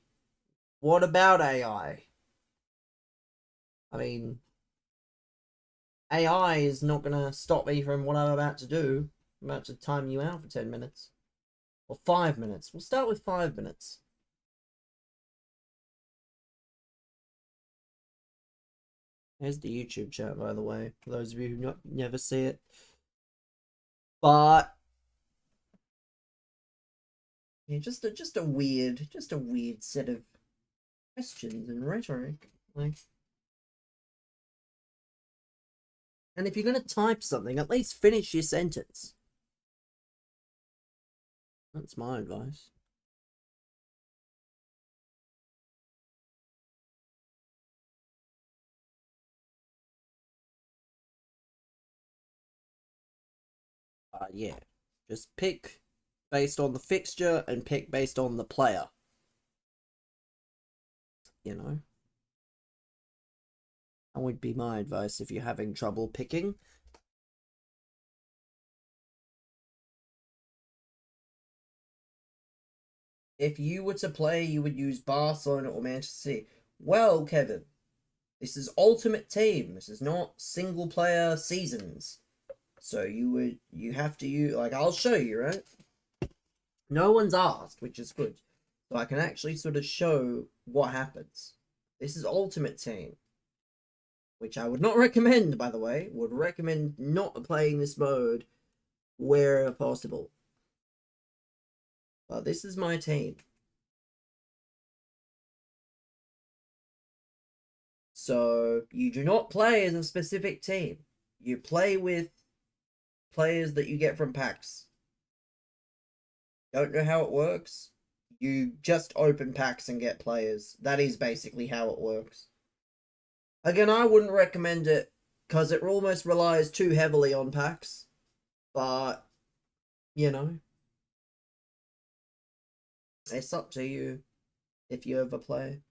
What about AI? I mean, AI is not going to stop me from what I'm about to do. I'm about to time you out for 10 minutes. Or 5 minutes. We'll start with 5 minutes. There's the YouTube chat, by the way, for those of you who never see it. But yeah, just a weird set of questions and rhetoric. Like, And if you're going to type something, at least finish your sentence. That's my advice. Yeah. Just pick based on the fixture and pick based on the player. You know? That would be my advice if you're having trouble picking. if you were to play, you would use Barcelona or Manchester City. Well, Kevin, this is Ultimate Team. This is not single player seasons. So you have to use, like, I'll show you, right? No one's asked, which is good. So I can actually sort of show what happens. This is Ultimate Team, which I would not recommend, by the way. Would recommend not playing this mode where possible. But this is my team. So you do not play as a specific team. You play with players that you get from packs. Don't know how it works? You just open packs and get players. That is basically how it works. Again, I wouldn't recommend it because it almost relies too heavily on packs. But, you know, it's up to you if you ever play.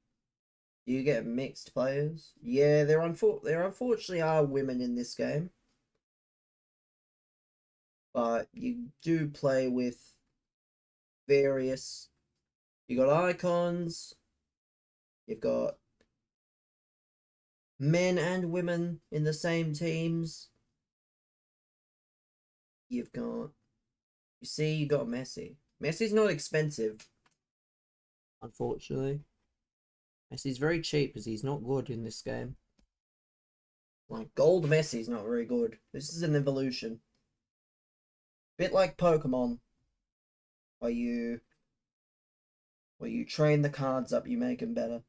Do you get mixed players? Yeah, there unfortunately are women in this game. But you do play with various. You got icons. You've got men and women in the same teams. You've got. You see, you got Messi. Messi's not expensive. Unfortunately. Messi's very cheap because he's not good in this game. Like, gold Messi's not very good. This is an evolution. Bit like Pokemon. Where you train the cards up, you make them better.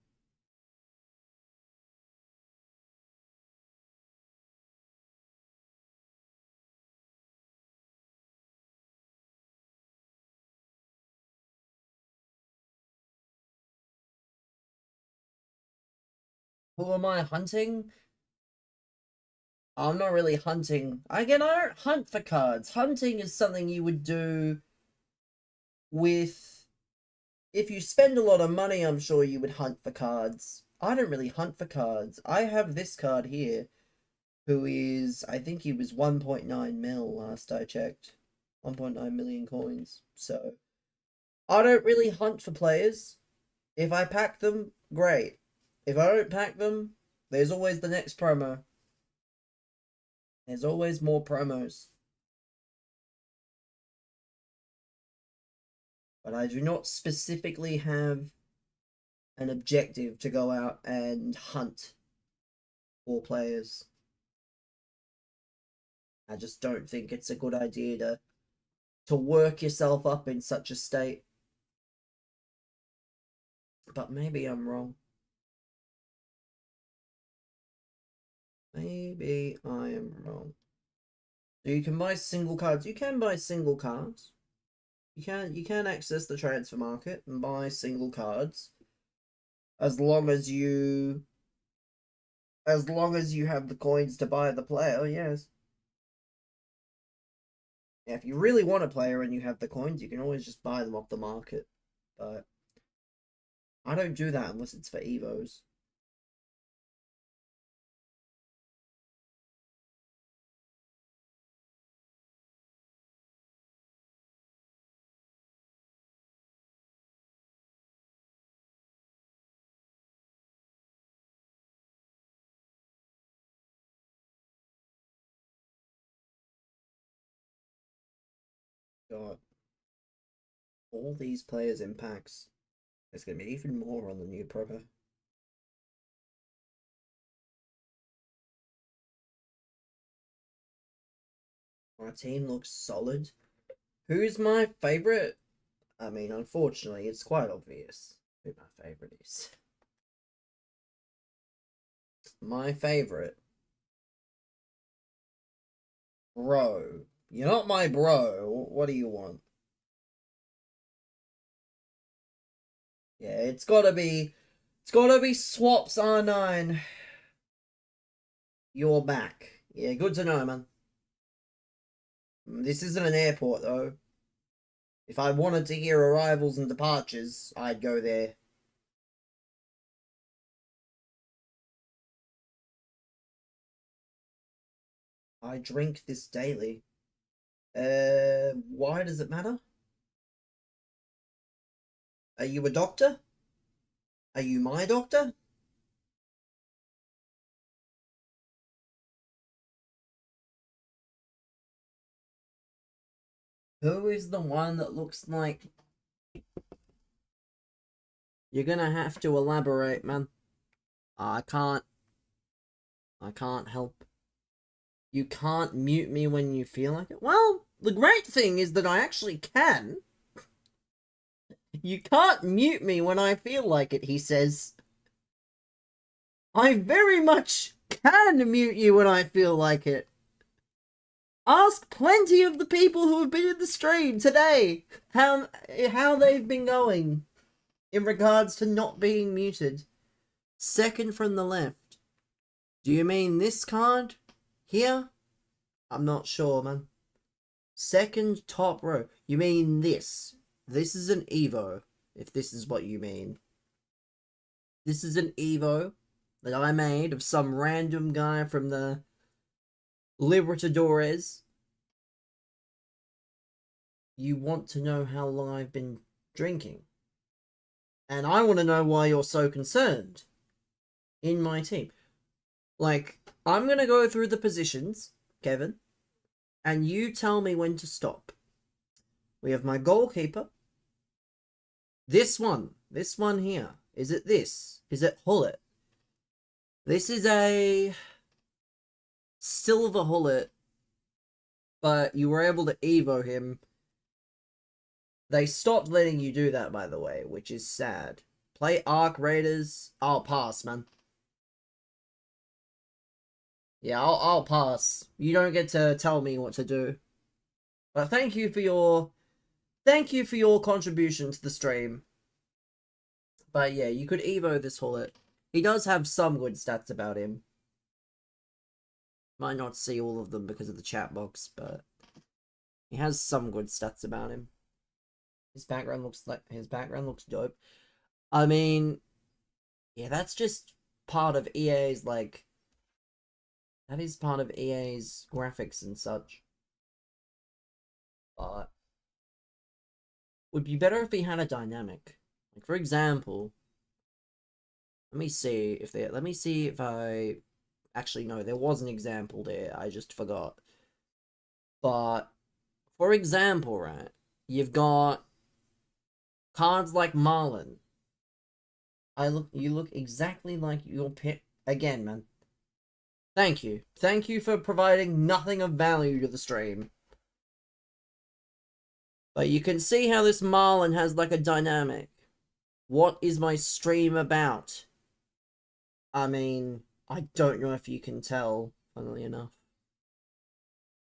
Who am I hunting? I'm not really hunting. Again, I don't hunt for cards. Hunting is something you would do with. If you spend a lot of money, I'm sure you would hunt for cards. I don't really hunt for cards. I have this card here, who is, I think he was 1.9 mil last I checked. 1.9 million coins. So, I don't really hunt for players. If I pack them, great. If I don't pack them, there's always the next promo. There's always more promos. But I do not specifically have an objective to go out and hunt for players. I just don't think it's a good idea to work yourself up in such a state. But maybe I'm wrong. Maybe I am wrong. So you can buy single cards. You can buy single cards. You can access the transfer market and buy single cards. As long as you have the coins to buy the player, yes. Yeah, if you really want a player and you have the coins, you can always just buy them off the market. But I don't do that unless it's for evos. Got all these players in packs. There's gonna be even more on the new promo. My team looks solid. Who's my favorite? I mean, unfortunately, it's quite obvious who my favorite is. my favorite. Bro. You're not my bro. What do you want? Yeah, it's gotta be Swaps R9. You're back. Yeah, good to know, man. This isn't an airport, though. If I wanted to hear arrivals and departures, I'd go there. I drink this daily. Why does it matter? Are you a doctor? Are you my doctor? Who is the one that looks like... You're gonna have to elaborate, man. I can't help. You can't mute me when you feel like it? Well, the great thing is that I actually can. You can't mute me when I feel like it, he says. I very much can mute you when I feel like it. Ask plenty of the people who have been in the stream today how they've been going in regards to not being muted. Second from the left. Do you mean this card? Here? I'm not sure, man. Second top row. You mean this? This is an Evo, if this is what you mean. This is an Evo that I made of some random guy from the Libertadores. You want to know how long I've been drinking. And I want to know why you're so concerned in my team. Like, I'm going to go through the positions, Kevin, and you tell me when to stop. We have my goalkeeper. This one here. Is it this? Is it Hullet? This is a silver Hullet, but you were able to Evo him. They stopped letting you do that, by the way, which is sad. Play Arc Raiders. I'll pass, man. Yeah, I'll pass. You don't get to tell me what to do. But thank you for your contribution to the stream. But yeah, you could Evo this Hullet. He does have some good stats about him. Might not see all of them because of the chat box, but he has some good stats about him. His background looks dope. I mean, yeah, that's just part of EA's, like, that is part of EA's graphics and such. But would be better if he had a dynamic. Like, for example, let me see if I actually no, there was an example there, I just forgot. But for example, right, you've got cards like Marlin. You look exactly like your pet again, man. Thank you. Thank you for providing nothing of value to the stream. But you can see how this Marlin has like a dynamic. What is my stream about? I mean, I don't know if you can tell, funnily enough.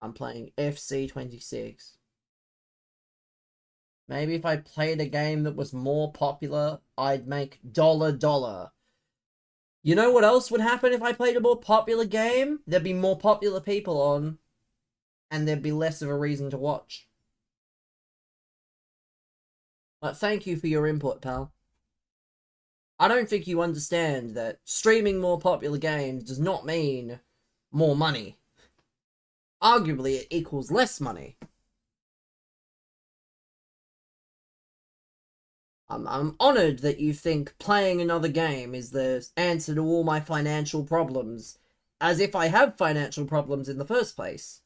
I'm playing FC26. Maybe if I played a game that was more popular, I'd make $. You know what else would happen if I played a more popular game? There'd be more popular people on, and there'd be less of a reason to watch. But thank you for your input, pal. I don't think you understand that streaming more popular games does not mean more money. Arguably, it equals less money. I'm honoured that you think playing another game is the answer to all my financial problems, as if I have financial problems in the first place.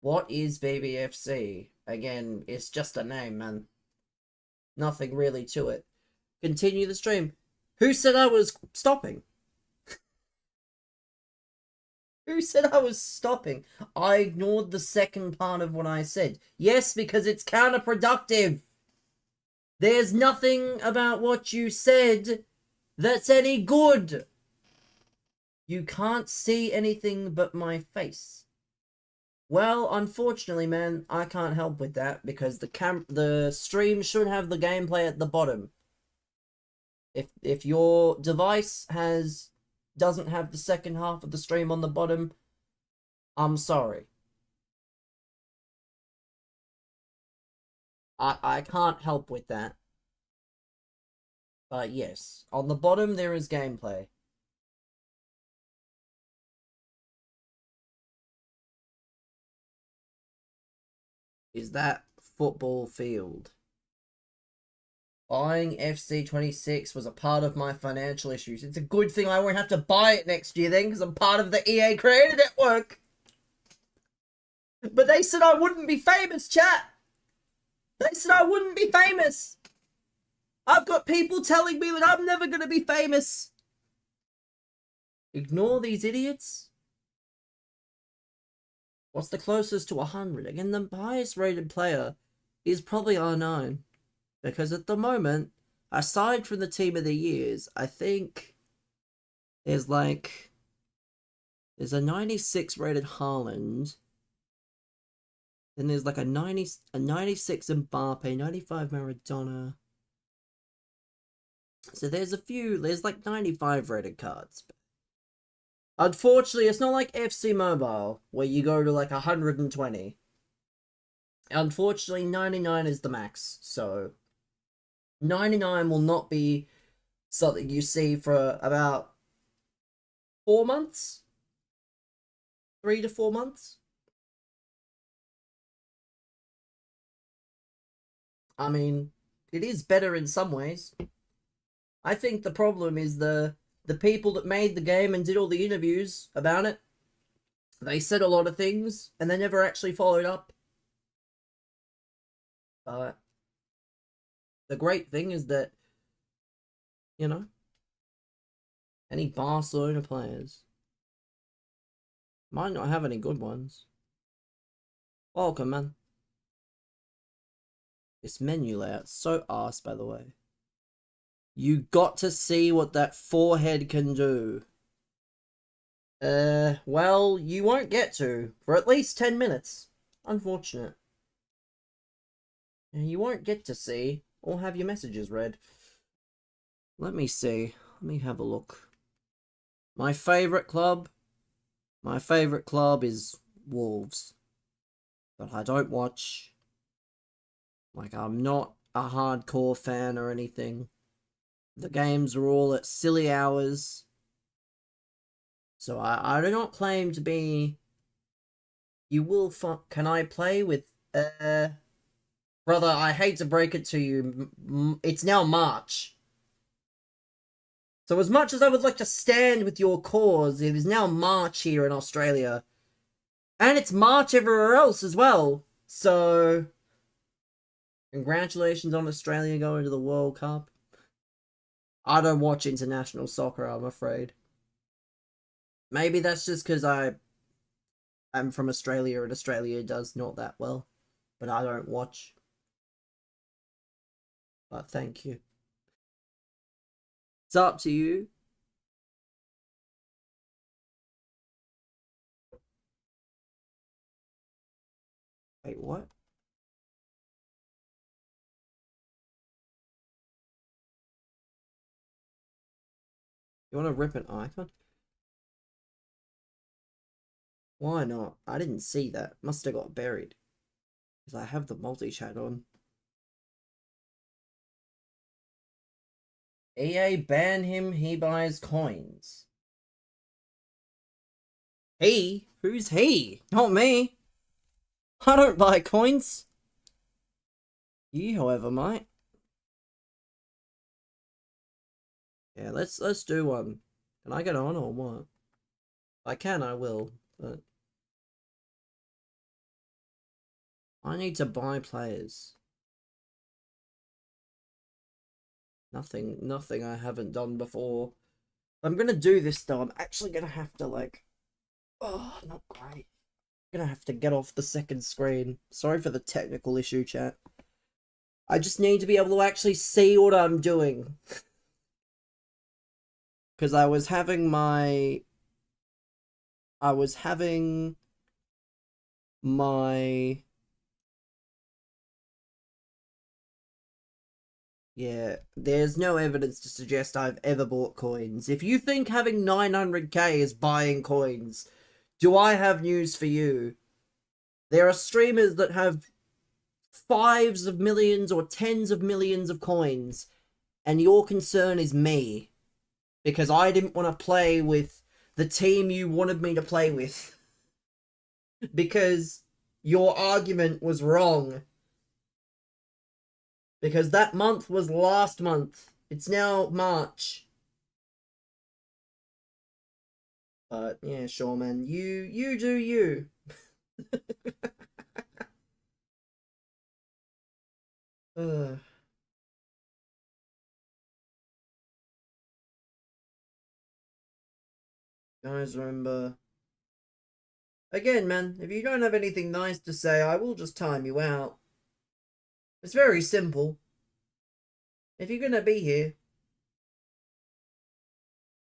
What is BBFC? Again, it's just a name, man. Nothing really to it. Continue the stream. Who said I was stopping? Who said I was stopping? I ignored the second part of what I said. Yes, because it's counterproductive. There's nothing about what you said that's any good. You can't see anything but my face. Well, unfortunately, man, I can't help with that because the stream should have the gameplay at the bottom. If your device doesn't have the second half of the stream on the bottom, I'm sorry. I can't help with that. But yes, on the bottom there is gameplay. Is that football field? Buying FC26 was a part of my financial issues. It's a good thing I won't have to buy it next year then, because I'm part of the EA Creator Network. But they said I wouldn't be famous, chat. They said I wouldn't be famous. I've got people telling me that I'm never going to be famous. Ignore these idiots. What's the closest to 100? Again, the highest rated player is probably R9. Because at the moment, aside from the Team of the Years, I think there's a 96 rated Haaland. Then there's like a 96 Mbappe, 95 Maradona. So there's like 95 rated cards. Unfortunately, it's not like FC Mobile, where you go to like 120. Unfortunately, 99 is the max, so 99 will not be something you see for about 4 months? 3 to 4 months? I mean, it is better in some ways. I think the problem is the people that made the game and did all the interviews about it. They said a lot of things, and they never actually followed up. But the great thing is that, you know, any Barcelona players might not have any good ones. Welcome, man. This menu layout's so arse, by the way. You got to see what that forehead can do. Well, you won't get to for at least 10 minutes. Unfortunate. And you won't get to see or have your messages read. Let me see. Let me have a look. My favourite club? My favourite club is Wolves. But I don't watch. Like, I'm not a hardcore fan or anything. The games are all at silly hours. So I do not claim to be... You will Can I play with... Brother, I hate to break it to you. It's now March. So as much as I would like to stand with your cause, it is now March here in Australia. And it's March everywhere else as well. So... Congratulations on Australia going to the World Cup. I don't watch international soccer, I'm afraid. Maybe that's just because I'm from Australia and Australia does not that well. But I don't watch. But thank you. It's up to you. Wait, what? You want to rip an icon? Why not? I didn't see that. Must have got buried. Because I have the multi-chat on. EA ban him, he buys coins. He? Who's he? Not me. I don't buy coins. You, however, might. Yeah, let's do one. Can I get on or what? If I can, I will, but I need to buy players. Nothing I haven't done before. I'm gonna do this though. I'm actually gonna have to like, oh, not great. I'm gonna have to get off the second screen. Sorry for the technical issue, chat. I just need to be able to actually see what I'm doing. Because I was having my yeah, there's no evidence to suggest I've ever bought coins. If you think having 900k is buying coins, do I have news for you? There are streamers that have fives of millions or tens of millions of coins, and your concern is me. Because I didn't want to play with the team you wanted me to play with. Because your argument was wrong. Because that month was last month. It's now March. But yeah, sure, man. You do you. Ugh. Guys, remember. Again, man, if you don't have anything nice to say, I will just time you out. It's very simple. If you're gonna be here,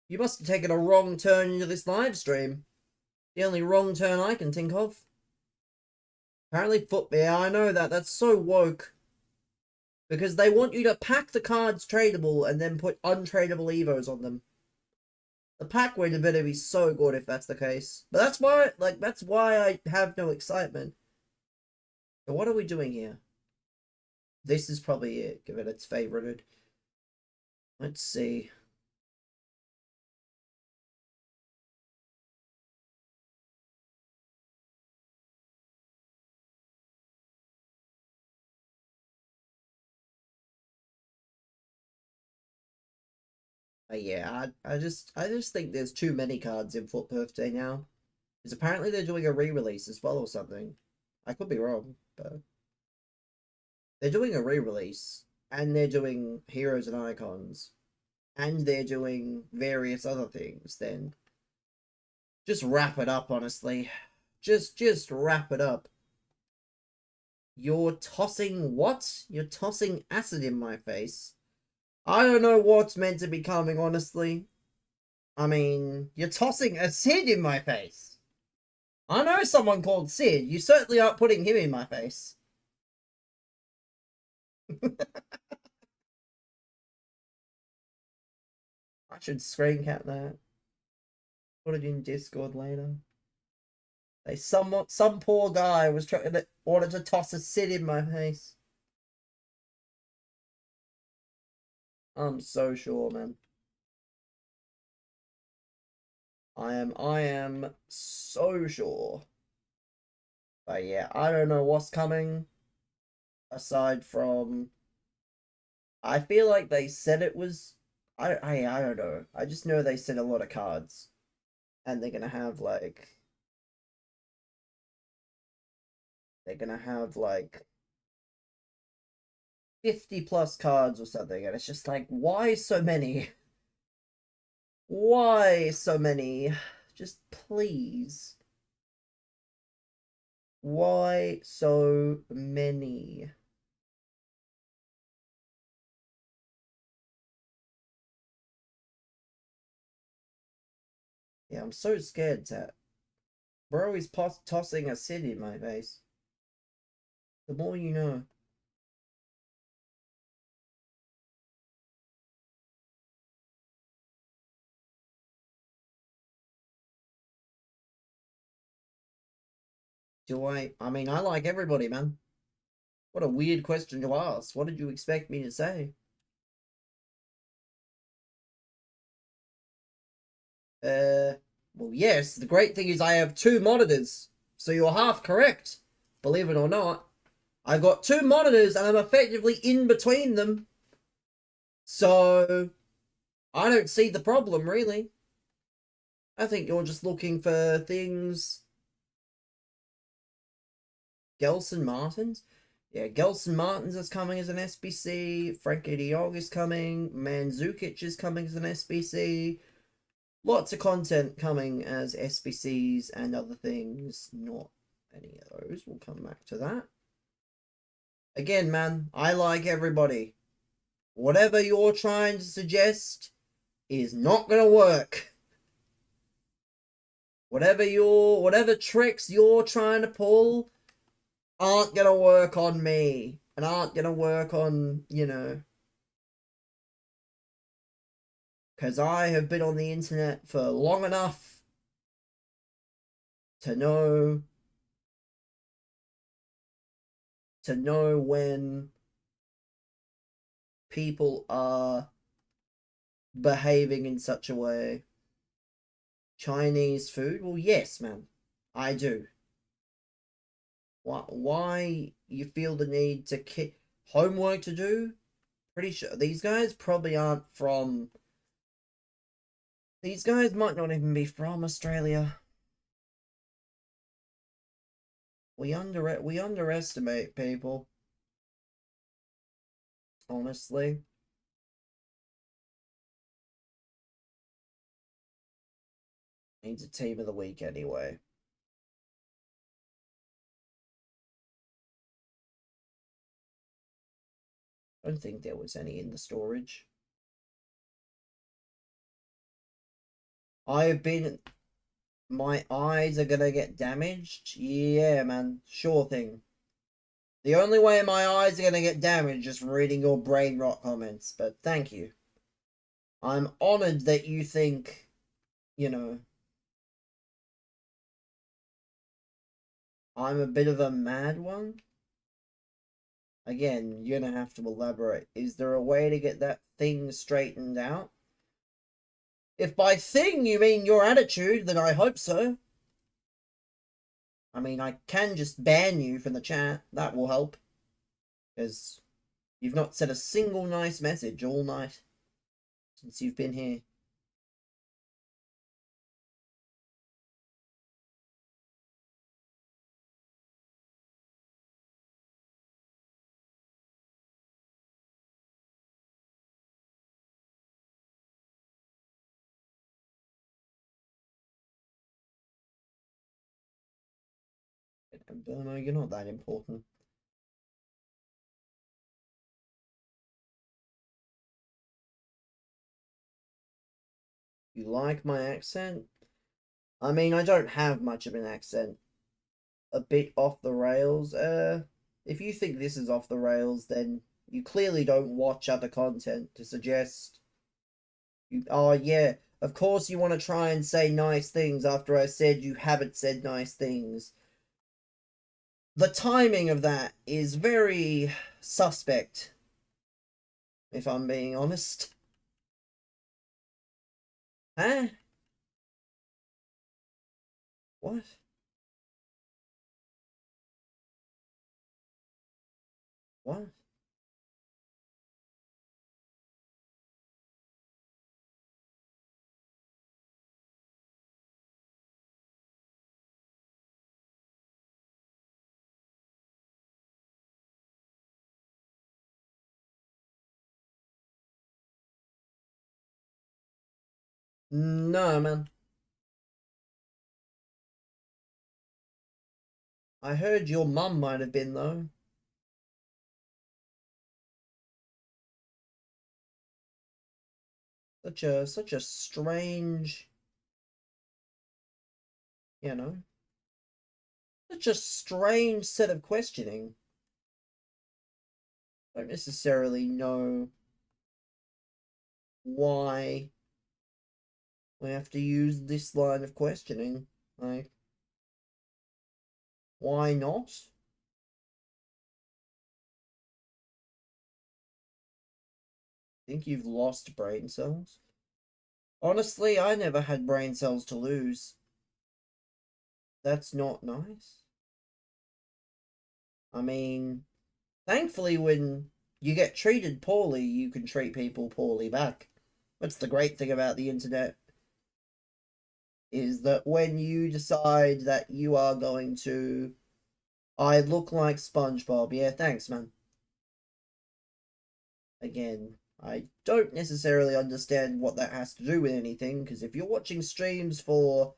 you must have taken a wrong turn into this live stream. The only wrong turn I can think of. Apparently yeah, I know that. That's so woke. Because they want you to pack the cards tradable and then put untradeable evos on them. The pack weight better be so good if that's the case. But that's why I have no excitement. So what are we doing here? This is probably it, given it's favorited. Let's see. Yeah, I just think there's too many cards in Foot Birthday now. Because apparently they're doing a re-release as well or something. I could be wrong, but they're doing a re-release, and they're doing Heroes and Icons, and they're doing various other things. Then just wrap it up, honestly. Just wrap it up. You're tossing what? You're tossing acid in my face. I don't know what's meant to be coming, honestly. I mean, you're tossing a Sid in my face. I know someone called Sid. You certainly aren't putting him in my face. I should screen cap that. Put it in Discord later. Some poor guy was trying to wanted to toss a Sid in my face. I'm so sure, man. I am so sure. But yeah, I don't know what's coming. Aside from, I feel like they said it was. I don't know. I just know they said a lot of cards, and they're gonna have like 50 plus cards or something, and it's just like, why so many? Why so many? Just please. Why so many? Yeah, I'm so scared, Tat. Bro is tossing a Sid in my face. The more you know. I mean, I like everybody, man. What a weird question to ask. What did you expect me to say? Well, yes, the great thing is I have two monitors. So you're half correct. Believe it or not. I've got two monitors and I'm effectively in between them. So I don't see the problem, really. I think you're just looking for things. Gelson Martins? Yeah, Gelson Martins is coming as an SBC. Frankie de Jong is coming. Mandzukic is coming as an SBC. Lots of content coming as SBCs and other things. Not any of those. We'll come back to that. Again, man, I like everybody. Whatever you're trying to suggest is not gonna work. Whatever tricks you're trying to pull aren't gonna work on me. And aren't gonna work on, because I have been on the internet for long enough to know when people are behaving in such a way. Chinese food? Well, yes, man. I do. Why you feel the need to homework to do? Pretty sure these guys probably aren't from. These guys might not even be from Australia. We underestimate people. Honestly. Needs a team of the week anyway. I don't think there was any in the storage. I've been. My eyes are gonna get damaged? Yeah, man. Sure thing. The only way my eyes are gonna get damaged is from reading your brain rot comments, but thank you. I'm honored that you think, I'm a bit of a mad one. Again, you're gonna have to elaborate. Is there a way to get that thing straightened out? If by thing you mean your attitude, then I hope so. I mean, I can just ban you from the chat. That will help. Because you've not said a single nice message all night since you've been here. No, you're not that important. You like my accent? I mean, I don't have much of an accent. A bit off the rails. If you think this is off the rails, then you clearly don't watch other content to suggest. Oh, yeah, of course you want to try and say nice things after I said you haven't said nice things. The timing of that is very suspect, if I'm being honest. Huh? What? What? No, man. I heard your mum might have been, though. Such a strange, you know, such a strange set of questioning. I don't necessarily know why we have to use this line of questioning. Like, why not? Think you've lost brain cells? Honestly, I never had brain cells to lose. That's not nice. I mean, thankfully, when you get treated poorly, you can treat people poorly back. That's the great thing about the internet. Is that when you decide that you are going to. I look like SpongeBob. Yeah, thanks, man. Again, I don't necessarily understand what that has to do with anything, because if you're watching streams for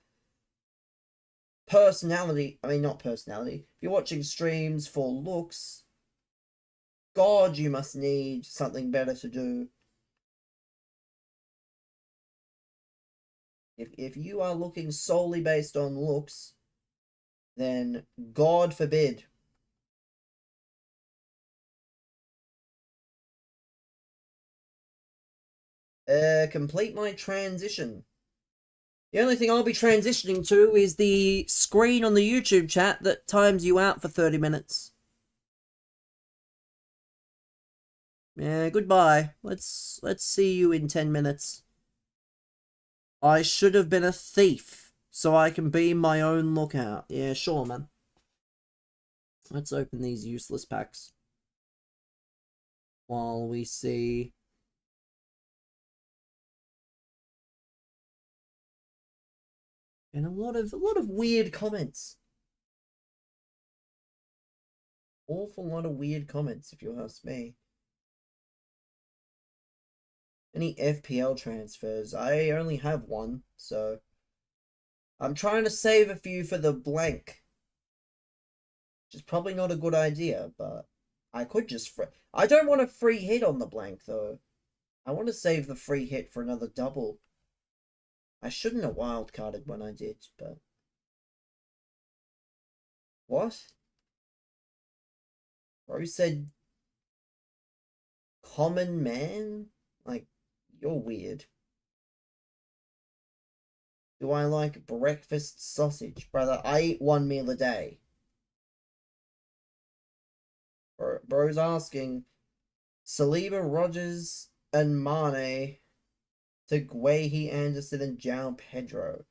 personality, I mean, not personality, if you're watching streams for looks, God, you must need something better to do. If you are looking solely based on looks, then God forbid. Complete my transition. The only thing I'll be transitioning to is the screen on the YouTube chat that times you out for 30 minutes. Yeah, goodbye. Let's see you in 10 minutes. I should have been a thief, so I can be my own lookout. Yeah, sure, man. Let's open these useless packs. While we see... And a lot of weird comments. Awful lot of weird comments, if you ask me. Any FPL transfers? I only have one, so I'm trying to save a few for the blank. Which is probably not a good idea, but I could just I don't want a free hit on the blank, though. I want to save the free hit for another double. I shouldn't have wildcarded when I did, but... What? Bro said... Common man? Like, you're weird. Do I like breakfast sausage? Brother, I eat one meal a day. Bro's asking Saliba, Rogers, and Mane to Guehi, Anderson, and João Pedro.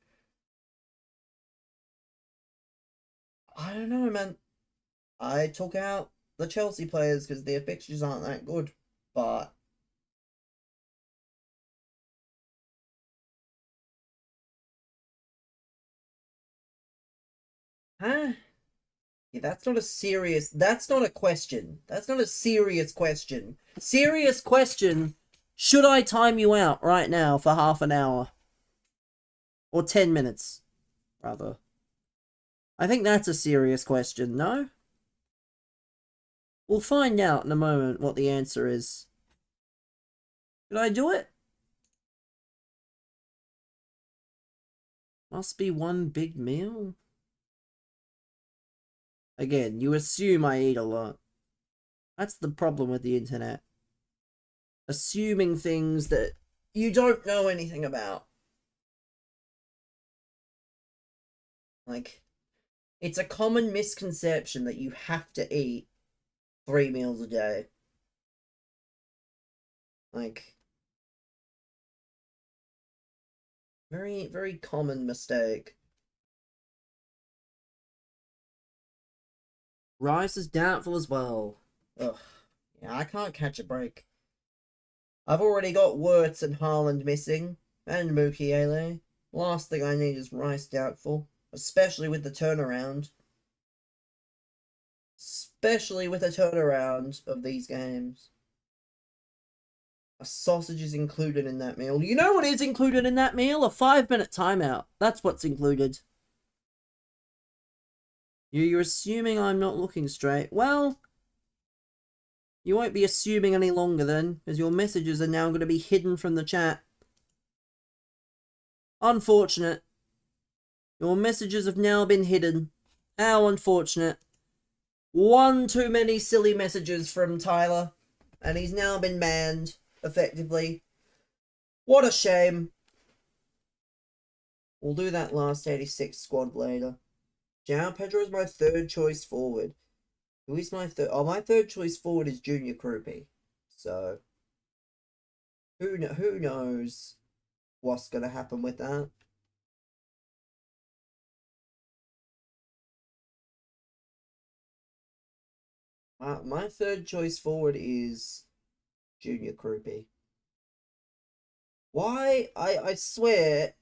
I don't know, man. I took out the Chelsea players because their fixtures aren't that good, but huh? Yeah, that's not a serious. That's not a question. That's not a serious question. Serious question. Should I time you out right now for half an hour? Or 10 minutes, rather. I think that's a serious question, no? We'll find out in a moment what the answer is. Should I do it? Must be one big meal? Again, you assume I eat a lot. That's the problem with the internet. Assuming things that you don't know anything about. Like, it's a common misconception that you have to eat 3 meals a day. Like, very, very common mistake. Rice is doubtful as well. Ugh. Yeah, I can't catch a break. I've already got Wirtz and Haaland missing, and Mukiele. Last thing I need is Rice doubtful, especially with the turnaround. Especially with the turnaround of these games. A sausage is included in that meal. You know what is included in that meal? A 5-minute timeout. That's what's included. You're assuming I'm not looking straight. Well, you won't be assuming any longer then, because your messages are now going to be hidden from the chat. Unfortunate. Your messages have now been hidden. How unfortunate. One too many silly messages from Tyler, and he's now been banned, effectively. What a shame. We'll do that last 86 squad later. João Pedro is my third choice forward. Who is my third? Oh, my third choice forward is Junior Krupi. So, who knows what's going to happen with that? My third choice forward is Junior Krupi. Why? I swear,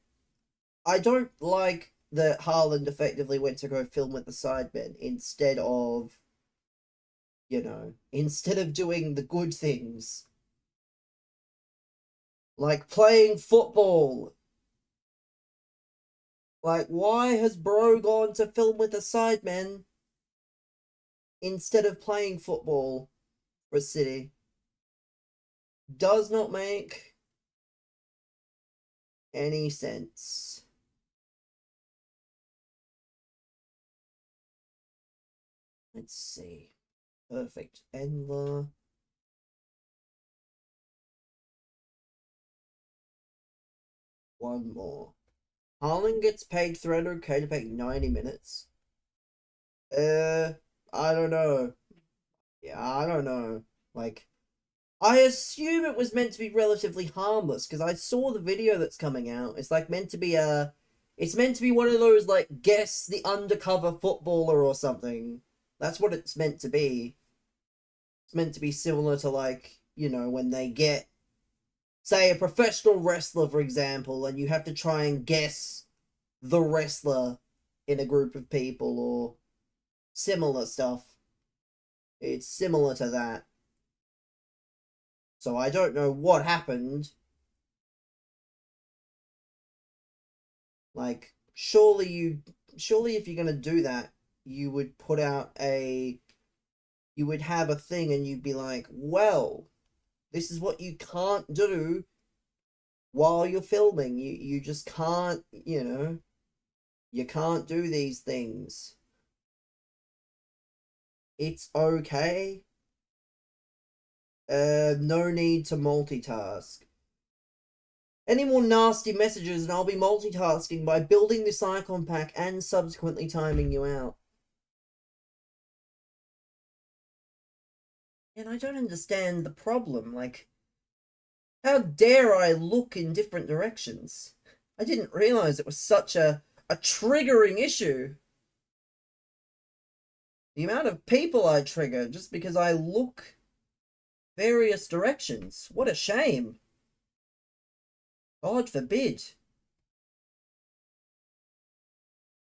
I don't like that Haaland effectively went to go film with the sidemen instead of, instead of doing the good things. Like playing football. Like, why has Bro gone to film with the sidemen instead of playing football? for a city. Does not make any sense. Let's see. Perfect. Endler. One more. Harlan gets paid 300k to make 90 minutes. I don't know. Yeah, I don't know. Like, I assume it was meant to be relatively harmless because I saw the video that's coming out. It's like meant to be it's meant to be one of those like guess the undercover footballer or something. That's what it's meant to be. It's meant to be similar to like, you know, when they get say a professional wrestler for example and you have to try and guess the wrestler in a group of people or similar stuff. It's similar to that. So I don't know what happened. Like, surely if you're gonna do that, you would put out you would have a thing and you'd be like, well, this is what you can't do while you're filming. You just can't, you know, you can't do these things. It's okay. No need to multitask. Any more nasty messages and I'll be multitasking by building this icon pack and subsequently timing you out. And I don't understand the problem, like, how dare I look in different directions? I didn't realize it was such a triggering issue. The amount of people I trigger just because I look various directions. What a shame. God forbid.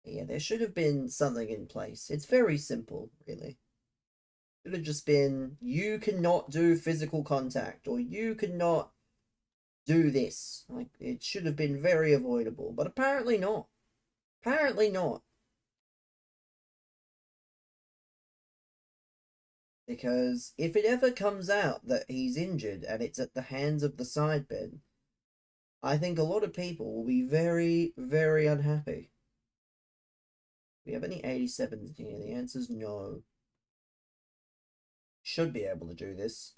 Yeah, there should have been something in place. It's very simple, really. Should have just been, you cannot do physical contact, or you cannot do this. Like, it should have been very avoidable, but apparently not. Apparently not. Because if it ever comes out that he's injured and it's at the hands of the sidebed, I think a lot of people will be very, very unhappy. Do we have any 87s here? The answer is no. Should be able to do this.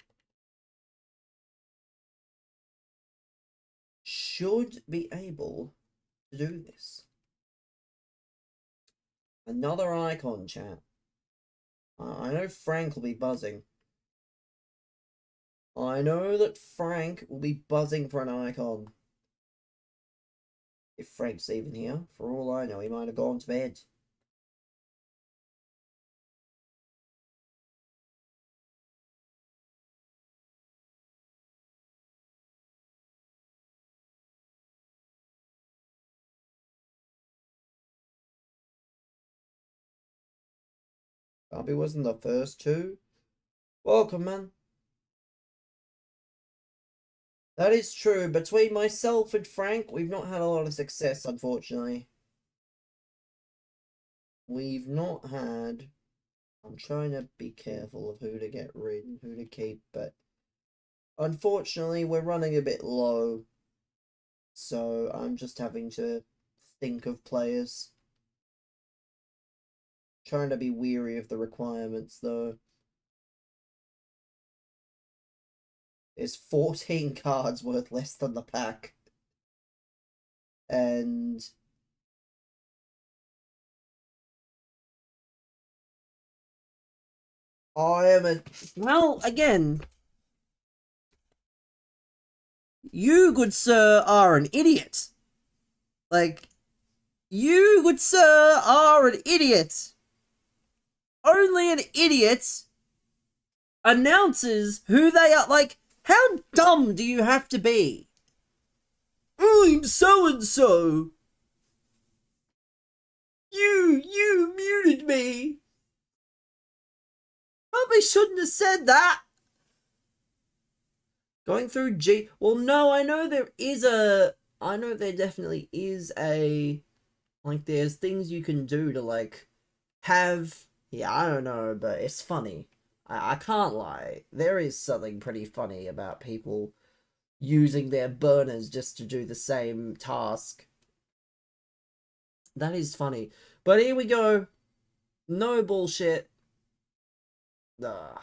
Should be able to do this. Another icon, chat. I know Frank will be buzzing. I know that Frank will be buzzing for an icon. If Frank's even here, for all I know, he might have gone to bed. Bobby wasn't the first to. Welcome, man. That is true. Between myself and Frank, we've not had a lot of success, unfortunately. We've not had... I'm trying to be careful of who to get rid and who to keep, but... Unfortunately, we're running a bit low. So I'm just having to think of players. Trying to be weary of the requirements, though. There's 14 cards worth less than the pack. And... I am a... Well, again, you, good sir, are an idiot. Like, you, good sir, are an idiot. Only an idiot announces who they are. Like, how dumb do you have to be? I'm so-and-so. You muted me. Probably shouldn't have said that. Going through G... Well, no, I know there is a... I know there definitely is a... Like, there's things you can do to, like, have... Yeah, I don't know, but it's funny. I can't lie. There is something pretty funny about people using their burners just to do the same task. That is funny. But here we go. No bullshit. Ugh.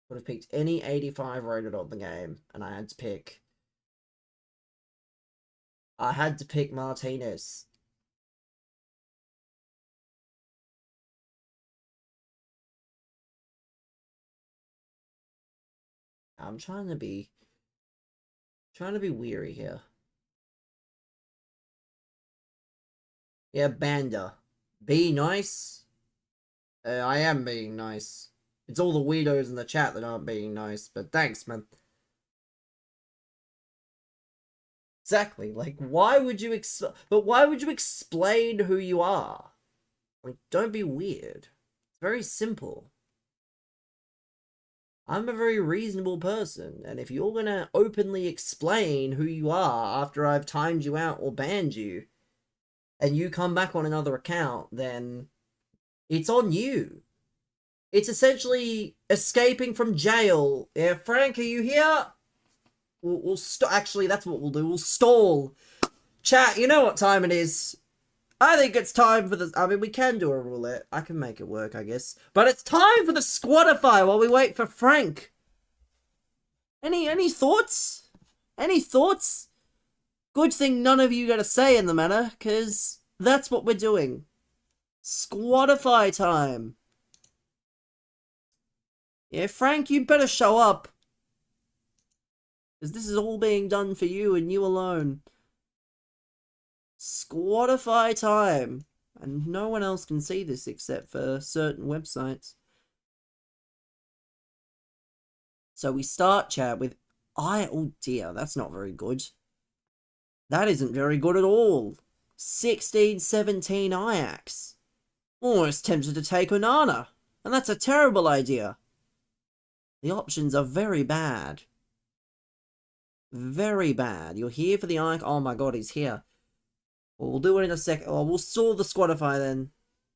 Would have picked any 85 rated on the game, and I had to pick. I had to pick Martinez. I'm trying to be weary here. Yeah, Banda. Be nice. I am being nice. It's all the weirdos in the chat that aren't being nice, but thanks, man. Exactly. Like, why would you explain who you are? Like, don't be weird. It's very simple. I'm a very reasonable person, and if you're gonna openly explain who you are after I've timed you out or banned you, and you come back on another account, then it's on you. It's essentially escaping from jail. Yeah, Frank, are you here? We'll actually, that's what we'll do. We'll stall. Chat, you know what time it is. I think it's time for the... I mean, we can do a roulette. I can make it work, I guess. But it's time for the Squatify while we wait for Frank. Any thoughts? Any thoughts? Good thing none of you got a say in the matter, because that's what we're doing. Squatify time. Yeah, Frank, you better show up. Because this is all being done for you and you alone. Squatify time. And no one else can see this except for certain websites. So we start, chat, with... Oh dear, that's not very good. That isn't very good at all. 16-17 Ajax. Almost tempted to take Onana. And that's a terrible idea. The options are very bad. Very bad. You're here for the Ajax. Oh my god, he's here. Well, we'll do it in a sec. Oh, we'll stall the Squatify then.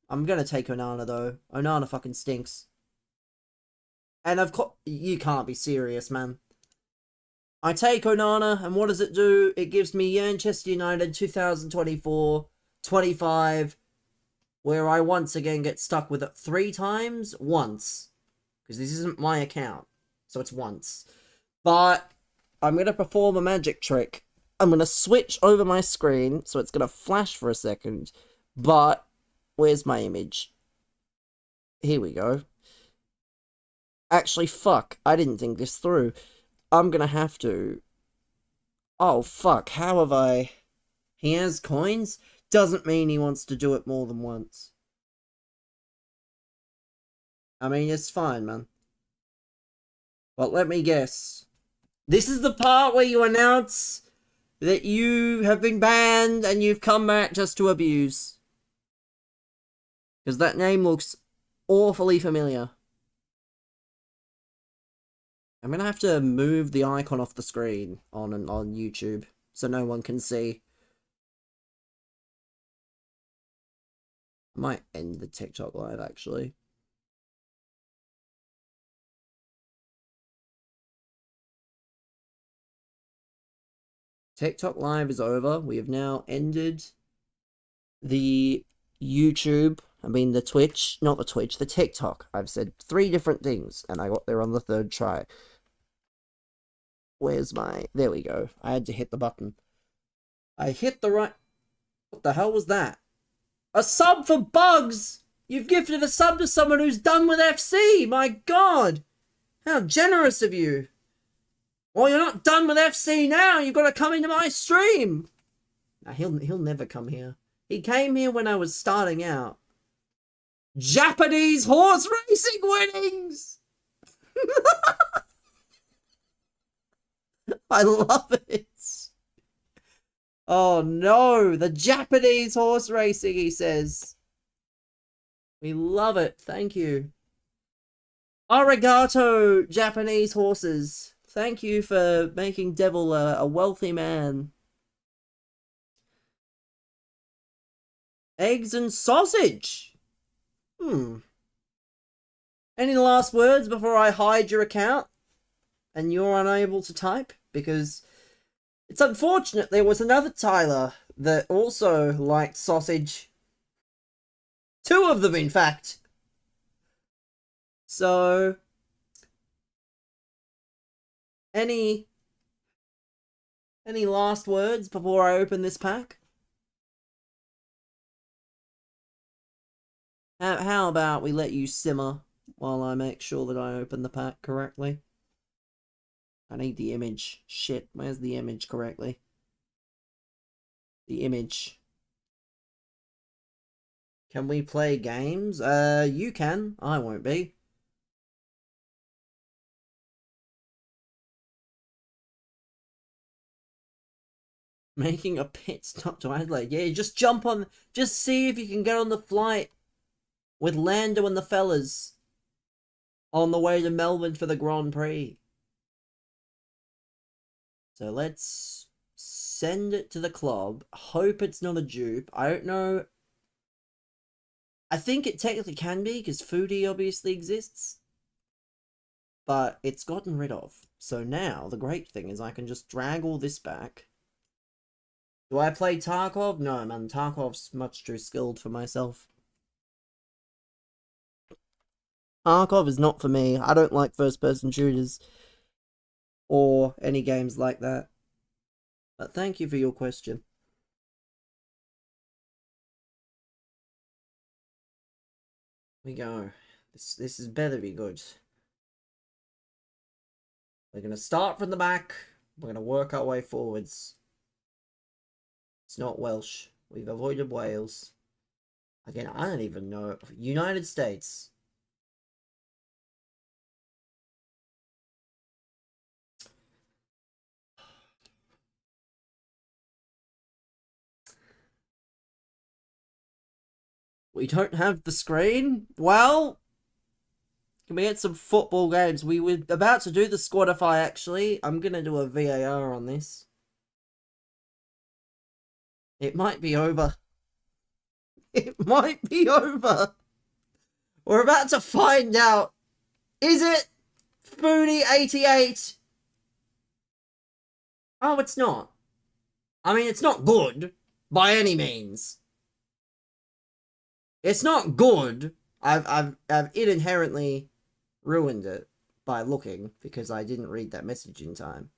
I'm gonna take Onana though. Onana fucking stinks. And of course, you can't be serious, man. I take Onana, and what does it do? It gives me Manchester United 2024-25, where I once again get stuck with it 3 times. Once. Because this isn't my account. So it's once. But I'm going to perform a magic trick. I'm going to switch over my screen, so it's going to flash for a second. But, where's my image? Here we go. Actually, fuck. I didn't think this through. I'm going to have to... Oh, fuck. How have I... He has coins? Doesn't mean he wants to do it more than once. I mean, it's fine, man. But let me guess. This is the part where you announce that you have been banned and you've come back just to abuse. Because that name looks awfully familiar. I'm going to have to move the icon off the screen on YouTube so no one can see. I might end the TikTok live, actually. TikTok live is over. We have now ended the YouTube. I mean the Twitch. Not the Twitch, the TikTok. I've said 3 different things, and I got there on the 3rd try. Where's my... There we go. I had to hit the button. I hit the right... What the hell was that? A sub for Bugs! You've gifted a sub to someone who's done with FC! My god! How generous of you! Well, you're not done with FC now! You've got to come into my stream! Now, he'll never come here. He came here when I was starting out. Japanese horse racing winnings! I love it. Oh no, the Japanese horse racing, he says. We love it. Thank you. Arigato, Japanese horses. Thank you for making Devil a wealthy man. Eggs and sausage. Any last words before I hide your account and you're unable to type? Because it's unfortunate there was another Tyler that also liked sausage. 2 of them, in fact. So, any last words before I open this pack? How about we let you simmer while I make sure that I open the pack correctly? I need the image. Shit, where's the image correctly? The image. Can we play games? You can. I won't be. Making a pit stop to Adelaide. Yeah, just jump on. Just see if you can get on the flight with Lando and the fellas on the way to Melbourne for the Grand Prix. So let's send it to the club. Hope it's not a dupe. I don't know. I think it technically can be, because Foodie obviously exists. But it's gotten rid of. So now, the great thing is I can just drag all this back. Do I play Tarkov? No, man. Tarkov's much too skilled for myself. Tarkov is not for me. I don't like first-person shooters. Or any games like that. But thank you for your question. We go. This is better be good. We're going to start from the back. We're going to work our way forwards. It's not Welsh. We've avoided Wales. Again, I don't even know. United States. We don't have the screen? Well, can we get some football games? We were about to do the Squadify, actually. I'm going to do a VAR on this. It might be over. It might be over. We're about to find out. Is it Foodie88? Oh, it's not. I mean, it's not good by any means. It's not good. I've inherently ruined it by looking because I didn't read that message in time.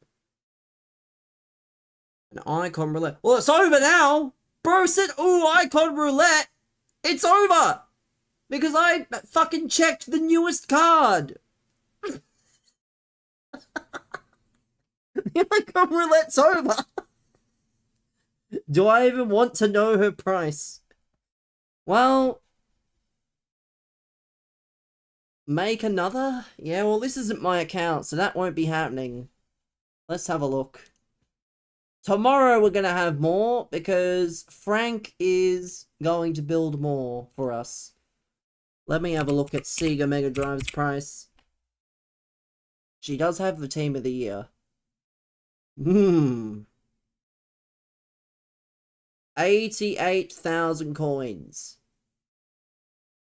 An icon roulette. Well, it's over now. Bro said, "Ooh, icon roulette." It's over because I fucking checked the newest card. The icon roulette's over. Do I even want to know her price? Well, make another? Yeah, well, this isn't my account, so that won't be happening. Let's have a look. Tomorrow we're going to have more, because Frank is going to build more for us. Let me have a look at Sega Mega Drive's price. She does have the Team of the Year. 88,000 coins.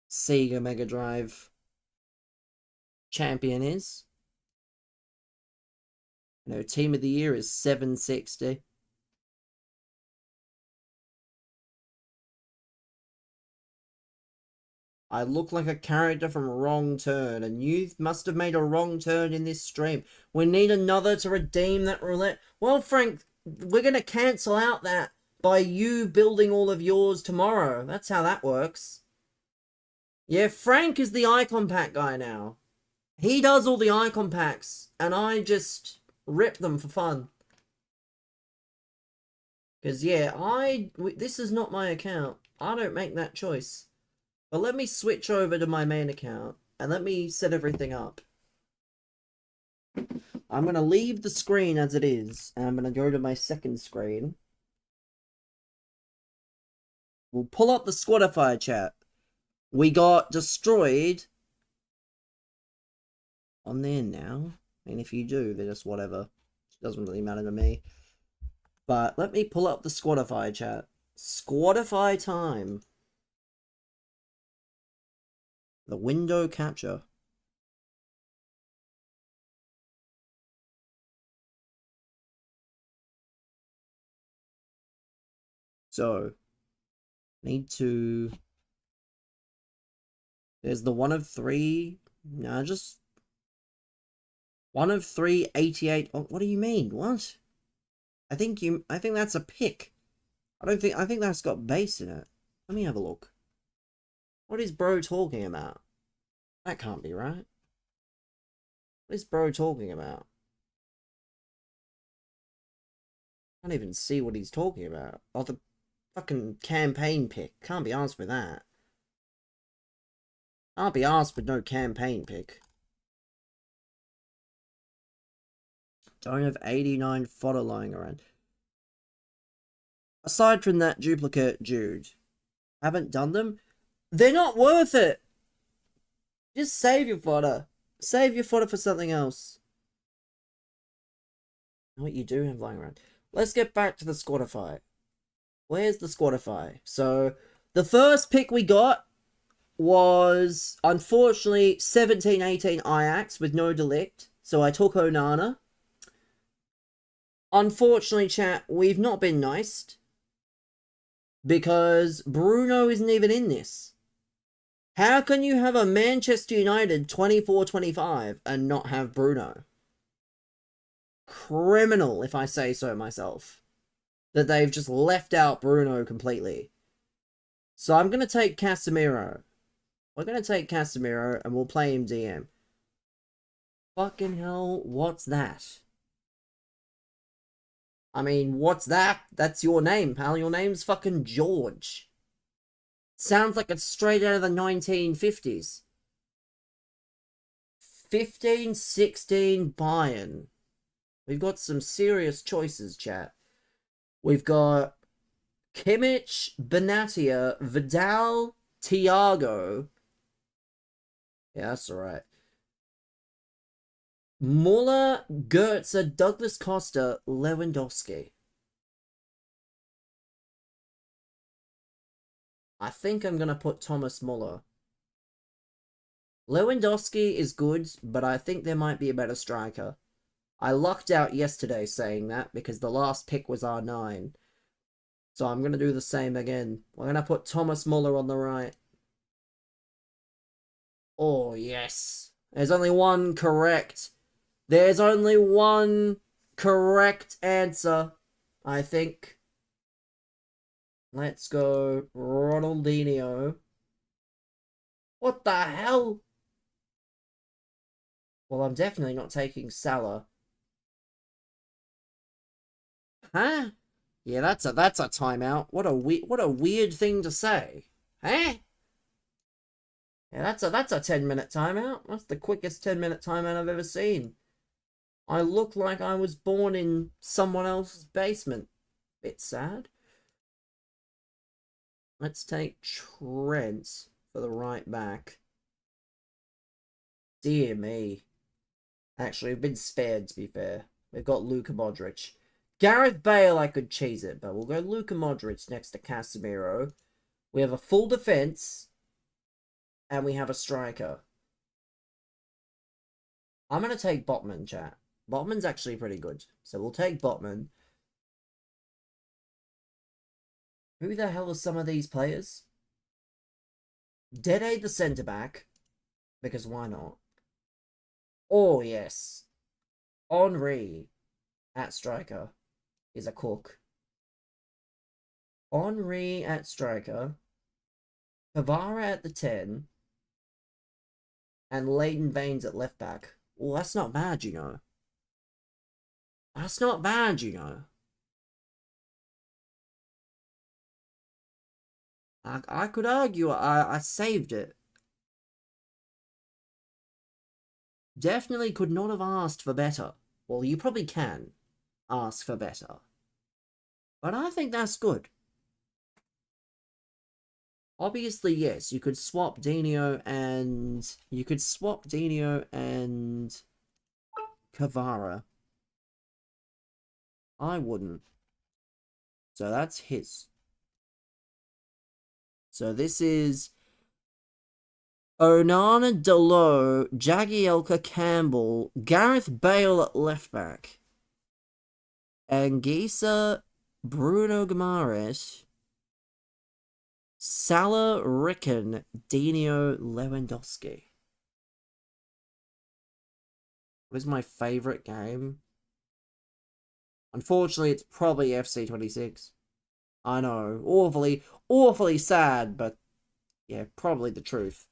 Sega Mega Drive champion is. No, Team of the Year is 760. I look like a character from Wrong Turn, and you must have made a wrong turn in this stream. We need another to redeem that roulette. Well, Frank, we're going to cancel out that by you building all of yours tomorrow. That's how that works. Yeah, Frank is the icon pack guy now. He does all the icon packs, and I just rip them for fun. Because, yeah, this is not my account. I don't make that choice. But let me switch over to my main account, and let me set everything up. I'm going to leave the screen as it is, and I'm going to go to my second screen. We'll pull up the Squadify chat. We got destroyed on there now. And if you do, then just whatever. It doesn't really matter to me. But let me pull up the Squadify chat. Squadify time. The window capture. So, need to... There's the 1 of 3. No, just... 1 of 3, 88. Oh, what do you mean? What? I think that's a pick. I think that's got base in it. Let me have a look. What is bro talking about? That can't be right. What is bro talking about? I can't even see what he's talking about. Oh, the fucking campaign pick. Can't be asked with that. Can't be asked with no campaign pick. Don't have 89 fodder lying around. Aside from that duplicate Jude, haven't done them. They're not worth it. Just save your fodder. Save your fodder for something else. What you do have lying around. Let's get back to the Squattify. Where's the Squattify? So, the first pick we got was, unfortunately, 17-18 Ajax with no delict. So I took Onana. Unfortunately, chat, we've not been nice. Because Bruno isn't even in this. How can you have a Manchester United 24-25 and not have Bruno? Criminal, if I say so myself. That they've just left out Bruno completely. So I'm going to take Casemiro. We're going to take Casemiro and we'll play him DM. Fucking hell, what's that? I mean, what's that? That's your name, pal. Your name's fucking George. Sounds like it's straight out of the 1950s. 15-16 Bayern. We've got some serious choices, chat. We've got Kimmich, Benatia, Vidal, Thiago. Yeah, that's alright. Muller, Goetze, Douglas Costa, Lewandowski. I think I'm going to put Thomas Muller. Lewandowski is good, but I think there might be a better striker. I lucked out yesterday saying that because the last pick was R9. So I'm going to do the same again. We're going to put Thomas Muller on the right. Oh, yes. There's only one correct. There's only one correct answer, I think. Let's go Ronaldinho. What the hell? Well, I'm definitely not taking Salah. Huh? Yeah, that's a timeout. What a weird thing to say. Huh? Yeah, that's a 10-minute timeout. That's the quickest 10-minute timeout I've ever seen. I look like I was born in someone else's basement. Bit sad. Let's take Trent for the right back. Dear me. Actually, we've been spared, to be fair. We've got Luka Modric. Gareth Bale, I could cheese it, but we'll go Luka Modric next to Casemiro. We have a full defense. And we have a striker. I'm going to take Botman, chat. Botman's actually pretty good. So we'll take Botman. Who the hell are some of these players? Dede the centre-back. Because why not? Oh, yes. Henry at striker is a cook. Henry at striker. Kvara at the 10. And Leighton Baines at left back. Oh, that's not bad, you know. That's not bad, you know. I could argue I saved it. Definitely could not have asked for better. Well, you probably can ask for better. But I think that's good. Obviously, yes, you could swap Dino and... You could swap Dino and... Kvara. I wouldn't. So that's his. So this is... Onana, Dalot, Jagielka, Campbell, Gareth Bale at left back. Anguissa, Bruno Guimaraes... Salah, Ricken, Dino, Lewandowski. What is my favorite game? Unfortunately, it's probably FC26. I know, awfully sad, but yeah, probably the truth.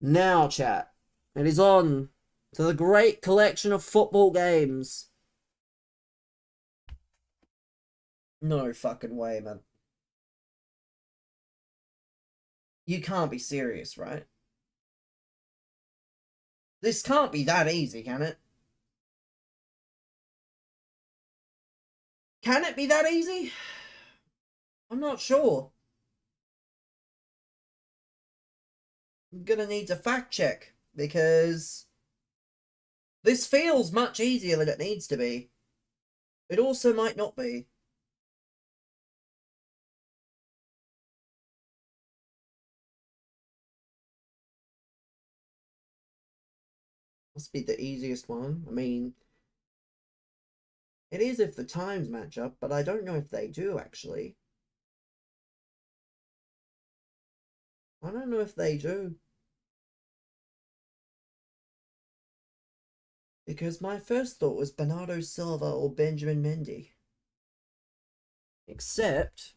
Now, chat, it is on to the great collection of football games. No fucking way, man. You can't be serious, right? This can't be that easy, can it? Can it be that easy? I'm not sure. I'm gonna need to fact check because this feels much easier than it needs to be. It also might not be. Must be the easiest one. I mean, it is if the times match up, but I don't know if they do actually. I don't know if they do. Because my first thought was Bernardo Silva or Benjamin Mendy. Except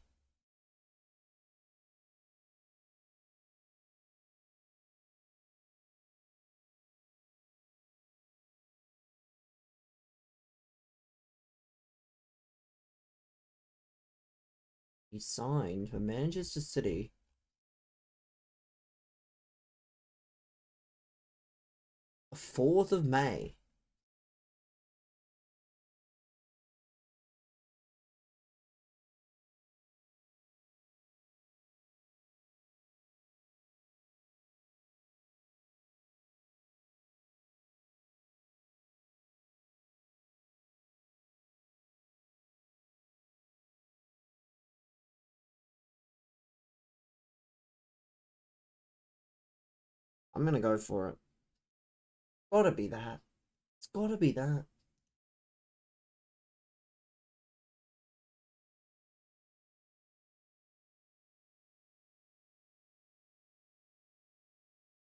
he signed for Manchester City. The 4th of May. I'm gonna go for it. Gotta be that. It's gotta be that.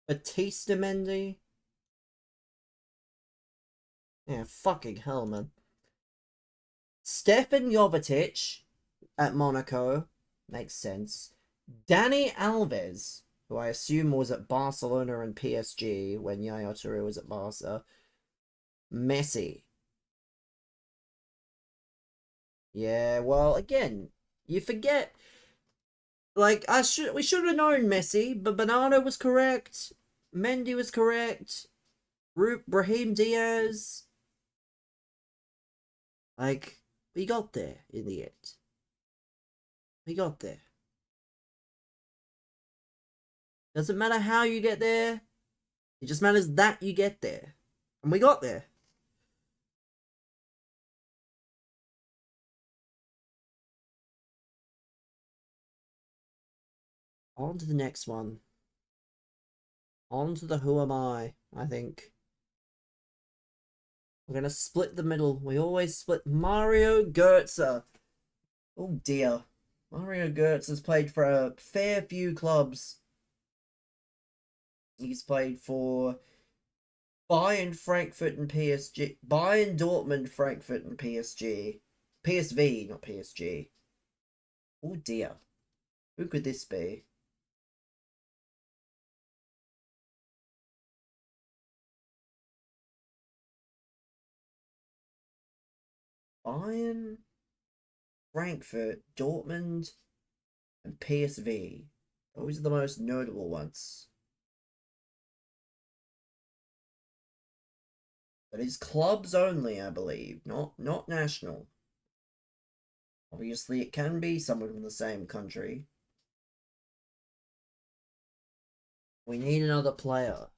Batista Mendy? Yeah, fucking hell, man. Stefan Jovetic at Monaco. Makes sense. Dani Alves, who I assume was at Barcelona and PSG when Yaya Touré was at Barca. Messi. Yeah, well, again, you forget. Like, we should have known Messi, but Bernardo was correct. Mendy was correct. Brahim Diaz. Like, we got there in the end. We got there. Doesn't matter how you get there. It just matters that you get there. And we got there. On to the next one. On to the who am I think. We're gonna split the middle. We always split. Mario Götze. Oh dear. Mario Götze has played for a fair few clubs. He's played for Bayern, Frankfurt, and PSG. Bayern, Dortmund, Frankfurt, and PSG. PSV, not PSG. Oh dear. Who could this be? Bayern, Frankfurt, Dortmund, and PSV. Those are the most notable ones. But it's clubs only, I believe, not national. Obviously, it can be someone from the same country. We need another player.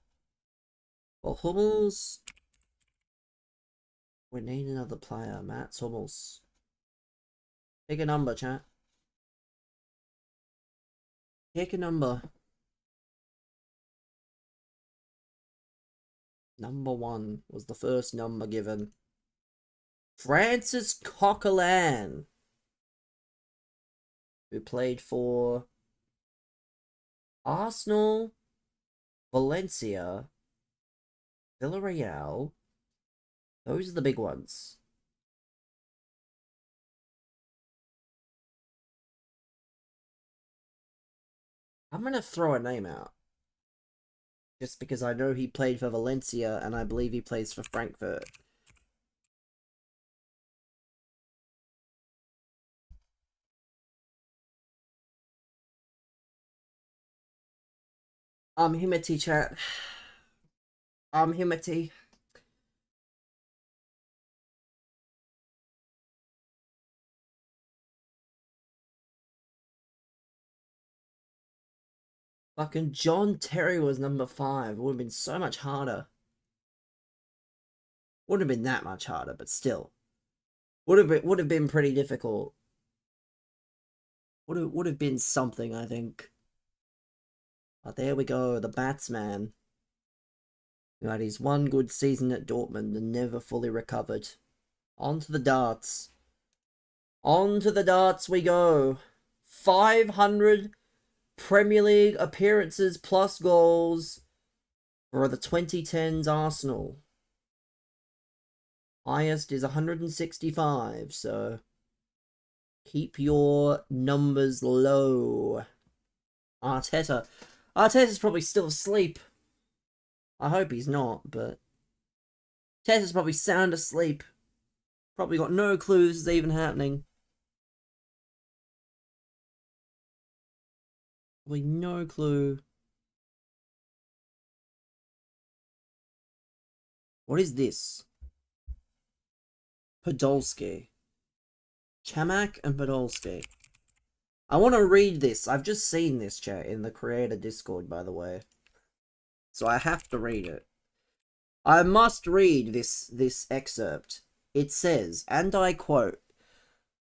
Well, Hummels. We need another player. Mats Hummels. Pick a number, chat. Pick a number. Number 1 was the first number given. Francis Coquelin, who played for Arsenal, Valencia, Villarreal. Those are the big ones. I'm going to throw a name out. Just because I know he played for Valencia and I believe he plays for Frankfurt. Humidity chat. Humidity. Fucking John Terry was number 5. It would have been so much harder. Wouldn't have been that much harder, but still. Would have been pretty difficult. Would have been something, I think. But there we go, the Batsman. Who had his one good season at Dortmund and never fully recovered. On to the darts. On to the darts we go. 500 Premier League appearances plus goals for the 2010s Arsenal. Highest is 165, so keep your numbers low. Arteta's probably still asleep. I hope he's not, but Arteta's probably sound asleep. Probably got no clue this is even happening. Probably no clue. What is this? Podolski. Chamak and Podolski. I want to read this. I've just seen this, chat, in the creator Discord, by the way. So I have to read it. I must read this excerpt. It says, and I quote,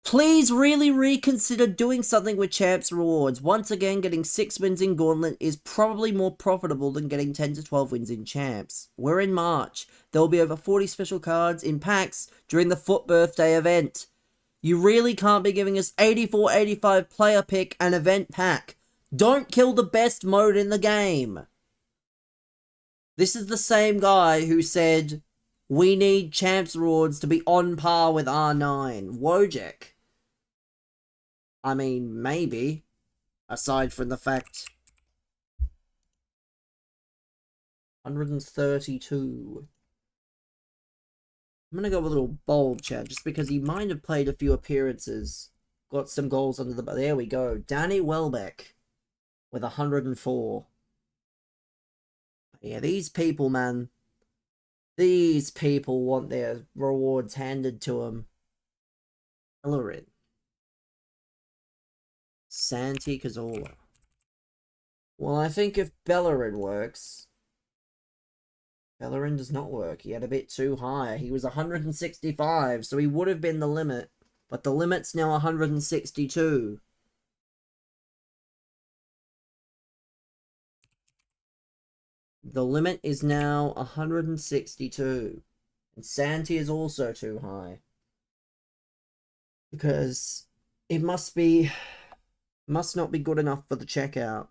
"Please really reconsider doing something with Champs rewards. Once again, getting 6 wins in Gauntlet is probably more profitable than getting 10 to 12 wins in Champs. We're in March. There will be over 40 special cards in packs during the Foot Birthday event. You really can't be giving us 84-85 player pick and event pack. Don't kill the best mode in the game." This is the same guy who said, we need Champs rewards to be on par with R9. Wojek. I mean, maybe. Aside from the fact... 132. I'm gonna go with a little bold, chat, just because he might have played a few appearances. Got some goals under the... There we go. Danny Welbeck with 104. Yeah, these people, man. These people want their rewards handed to them. Bellerin. Santi Cazorla. Well, I think if Bellerin works... Bellerin does not work. He had a bit too high. He was 165, so he would have been the limit. But the limit's now 162. The limit is now 162. And Santi is also too high. Because it must not be good enough for the checkout.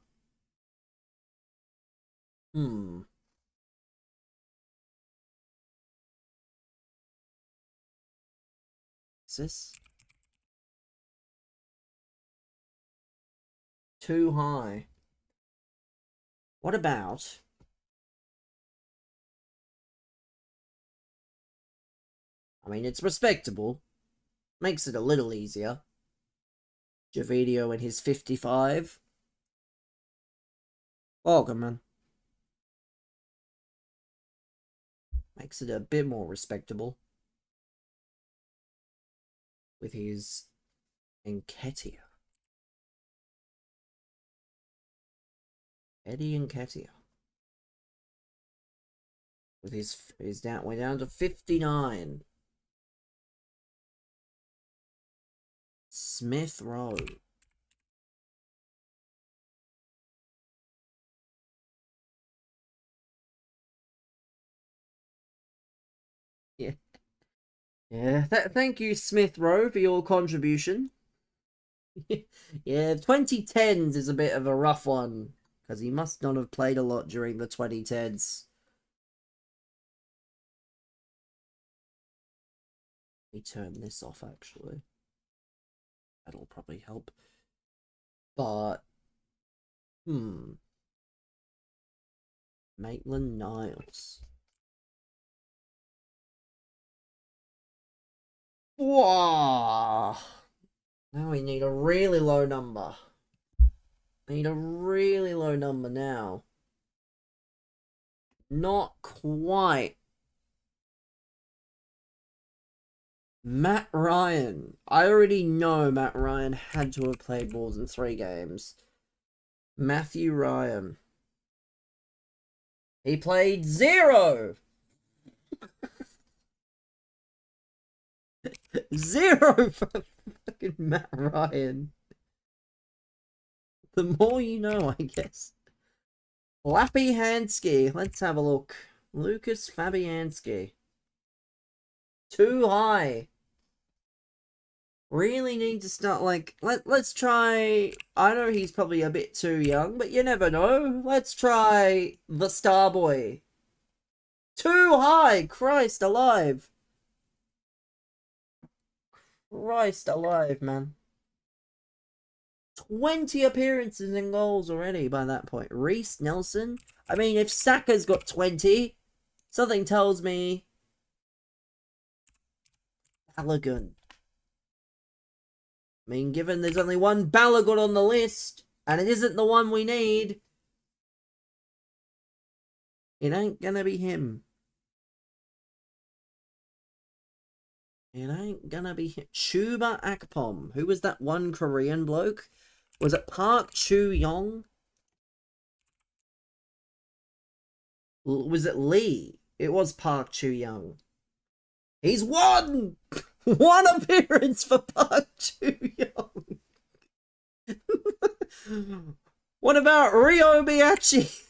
Is this too high? What about... I mean, it's respectable. Makes it a little easier. Javidio and his 55. Oh, good man. Makes it a bit more respectable. With his Nketiah. Eddie Nketiah. With his down, we're down to 59. Smith Rowe. Yeah. Yeah, thank you, Smith Rowe, for your contribution. Yeah, 2010s is a bit of a rough one. because he must not have played a lot during the 2010s. Let me turn this off, actually. That'll probably help. But, Maitland-Niles. Whoa! Now we need a really low number. Need a really low number now. Not quite. Matt Ryan. I already know Matt Ryan had to have played more than 3 games. Matthew Ryan. He played 0! 0 for fucking Matt Ryan. The more you know, I guess. Fabianski. Let's have a look. Lucas Fabianski. Too high. Really need to start, like, let's try, I know he's probably a bit too young, but you never know. Let's try the Starboy. Too high! Christ alive. Christ alive, man. 20 appearances and goals already by that point. Reece Nelson? I mean, if Saka's got 20, something tells me Balogun. I mean, given there's only one Balogun on the list, and it isn't the one we need, it ain't gonna be him. It ain't gonna be him. Chuba Akpom. Who was that one Korean bloke? Was it Park Chu-young? Was it Lee? It was Park Chu-young. He's won! One appearance for Park Chu-young. What about Ryo Miyachi?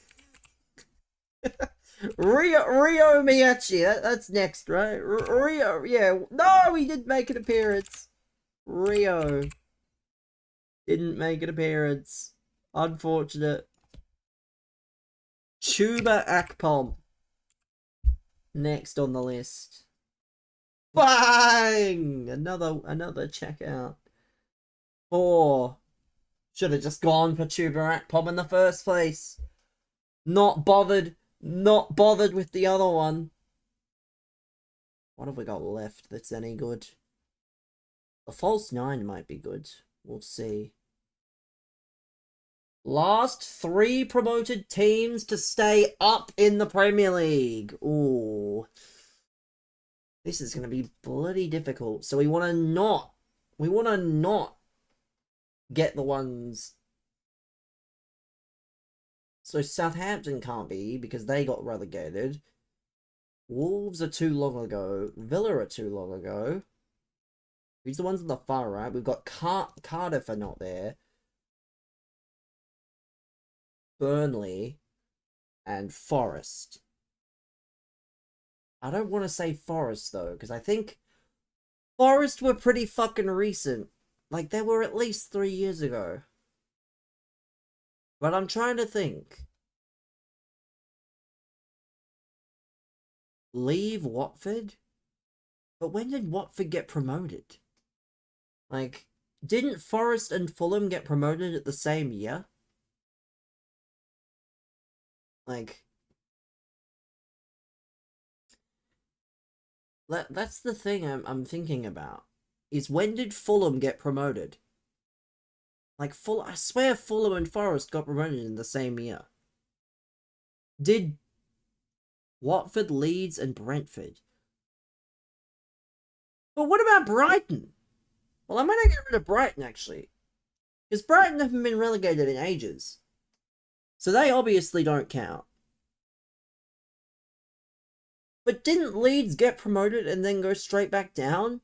Ryo Miyachi, that's next, right? Ryo, yeah. No, he didn't make an appearance. Ryo didn't make an appearance. Unfortunate. Chuba Akpom. Next on the list. Bang! Another checkout. 4. Should have just gone for Chuba Akpom in the first place. Not bothered with the other one. What have we got left that's any good? A false 9 might be good. We'll see. Last 3 promoted teams to stay up in the Premier League. Ooh. This is going to be bloody difficult. So we want to not get the ones. So Southampton can't be because they got relegated. Wolves are too long ago. Villa are too long ago. Who's the ones on the far right? We've got Cardiff are not there. Burnley and Forest. I don't want to say Forest though, because I think Forest were pretty fucking recent. Like, they were at least 3 years ago. But I'm trying to think. Leave Watford? But when did Watford get promoted? Like, didn't Forest and Fulham get promoted at the same year? Like, that's the thing I'm thinking about. Is when did Fulham get promoted? Like, I swear Fulham and Forest got promoted in the same year. Did Watford, Leeds, and Brentford? But what about Brighton? Well, I might not get rid of Brighton, actually. Because Brighton haven't been relegated in ages. So they obviously don't count. But didn't Leeds get promoted and then go straight back down?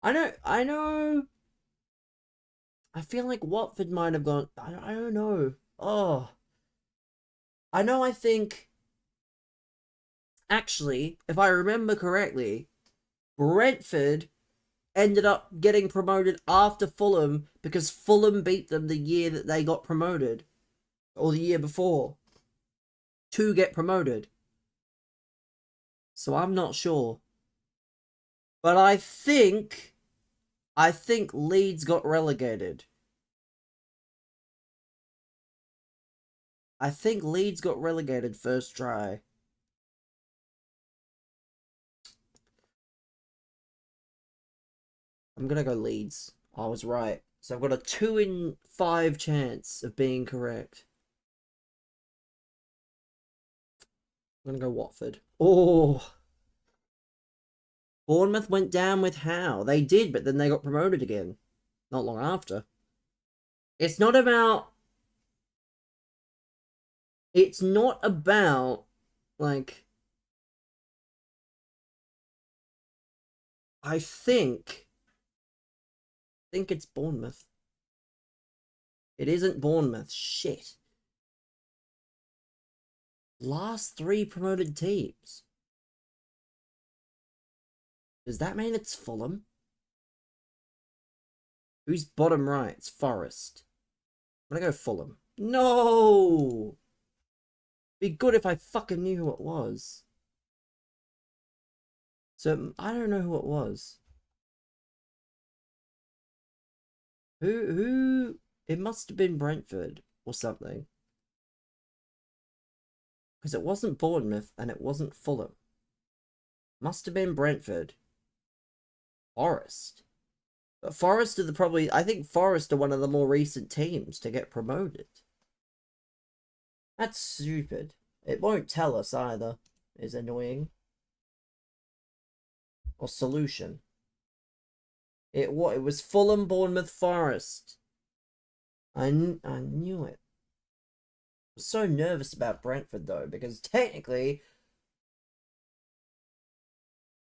I know. I feel like Watford might have gone. I don't know. Oh. I think. Actually, if I remember correctly, Brentford ended up getting promoted after Fulham because Fulham beat them the year that they got promoted, or the year before, to get promoted. So I'm not sure. But I think Leeds got relegated. I think Leeds got relegated first try. I'm gonna go Leeds. I was right. So I've got a 2 in 5 chance of being correct. I'm gonna go Watford. Oh, Bournemouth went down with Howe. They did, but then they got promoted again. Not long after. It's not about... It's not about, like... I think it's Bournemouth. It isn't Bournemouth. Shit. Last 3 promoted teams. Does that mean it's Fulham? Who's bottom right? It's Forest. I'm gonna go Fulham. No! Be good if I fucking knew who it was. So, I don't know who it was. Who? It must have been Brentford or something. Because it wasn't Bournemouth and it wasn't Fulham. Must have been Brentford. Forest. But Forest are I think Forest are one of the more recent teams to get promoted. That's stupid. It won't tell us either. Is annoying. Or solution. It was Fulham, Bournemouth, Forest. I knew it. I was so nervous about Brentford though, because technically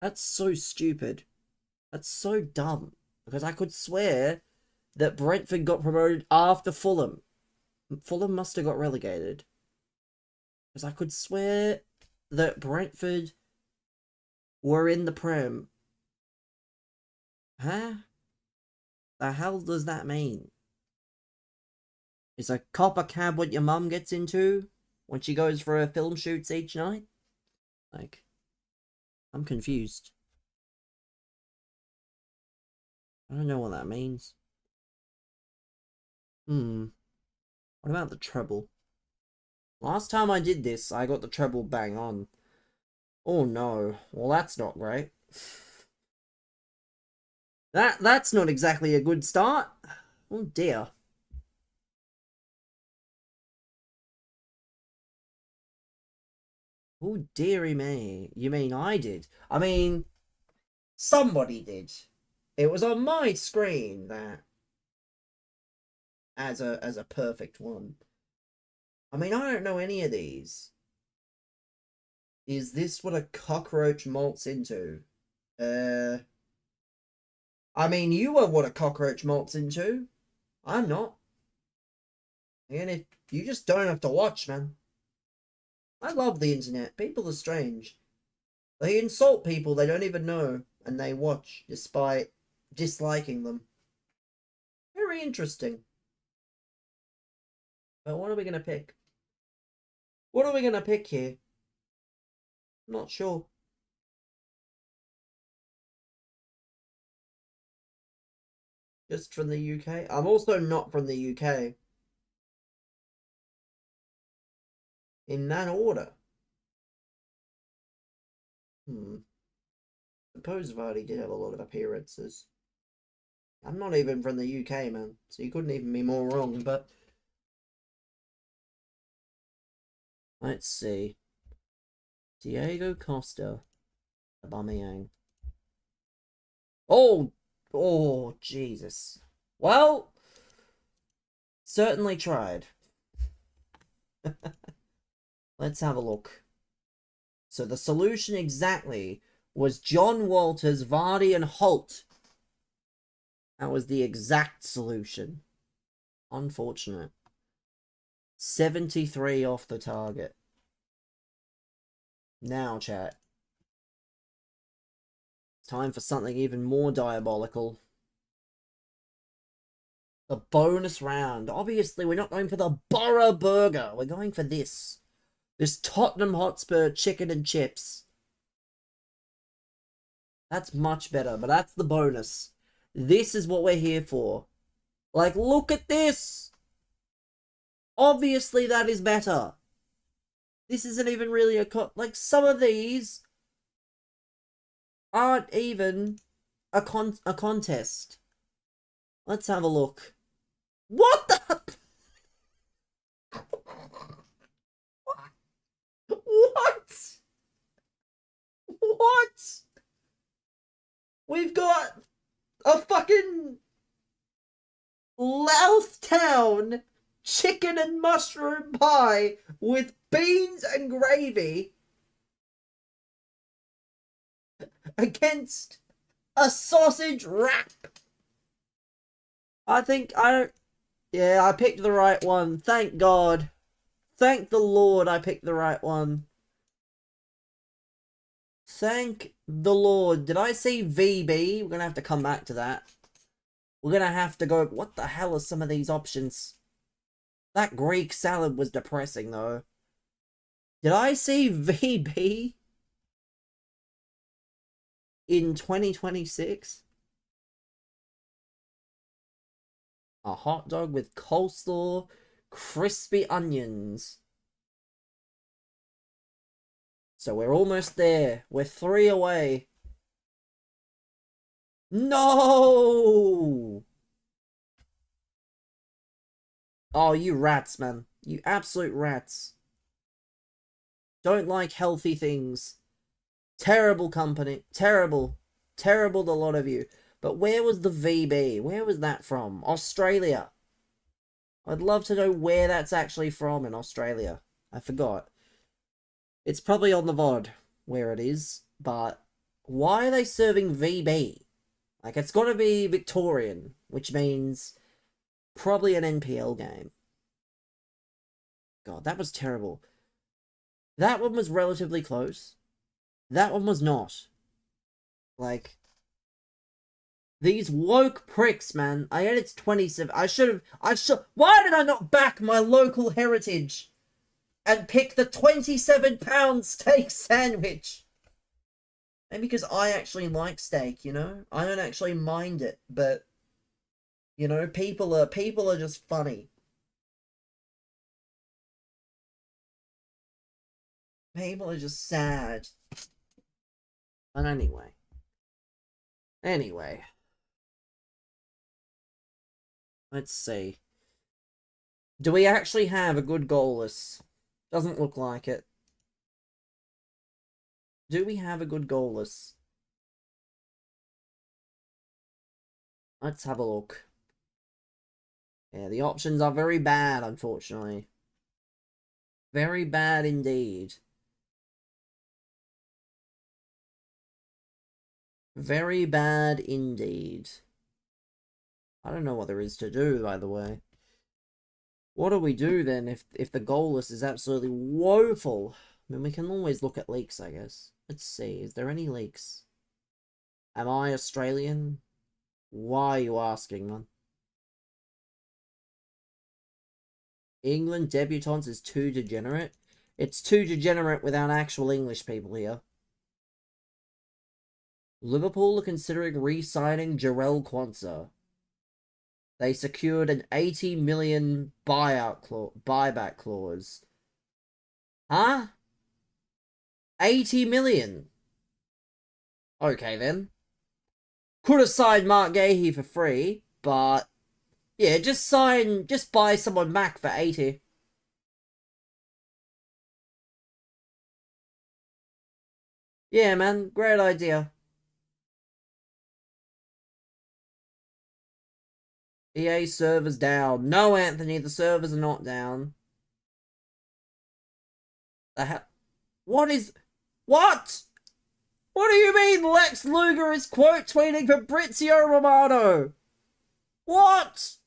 that's so stupid. That's so dumb. Because I could swear that Brentford got promoted after Fulham. Fulham must have got relegated. Because I could swear that Brentford were in the Prem. Huh? The hell does that mean? Is a copper cab what your mum gets into when she goes for her film shoots each night? Like, I'm confused. I don't know what that means. What about the treble? Last time I did this, I got the treble bang on. Oh no. Well, that's not great. That's not exactly a good start. Oh dear. Oh dearie me. You mean I did? I mean, somebody did. It was on my screen that as a perfect one. I mean, I don't know any of these. Is this what a cockroach molts into? I mean, you are what a cockroach molts into. I'm not. And if you just don't have to watch, man. I love the internet. People are strange. They insult people they don't even know, and they watch despite disliking them. Very interesting. But what are we going to pick? What are we going to pick here? I'm not sure. Just from the UK? I'm also not from the UK. In that order. Suppose Vardy did have a lot of appearances. I'm not even from the UK, man. So you couldn't even be more wrong, but... Let's see. Diego Costa. Aubameyang. Oh! Oh, Jesus. Well... Certainly tried. Let's have a look. So the solution exactly was John Walters, Vardy, and Holt. That was the exact solution. Unfortunate. 73 off the target. Now, chat. It's time for something even more diabolical. The bonus round. Obviously, we're not going for the Borough Burger. We're going for this. This Tottenham Hotspur chicken and chips. That's much better, but that's the bonus. This is what we're here for. Like, look at this! Obviously, that is better. This isn't even really a like, some of these aren't even a contest. Let's have a look. What the? What? What? We've got a fucking Louthtown chicken and mushroom pie with beans and gravy against a sausage wrap. I picked the right one. Thank God. Thank the Lord I picked the right one. Thank the Lord. Did I see VB? We're gonna have to come back to that. We're gonna have to go... What the hell are some of these options? That Greek salad was depressing, though. Did I see VB in 2026? A hot dog with coleslaw, crispy onions. So we're almost there. We're 3 away. No! Oh, you rats, man. You absolute rats. Don't like healthy things. Terrible company. Terrible. Terrible, the lot of you. But where was the VB? Where was that from? Australia. I'd love to know where that's actually from in Australia. I forgot. It's probably on the VOD where it is, but why are they serving VB? Like, it's got to be Victorian, which means probably an NPL game. God, that was terrible. That one was relatively close. That one was not. Like, these woke pricks, man. I had it's 27. Why did I not back my local heritage and pick the £27 steak sandwich? Maybe because I actually like steak, you know? I don't actually mind it, but, you know, people are just funny. People are just sad. But anyway. Let's see. Do we actually have a good goal list? Doesn't look like it. Do we have a good goal list? Let's have a look. Yeah, the options are very bad, unfortunately. Very bad indeed. Very bad indeed. I don't know what there is to do, by the way. What do we do then if the goal list is absolutely woeful? I mean, we can always look at leaks, I guess. Let's see, is there any leaks? Am I Australian? Why are you asking, man? England debutantes is too degenerate? It's too degenerate without actual English people here. Liverpool are considering re-signing Jarell Quansah. They secured an 80 million buyback clause. Huh? 80 million? Okay then. Could have signed Mark Gahey for free, but yeah, just buy someone back for 80. Yeah, man, great idea. EA servers down. No, Anthony, the servers are not down. What? What do you mean Lex Luger is quote tweeting Fabrizio Romano? What?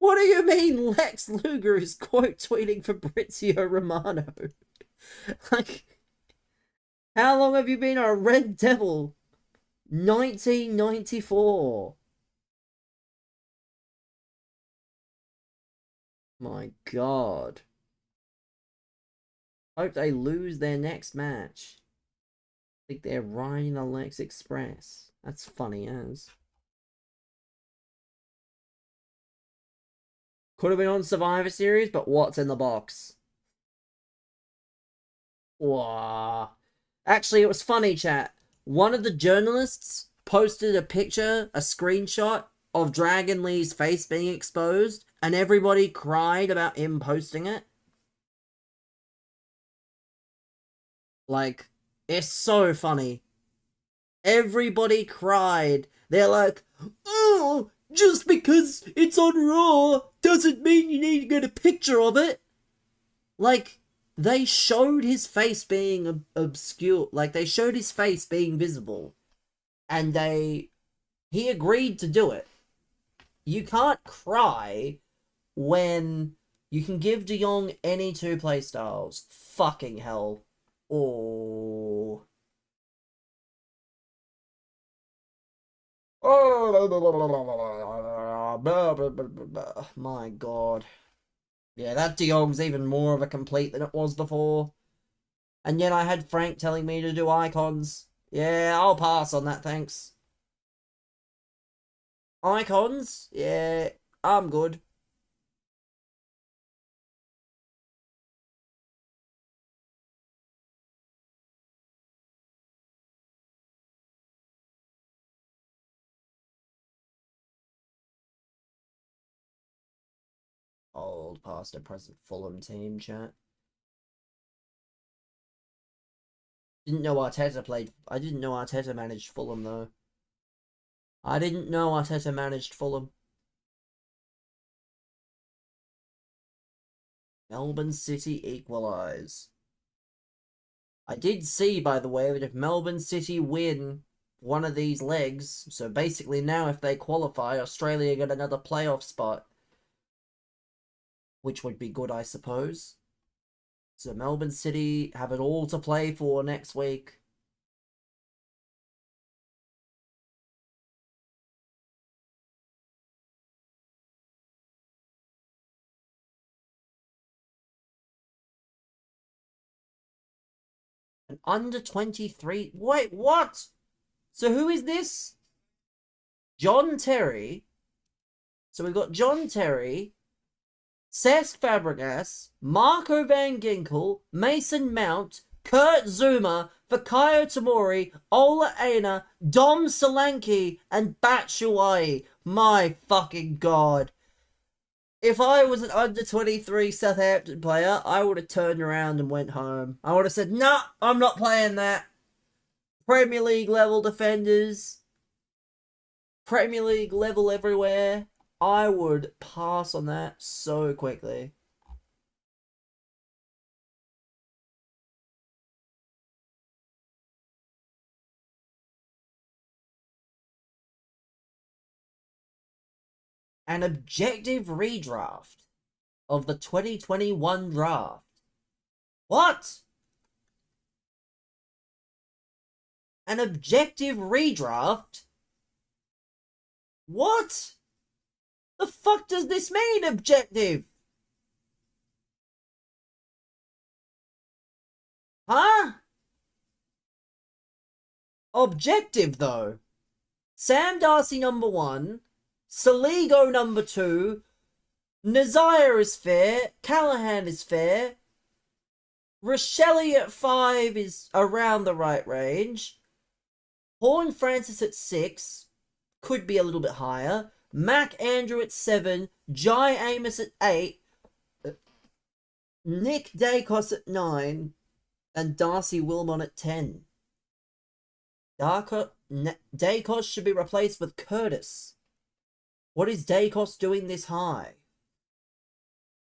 What do you mean Lex Luger is quote tweeting Fabrizio Romano? Like, How long have you been a Red Devil? 1994. My God. Hope they lose their next match. Think they're riding the Lex Express. That's funny as. Could have been on Survivor Series, but what's in the box? Wow. Actually, it was funny, chat. One of the journalists posted a picture, a screenshot of Dragon Lee's face being exposed, and everybody cried about him posting it. Like, it's so funny. Everybody cried. They're like, oh, just because it's on Raw doesn't mean you need to get a picture of it. Like, they showed his face being obscure. Like, they showed his face being visible. And he agreed to do it. You can't cry when you can give De Jong any two playstyles. Fucking hell. Oh. My God. Yeah, that De Jong's even more of a complete than it was before. And yet I had Frank telling me to do icons. Yeah, I'll pass on that, thanks. Icons? Yeah, I'm good. Old past and present Fulham team chat. Didn't know Arteta played. I didn't know Arteta managed Fulham though. I didn't know Arteta managed Fulham. Melbourne City equalise. I did see, by the way, that if Melbourne City win one of these legs, so basically now if they qualify, Australia get another playoff spot. Which would be good, I suppose. So Melbourne City have it all to play for next week. An under 23. Wait, what? So who is this? John Terry. So we've got John Terry, Cesc Fabregas, Marco Van Ginkel, Mason Mount, Kurt Zuma, Fikayo Tomori, Ola Aina, Dom Solanke, and Batshuayi. My fucking God. If I was an under 23 Southampton player, I would have turned around and went home. I would have said, nah, I'm not playing that. Premier League level defenders. Premier League level everywhere. I would pass on that so quickly. An objective redraft of the 2021 draft. What? An objective redraft? What? The fuck does this mean, objective? Huh? Objective, though. Sam Darcy number 1, Saligo number 2, Nazire is fair, Callahan is fair, Rochelle at 5 is around the right range, Horn Francis at 6, could be a little bit higher, Mac Andrew at 7, Jai Amos at 8, Nick Dacos at 9, and Darcy Wilmot at 10. Dacos should be replaced with Curtis. What is Dacos doing this high?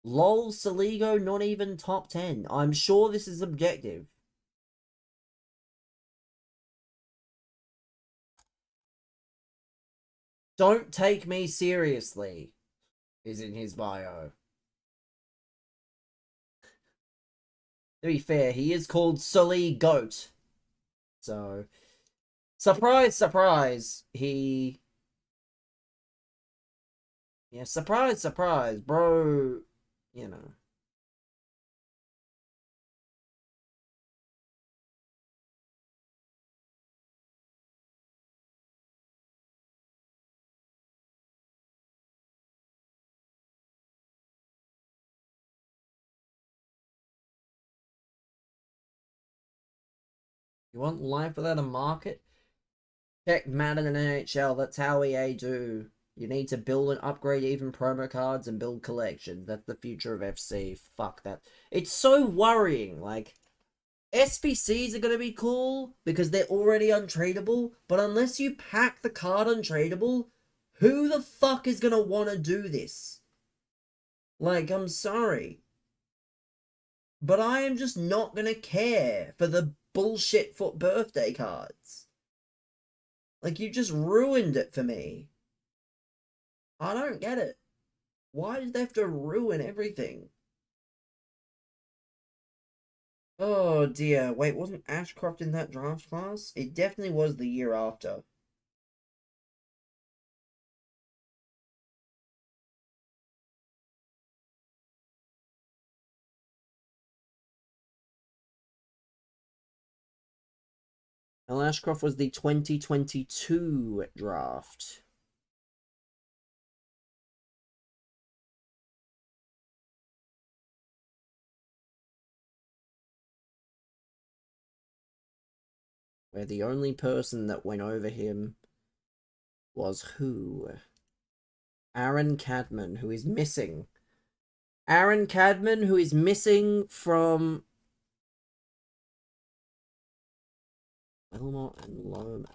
Lol, Saligo not even top 10. I'm sure this is objective. Don't take me seriously, is in his bio. To be fair, he is called Sully Goat. So, surprise, surprise, he... Yeah, surprise, surprise, bro, you know. You want life without a market? Check Madden and NHL, that's how EA do. You need to build and upgrade even promo cards and build collections. That's the future of FC. Fuck that. It's so worrying. Like, SBCs are gonna be cool because they're already untradeable, but unless you pack the card untradeable, who the fuck is gonna wanna do this? Like, I'm sorry. But I am just not gonna care for the bullshit foot birthday cards. Like, you just ruined it for me. I don't get it. Why did they have to ruin everything? Oh dear. Wait, wasn't Ashcroft in that draft class? It definitely was the year after. Well, Ashcroft was the 2022 draft. Where the only person that went over him was who? Aaron Cadman, who is missing. Aaron Cadman, who is missing from Wilmot and Loma.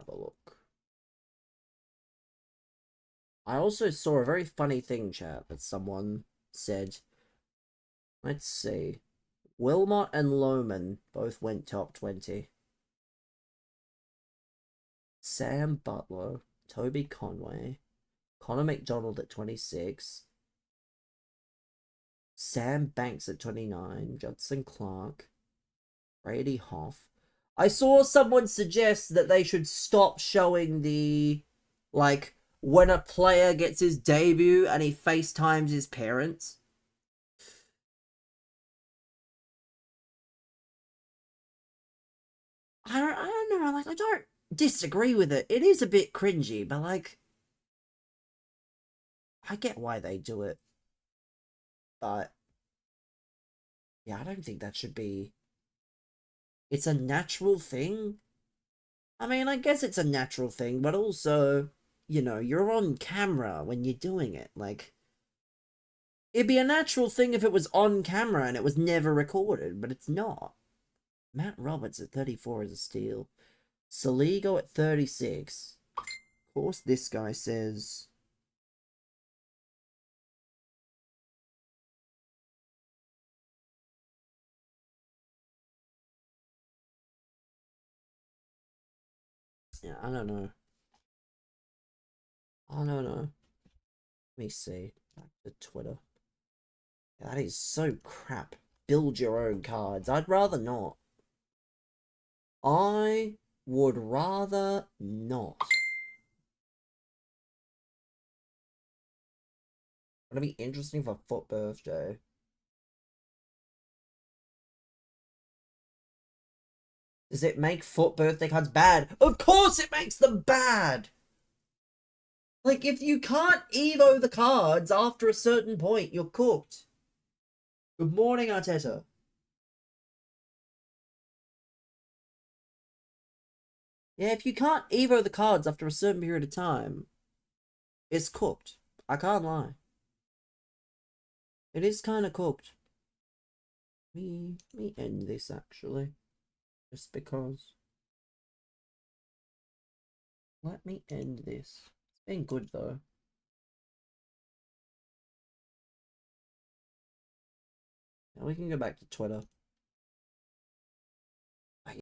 Have a look. I also saw a very funny thing, chat, that someone said. Let's see. Wilmot and Lohman both went top 20. Sam Butler, Toby Conway, Connor McDonald at 26, Sam Banks at 29, Judson Clark, Brady Hoff. I saw someone suggest that they should stop showing the, like, when a player gets his debut and he FaceTimes his parents. I don't know, like, I don't disagree with it. It is a bit cringy, but, like, I get why they do it. But, yeah, I don't think that should be... It's a natural thing. I mean, I guess it's a natural thing, but also, you know, you're on camera when you're doing it. Like, it'd be a natural thing if it was on camera and it was never recorded, but it's not. Matt Roberts at 34 is a steal. Saligo at 36. Of course, this guy says... Yeah, I don't know. I don't know. Let me see. Back to Twitter. That is so crap. Build your own cards. I'd rather not. I would rather not. Gonna be interesting for Foot Birthday. Does it make Foot Birthday cards bad? Of course it makes them bad! Like, if you can't Evo the cards after a certain point, you're cooked. Good morning, Arteta. Yeah, if you can't Evo the cards after a certain period of time, it's cooked. I can't lie. It is kind of cooked. Let me end this, actually. Just because. Let me end this. It's been good, though. Now we can go back to Twitter.